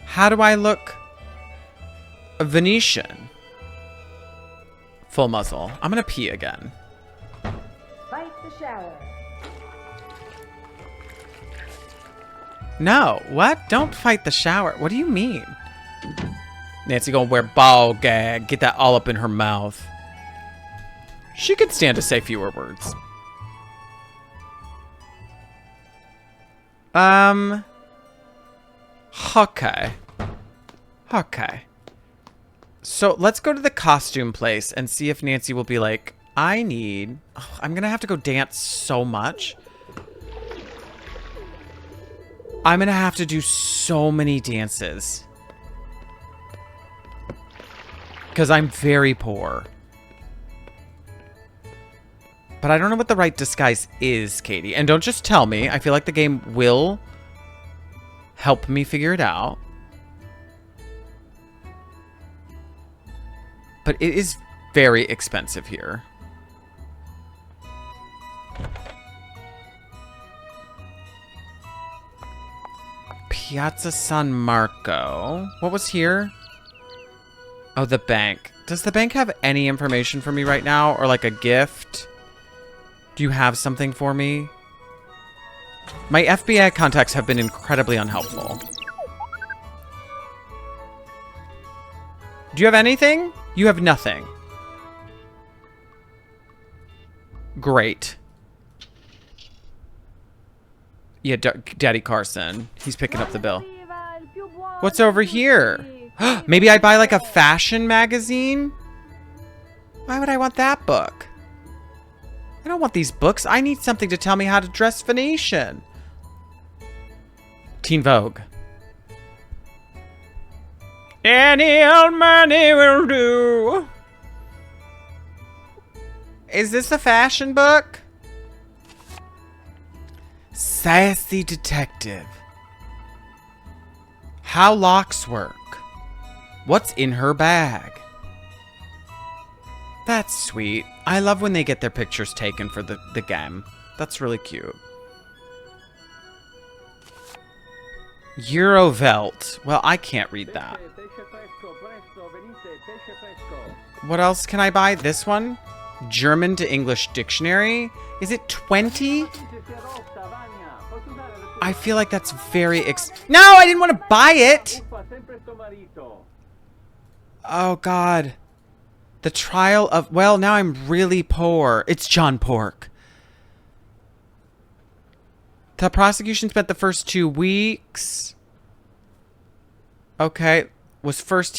How do I look Venetian? Full muzzle. I'm gonna pee again.
Fight the shower.
No, what? Don't fight the shower. What do you mean? Nancy gonna wear ball gag. Get that all up in her mouth. She could stand to say fewer words. Okay. Okay. So let's go to the costume place and see if Nancy will be like, I need... Oh, I'm going to have to go dance so much. I'm going to have to do so many dances. Because I'm very poor. But I don't know what the right disguise is, Katie. And don't just tell me. I feel like the game will help me figure it out. But it is very expensive here. Piazza San Marco. What was here? Oh, the bank. Does the bank have any information for me right now? Or like a gift? Do you have something for me? My FBI contacts have been incredibly unhelpful. Do you have anything? You have nothing. Great. Yeah, Daddy Carson. He's picking up the bill. What's over here? Maybe I buy like a fashion magazine? Why would I want that book? I don't want these books. I need something to tell me how to dress Venetian. Teen Vogue. Any old money will do. Is this a fashion book? Sassy detective. How locks work. What's in her bag? That's sweet. I love when they get their pictures taken for the game. That's really cute. Eurovelt. Well, I can't read that. What else can I buy? This one? German to English dictionary? Is it 20? I feel like that's very No, I didn't want to buy it! Oh, God. The trial of... Well, now I'm really poor. It's John Pork. The prosecution spent the first 2 weeks. Okay. Was first...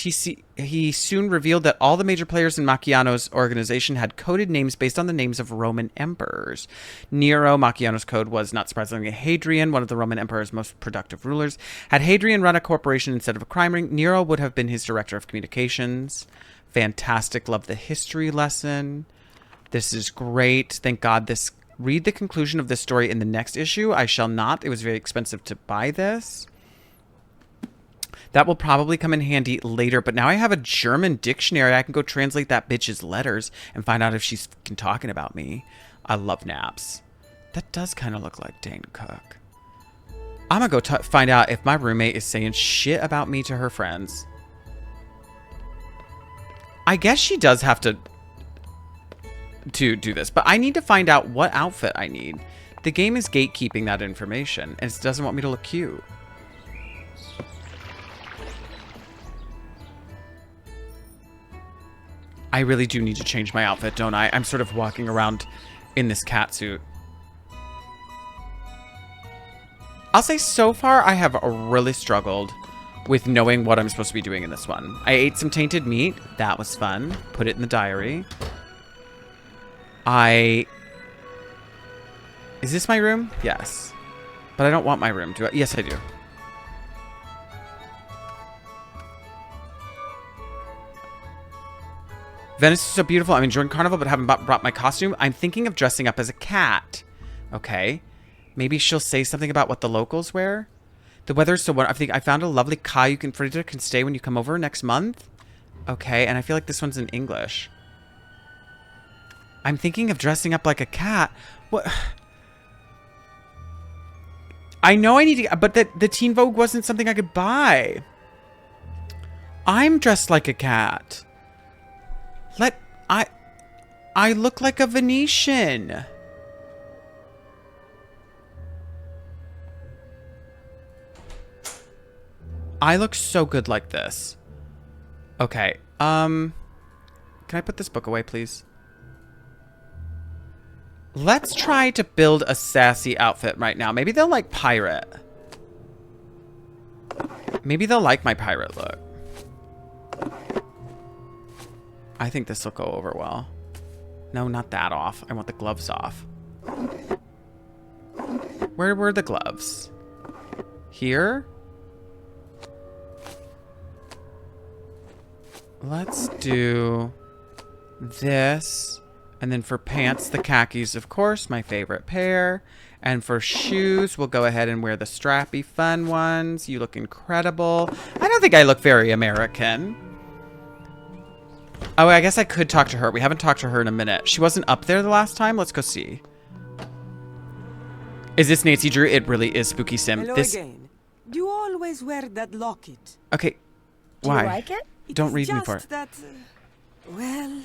He soon revealed that all the major players in Macchiano's organization had coded names based on the names of Roman emperors. Nero, Macchiano's code was, not surprisingly, Hadrian, one of the Roman emperor's most productive rulers. Had Hadrian run a corporation instead of a crime ring, Nero would have been his director of communications. Fantastic. Love the history lesson. This is great. Thank God this... Read the conclusion of this story in the next issue. I shall not. It was very expensive to buy this. That will probably come in handy later. But now I have a German dictionary. I can go translate that bitch's letters and find out if she's fucking talking about me. I love naps. That does kind of look like Dane Cook. I'm going to go find out if my roommate is saying shit about me to her friends. I guess she does have to do this, but I need to find out what outfit I need. The game is gatekeeping that information, and it doesn't want me to look cute. I really do need to change my outfit, don't I? I'm sort of walking around in this cat suit. I'll say so far I have really struggled with knowing what I'm supposed to be doing in this one. I ate some tainted meat. That was fun. Put it in the diary. Is this my room? Yes. But I don't want my room. Do I? Yes, I do. Venice is so beautiful. I'm enjoying Carnival, but haven't brought my costume. I'm thinking of dressing up as a cat. Okay. Maybe she'll say something about what the locals wear. The weather's so warm. I think I found a lovely car you can stay when you come over next month. Okay, and I feel like this one's in English. I'm thinking of dressing up like a cat. What? I know I need to, but the Teen Vogue wasn't something I could buy. I'm dressed like a cat. I look like a Venetian. I look so good like this. Okay. Can I put this book away, please? Let's try to build a sassy outfit right now. Maybe they'll like pirate. Maybe they'll like my pirate look. I think this will go over well. No, not that off. I want the gloves off. Where were the gloves? Here? Let's do this. And then for pants, the khakis, of course, my favorite pair. And for shoes, we'll go ahead and wear the strappy fun ones. You look incredible. I don't think I look very American. Oh, I guess I could talk to her. We haven't talked to her in a minute. She wasn't up there the last time. Let's go see. Is this Nancy Drew? It really is Spooky Sim.
Hello again. Do you always wear that locket?
Okay.
Do
Why?
you like it?
Don't read me for it.
That, well,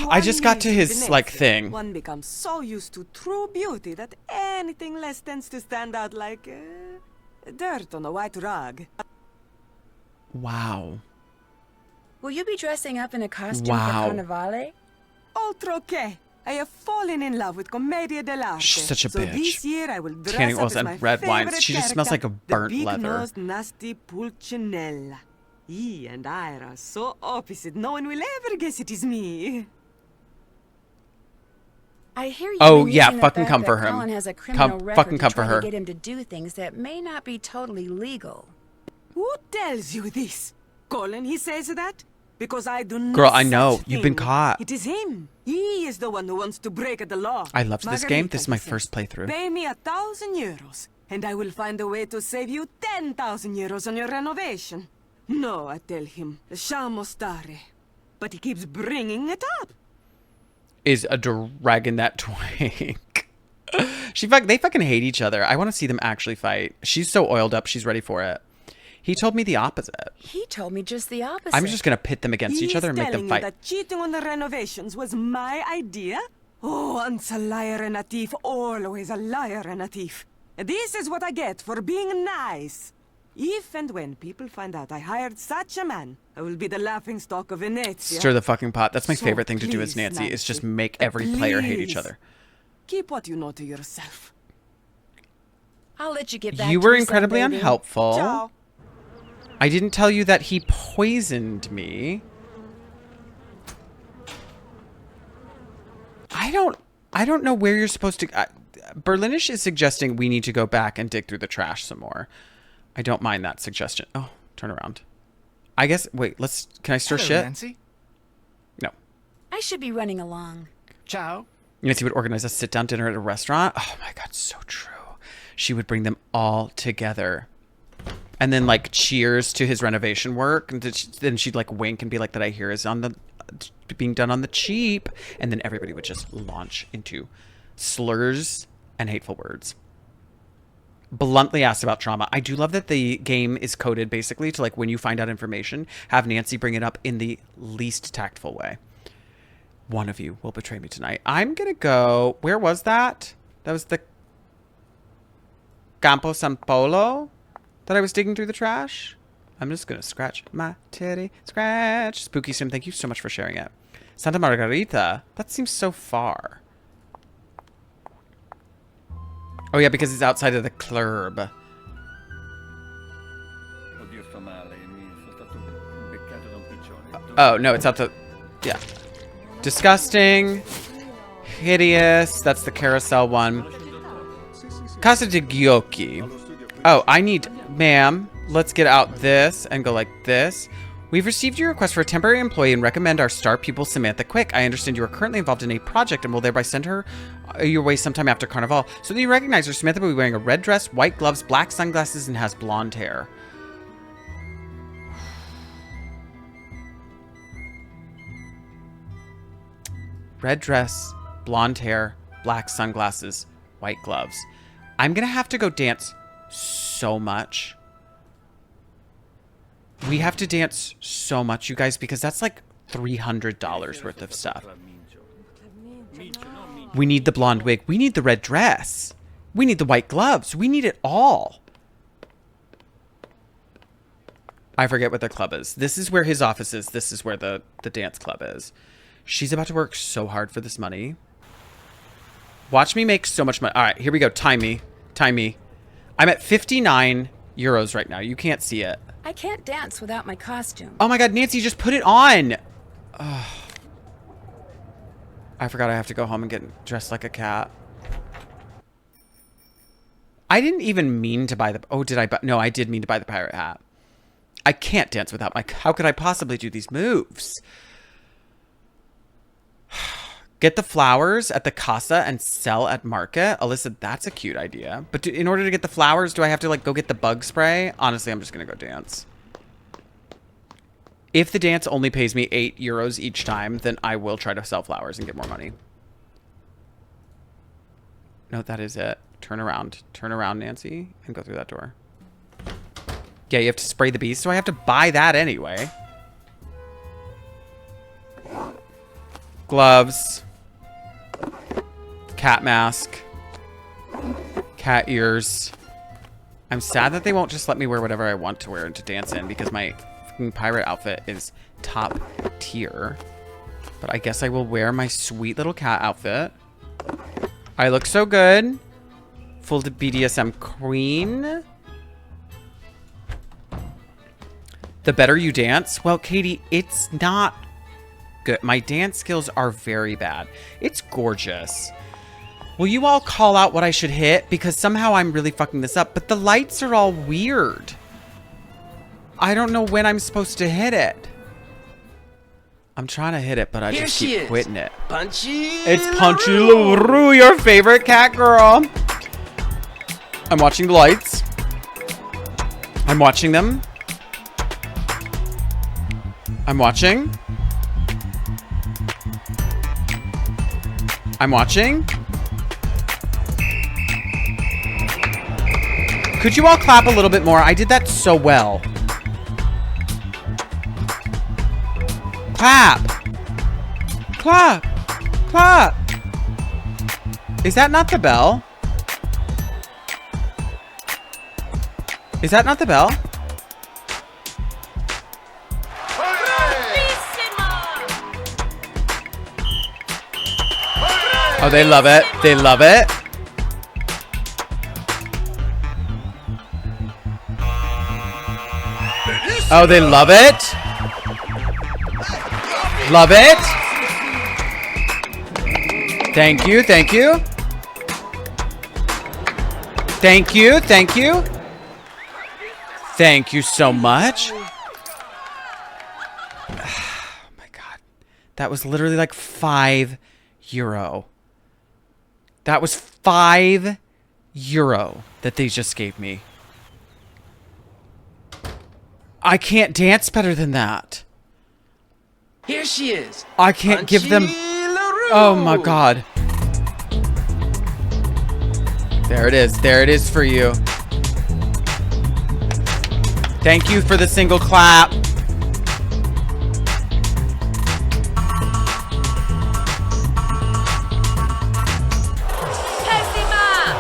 I just got to his, like, thing.
One becomes so used to true beauty that anything less tends to stand out like dirt on a white rug.
Wow.
Will you be dressing up in a costume for Carnivale?
Oltre che. I have fallen in love with Commedia dell'arte.
She's such a
so
bitch.
This year I will dress
Tanning
up
oils
as
and
my
red wines.
favorite
She just smells like a
character,
burnt
the
leather.
big-nosed nasty Pulcinella. He and I are so opposite, no one will ever guess it is me.
I hear you.
Oh, yeah,
the
fucking
fact
come for
that
him.
Colin has a criminal record
Fucking come
to
for
try
her.
to get him to do things that may not be totally legal.
Who tells you this? Colin, he says that? Because I do not.
Girl, I know.
such
You've been
thing.
caught.
It is him. He is the one who wants to break the law.
I loved this game.
Margherita,
This is my
he says,
first playthrough.
Pay me 1,000 euros, and I will find a way to save you 10,000 euros on your renovation. No, I tell him. Lasciamo stare. But he keeps bringing it up.
Is a dragon that twink. They fucking hate each other. I want to see them actually fight. She's so oiled up. She's ready for it. He told me the opposite.
He told me just the opposite.
I'm just going to pit them against each other and make them fight.
That cheating on the renovations was my idea? Oh, once a liar and a thief, always a liar and a thief. This is what I get for being nice. If and when people find out I hired such a man, I will be the laughingstock of Venezia.
Stir the fucking pot. That's my
So
favorite thing to do as
please,
Nancy, is just
Nancy,
make every player hate each
please.
other.
Keep what you know to yourself.
I'll let you get back.
You
to
were
your
incredibly
sunbathing.
unhelpful.
Ciao.
I didn't tell you that he poisoned me. I don't know where you're supposed to... Berlinish is suggesting we need to go back and dig through the trash some more. I don't mind that suggestion. Oh, turn around. I guess... Wait, can I stir
Hello,
shit?
Nancy.
No.
I should be running along.
Ciao.
Nancy would organize a sit-down dinner at a restaurant. Oh my god, so true. She would bring them all together. And then, like, cheers to his renovation work. And then she'd, like, wink and be like, that I hear is being done on the cheap. And then everybody would just launch into slurs and hateful words. Bluntly asked about trauma. I do love that the game is coded, basically, to, like, when you find out information, have Nancy bring it up in the least tactful way. One of you will betray me tonight. I'm going to go... Where was that? That was the Campo San Polo that I was digging through the trash. I'm just going to scratch my titty. Scratch. Spooky Sim, thank you so much for sharing it. Santa Margherita? That seems so far. Oh, yeah, because it's outside of the club.
Oddio, sto male. Mi sono stato beccato da un piccione.
Oh, no, it's out the... Yeah. Disgusting. Hideous. That's the carousel one. Casa de Gyokki. Oh, I need... Ma'am, let's get out this and go like this. We've received your request for a temporary employee and recommend our star pupil Samantha Quick. I understand you are currently involved in a project and will thereby send her your way sometime after Carnival. So that you recognize her, Samantha will be wearing a red dress, white gloves, black sunglasses, and has blonde hair. Red dress, blonde hair, black sunglasses, white gloves. I'm going to have to go dance so much. We have to dance so much, you guys, because that's like $300 worth of stuff. We need the blonde wig. We need the red dress. We need the white gloves. We need it all. I forget what the club is. This is where his office is. This is where the dance club is. She's about to work so hard for this money. Watch me make so much money. All right, here we go. Time me. Time me. I'm at 59 euros right now. You can't see it.
I can't dance without my costume.
Oh my god, Nancy, just put it on. Ugh. I forgot I have to go home and get dressed like a cat. I didn't even mean to buy the... Oh, did I buy... No, I did mean to buy the pirate hat. I can't dance without my... How could I possibly do these moves? Get the flowers at the casa and sell at market. Alyssa, that's a cute idea. But in order to get the flowers, do I have to, like, go get the bug spray? Honestly, I'm just going to go dance. If the dance only pays me 8 euros each time, then I will try to sell flowers and get more money. No, that is it. Turn around. Turn around, Nancy, and go through that door. Yeah, you have to spray the bees, so I have to buy that anyway. Gloves. Cat mask. Cat ears. I'm sad that they won't just let me wear whatever I want to wear to dance in, because my fucking pirate outfit is top tier. But I guess I will wear my sweet little cat outfit. I look so good. Full BDSM queen. The better you dance. Well, Katie, it's not good. My dance skills are very bad. It's gorgeous. Will you all call out what I should hit? Because somehow I'm really fucking this up. But the lights are all weird. I don't know when I'm supposed to hit it. I'm trying to hit it, but I just keep quitting it.
Punchy.
It's Punchy LaRue, your favorite cat girl. I'm watching the lights. I'm watching them. I'm watching. I'm watching. Could you all clap a little bit more? I did that so well. Clap! Clap! Clap! Is that not the bell? Is that not the bell? Oh, they love it. They love it. Oh, they love it. Love it. Thank you. Thank you. Thank you. Thank you. Thank you so much. Oh my God. That was literally like €5. That was €5 that they just gave me. I can't dance better than that.
Here she is.
I can't give them... Oh my God. There it is. There it is for you. Thank you for the single clap.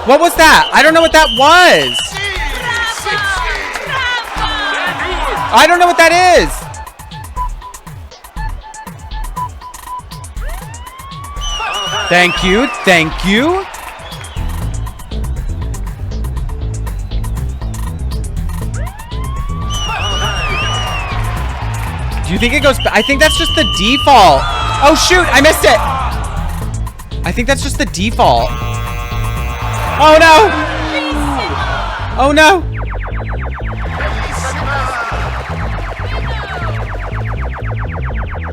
What was that? I don't know what that was. I don't know what that is. Thank you. Thank you. Do you think it goes... I think that's just the default. Oh, shoot. I missed it. I think that's just the default. Oh, no. Oh, no.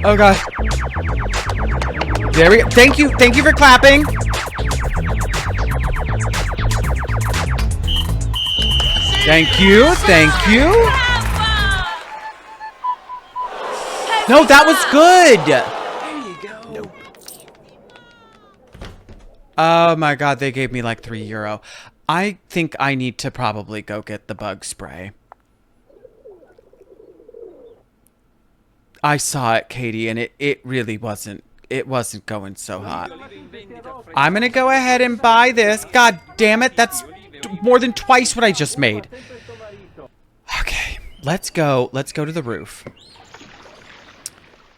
Oh, God. There we go. Thank you. Thank you for clapping. Thank you. Thank you. No, that was good.
There you go. Nope.
Oh my God, they gave me like €3. I think I need to probably go get the bug spray. I saw it, Katie, and it really wasn't going so hot. I'm gonna go ahead and buy this. God damn it, that's more than twice what I just made. Okay, let's go to the roof.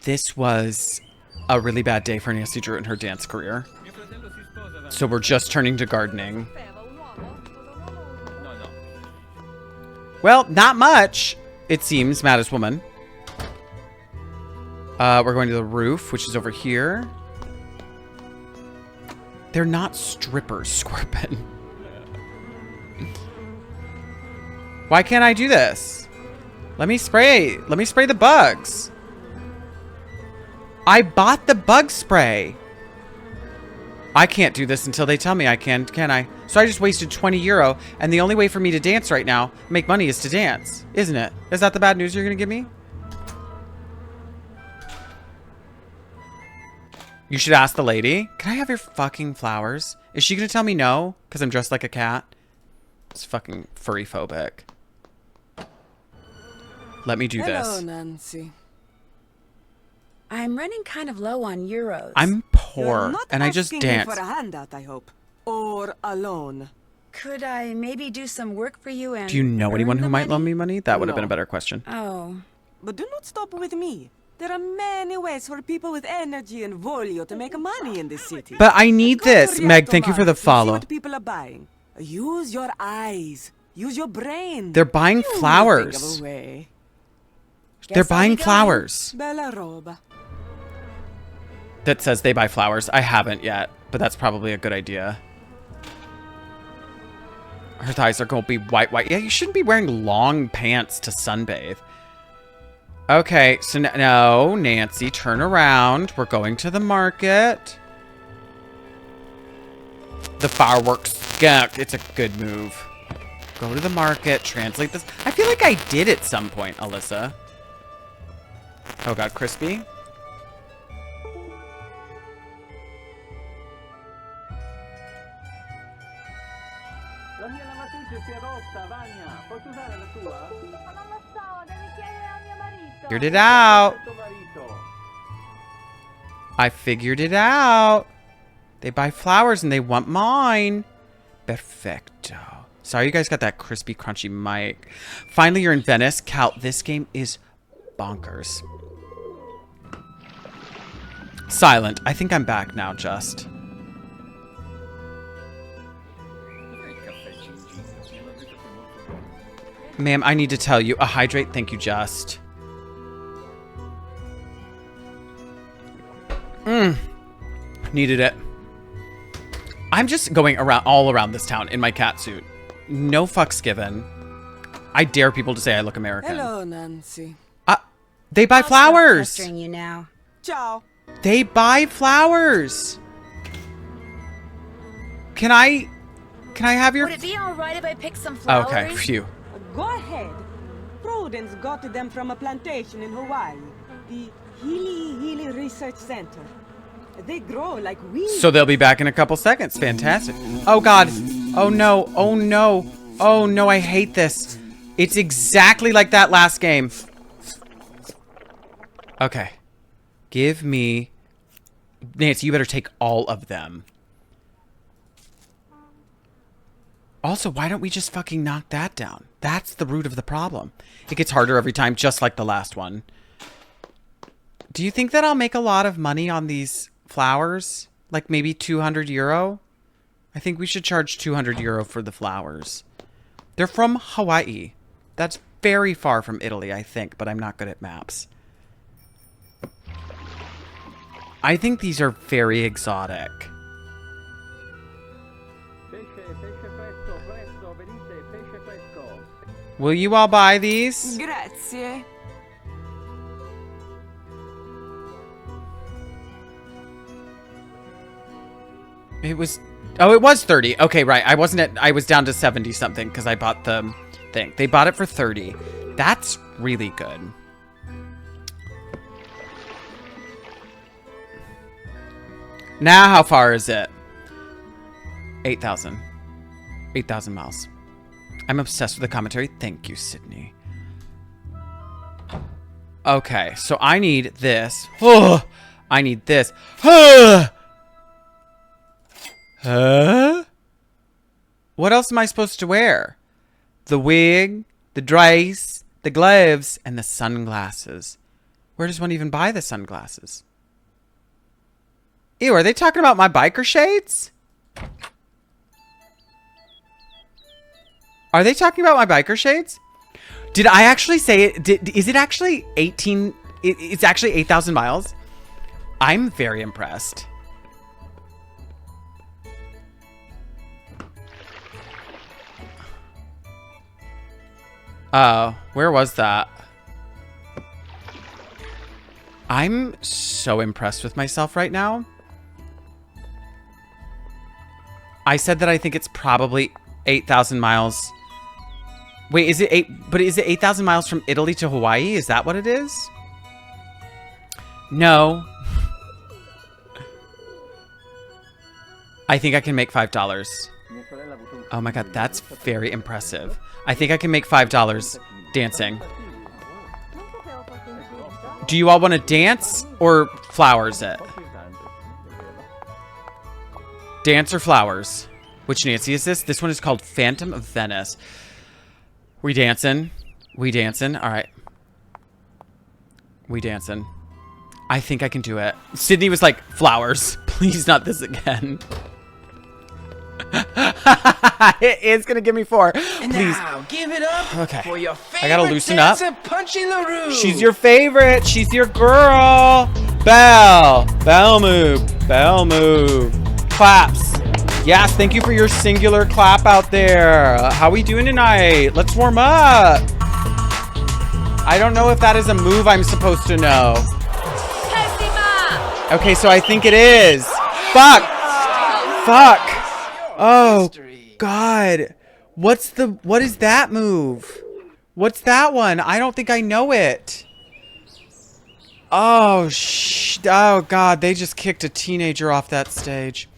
This was a really bad day for Nancy Drew in her dance career. So we're just turning to gardening. Well, not much, it seems, Maddest Woman. We're going to the roof, which is over here. They're not strippers, Scorpion. Why can't I do this? Let me spray the bugs. I bought the bug spray. I can't do this until they tell me I can I? So I just wasted €20, and the only way for me to dance right now, make money, is to dance, isn't it? Is that the bad news you're gonna give me? You should ask the lady. Can I have your fucking flowers? Is she gonna tell me no? Because I'm dressed like a cat? It's fucking furry phobic. Let me do this.
Hello, Nancy.
I'm running kind of low on euros.
I'm poor, and I just dance.
For a handout, I hope, or a loan.
Could I maybe do some work for you and...
Do you know anyone who might loan me money? That would have been a better question.
Oh.
But do not stop with me. There are many ways for people with energy and volio to make money in this city.
But I need this. Meg, thank you for the
See
follow.
what people are buying. Use your eyes. Use your brain.
They're buying
You
flowers.
think of a way.
They're buying flowers.
Bella roba.
That says they buy flowers. I haven't yet, but that's probably a good idea. Her thighs are going to be white. Yeah, you shouldn't be wearing long pants to sunbathe. Okay, so no, Nancy, turn around. We're going to the market. The fireworks skunk. It's a good move. Go to the market, translate this. I feel like I did at some point, Alyssa. Oh god, crispy.
La mia lavatrice si è rotta, Vania. Posso usare la tua?
Non lo so, devi chiedere a mio marito.
Figured it out.
Tuo marito.
I figured it out. They buy flowers and they want mine. Perfecto. Sorry you guys got that crispy, crunchy mic. Finally, you're in Venice. Cal, this game is bonkers. Silent. I think I'm back now, Just. Ma'am, I need to tell you. A hydrate. Thank you, Just. Needed it. I'm just going around all around this town in my cat suit. No fucks given. I dare people to say I look American.
Hello, Nancy.
They buy flowers.
Stop pestering you now.
Ciao.
They buy flowers. Can I have your...
Would it be all right if I pick some flowers?
Okay, phew.
Go ahead. Prudence got them from a plantation in Hawaii. The Healy Research Center. They grow like weeds.
So they'll be back in a couple seconds. Fantastic. Oh, God. Oh, no. Oh, no. Oh, no. I hate this. It's exactly like that last game. Okay. Give me... Nancy, you better take all of them. Also, why don't we just fucking knock that down? That's the root of the problem. It gets harder every time, just like the last one. Do you think that I'll make a lot of money on these flowers? Like maybe 200 euro? I think we should charge 200 euro for the flowers. They're from Hawaii. That's very far from Italy, I think, but I'm not good at maps. I think these are very exotic. Will you all buy these?
Grazie.
It was... Oh, it was 30. Okay, right. I wasn't at... I was down to 70 something because I bought the thing. They bought it for 30. That's really good. Now how far is it? 8,000. 8,000 miles. I'm obsessed with the commentary. Thank you, Sydney. Okay, so I need this. Oh, I need this. Huh? What else am I supposed to wear? The wig, the dress, the gloves, and the sunglasses. Where does one even buy the sunglasses? Ew, are they talking about my biker shades? Are they talking about my biker shades? Did I actually say it? Is it actually 18? It's actually 8,000 miles? I'm very impressed. Where was that? I'm so impressed with myself right now. I said that I think it's probably 8,000 miles. Wait, is it 8,000 miles from Italy to Hawaii? Is that what it is? No. I think I can make $5. Oh my god, that's very impressive. I think I can make $5 dancing. Do you all want to dance or flowers it? Dance or flowers? Which Nancy is this? This one is called Phantom of Venice. We dancing? We dancing? All right. We dancing. I think I can do it. Sydney was like, flowers. Please not this again. It is going to give me 4.
And
Please.
now, give it up
Okay.
for your favorite
I gotta loosen up.
dancer, Punchy LaRue.
She's your favorite. She's your girl. Belle. Belle move. Belle move. Claps. Yes, thank you for your singular clap out there. How we doing tonight? Let's warm up. I don't know if that is a move I'm supposed to know. Okay, so I think it is. Fuck. Fuck. Oh, God. What is that move? What's that one? I don't think I know it. Oh, oh, God. They just kicked a teenager off that stage.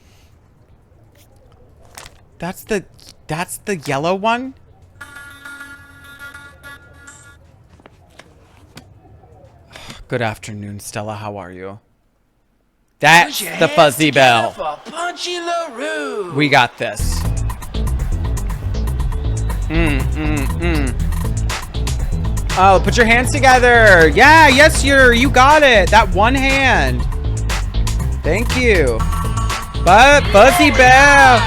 That's the yellow one? Good afternoon, Stella. How are you? That's the fuzzy bell.
Punchy LaRue.
We got this. Oh, put your hands together. Yeah, yes, you got it. That one hand. Thank you. But Fuzzy Bell.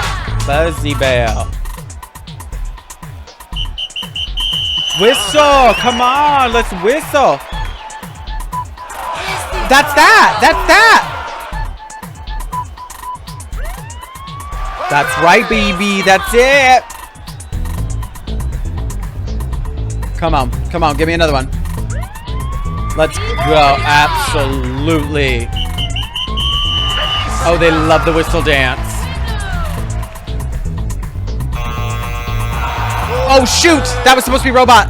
Fuzzy Bell. Whistle. Come on, let's whistle. That's that. That's that. That's right, baby. That's it. Come on. Come on. Give me another one. Let's go. Absolutely. Oh, they love the whistle dance. Oh, shoot. That was supposed to be robot.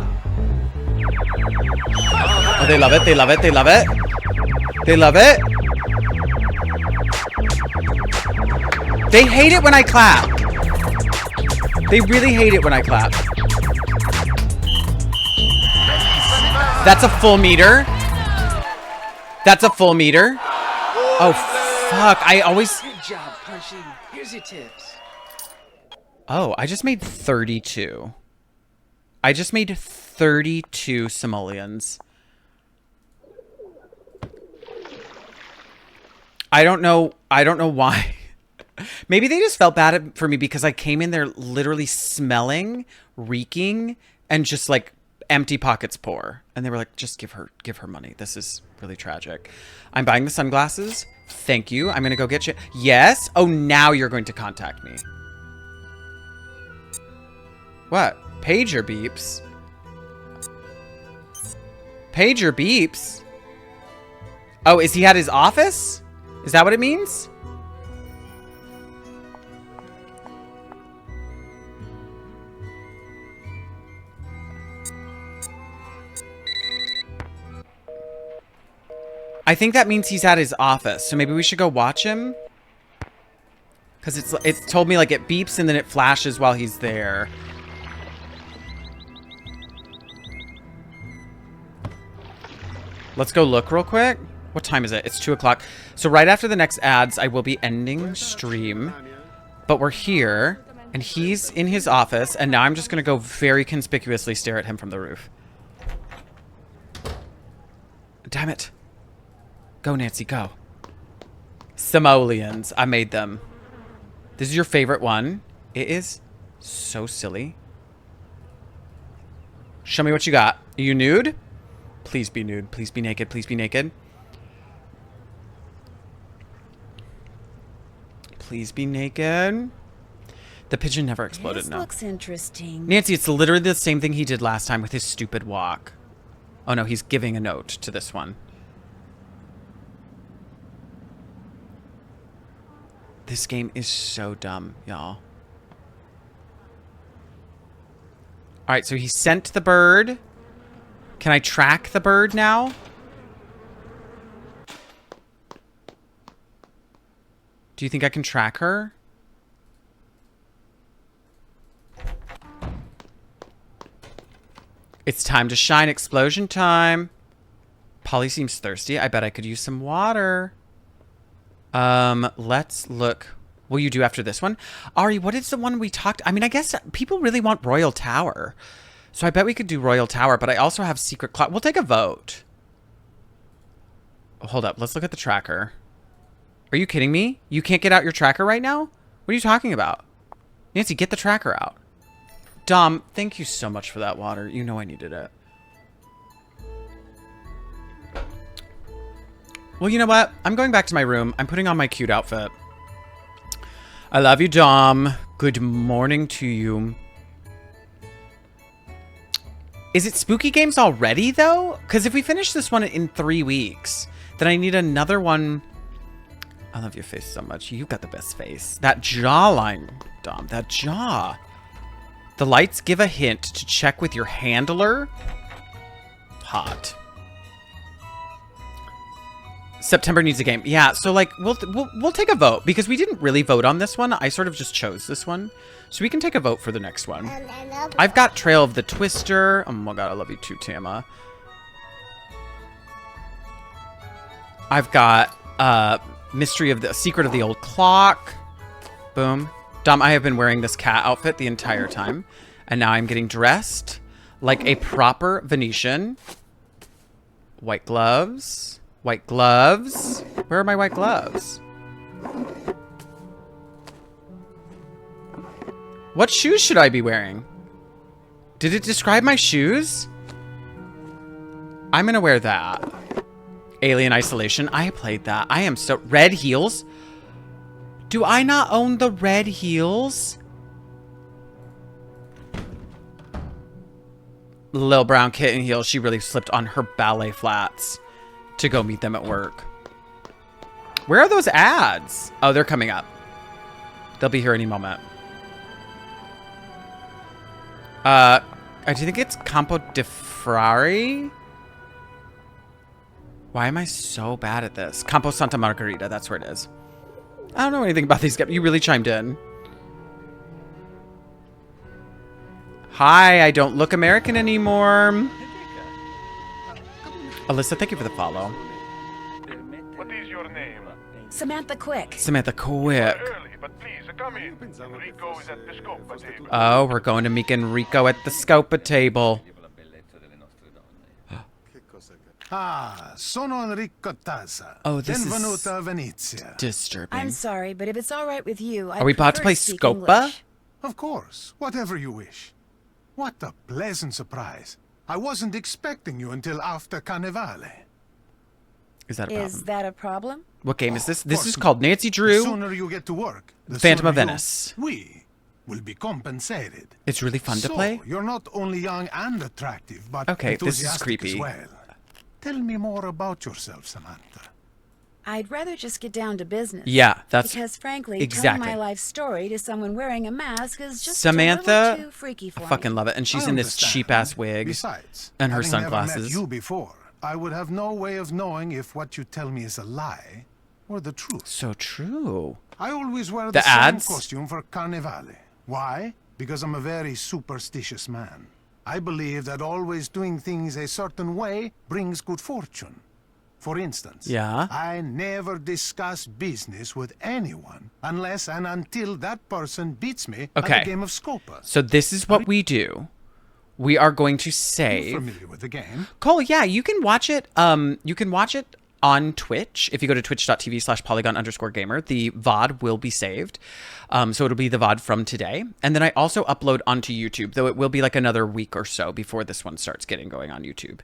Oh, they love it. They love it. They love it. They love it. They hate it when I clap. They really hate it when I clap. That's a full meter. That's a full meter. Oh, fuck. I always...
Good job, Punchy. Here's your tips.
Oh, I just made 32. I just made 32 simoleons. I don't know why. Maybe they just felt bad for me because I came in there literally smelling, reeking, and just like empty pockets poor. And they were like, just give her money. This is really tragic. I'm buying the sunglasses. Thank you. I'm going to go get you. Yes. Oh, now you're going to contact me. What? Pager beeps. Pager beeps. Oh, is he at his office? Is that what it means? I think that means he's at his office. So maybe we should go watch him. Because it's told me like it beeps and then it flashes while he's there. Let's go look real quick. What time is it? It's 2 o'clock. So right after the next ads, I will be ending stream. But we're here. And he's in his office. And now I'm just going to go very conspicuously stare at him from the roof. Damn it. Go, Nancy, go. Simoleons. I made them. This is your favorite one. It is so silly. Show me what you got. Are you nude? Please be nude. Please be naked. Please be naked. Please be naked. The pigeon never exploded.
This
no.
looks interesting.
Nancy, it's literally the same thing he did last time with his stupid walk. Oh no, he's giving a note to this one. This game is so dumb, y'all. All right, so he sent the bird. Can I track the bird now? Do you think I can track her? It's time to shine. Explosion time. Polly seems thirsty. I bet I could use some water. Let's look. Will you do after this one? Ari, what is the one we talked? I mean, I guess people really want Royal Tower. So I bet we could do Royal Tower, but I also have Secret Clock. We'll take a vote. Hold up. Let's look at the tracker. Are you kidding me? You can't get out your tracker right now? What are you talking about? Nancy, get the tracker out. Dom, thank you so much for that water. You know I needed it. Well, you know what? I'm going back to my room. I'm putting on my cute outfit. I love you, Dom. Good morning to you. Is it spooky games already, though? Because if we finish this one in 3 weeks, then I need another one. I love your face so much. You've got the best face. That jawline, Dom. That jaw. The lights give a hint to check with your handler. Hot. September needs a game. Yeah, so like we'll take a vote because we didn't really vote on this one. I sort of just chose this one. So we can take a vote for the next one. I've got Trail of the Twister. Oh my god, I love you too, Tama. I've got Mystery of the Secret of the Old Clock. Boom. Dom, I have been wearing this cat outfit the entire time. And now I'm getting dressed like a proper Venetian. White gloves. White gloves. Where are my white gloves? What shoes should I be wearing? Did it describe my shoes? I'm gonna wear that. Alien Isolation. I played that. I am so... Red heels? Do I not own the red heels? Lil Brown Kitten heels. She really slipped on her ballet flats to go meet them at work. Where are those ads? Oh, they're coming up. They'll be here any moment. I think it's Campo de Frari. Why am I so bad at this? Campo Santa Margherita, that's where it is. I don't know anything about these guys. You really chimed in. Hi, I don't look American anymore. Alyssa, thank you for the follow.
What is your name?
Samantha Quick.
Samantha Quick.
Early, but please come in. Rico is at the Scopa table.
Oh, we're going to meet Enrico at the Scopa table.
Ah, sono Enrico Tazza.
Oh, this
Benvenuta
is
Venezia.
disturbing.
I'm sorry, but if it's all right with you,
Are we about to play Scopa?
Of course, whatever you wish. What a pleasant surprise. I wasn't expecting you until after Carnevale.
Is that a problem?
Is that a problem?
What game is this? This is called Nancy Drew.
The sooner you get to work, the
Phantom
sooner
of Venice.
We will be compensated.
It's really fun to play.
You're not only young and attractive, but
okay, this is
enthusiastic
creepy.
as well. Tell me more about yourself, Samantha.
I'd rather just get down to business.
Yeah, that's
because frankly,
exactly.
telling my life story to someone wearing a mask is just
Samantha,
a little too freaky for
I fucking
me.
love it, and she's in this cheap ass wig.
Besides,
and her
having never
sunglasses.
met you before, I would have no way of knowing if what you tell me is a lie or the truth.
So true.
I always wear
the
same
ads?
costume for Carnevale. Why? Because I'm a very superstitious man. I believe that always doing things a certain way brings good fortune. For instance,
yeah.
I never discuss business with anyone unless and until that person beats me at a game of Scopa.
So this is what we do. We are going to save.
You're familiar with the game?
Cole, yeah, you can watch it. You can watch it on Twitch. If you go to twitch.tv/polygon_gamer, the VOD will be saved. So it'll be the VOD from today. And then I also upload onto YouTube, though it will be like another week or so before this one starts getting going on YouTube.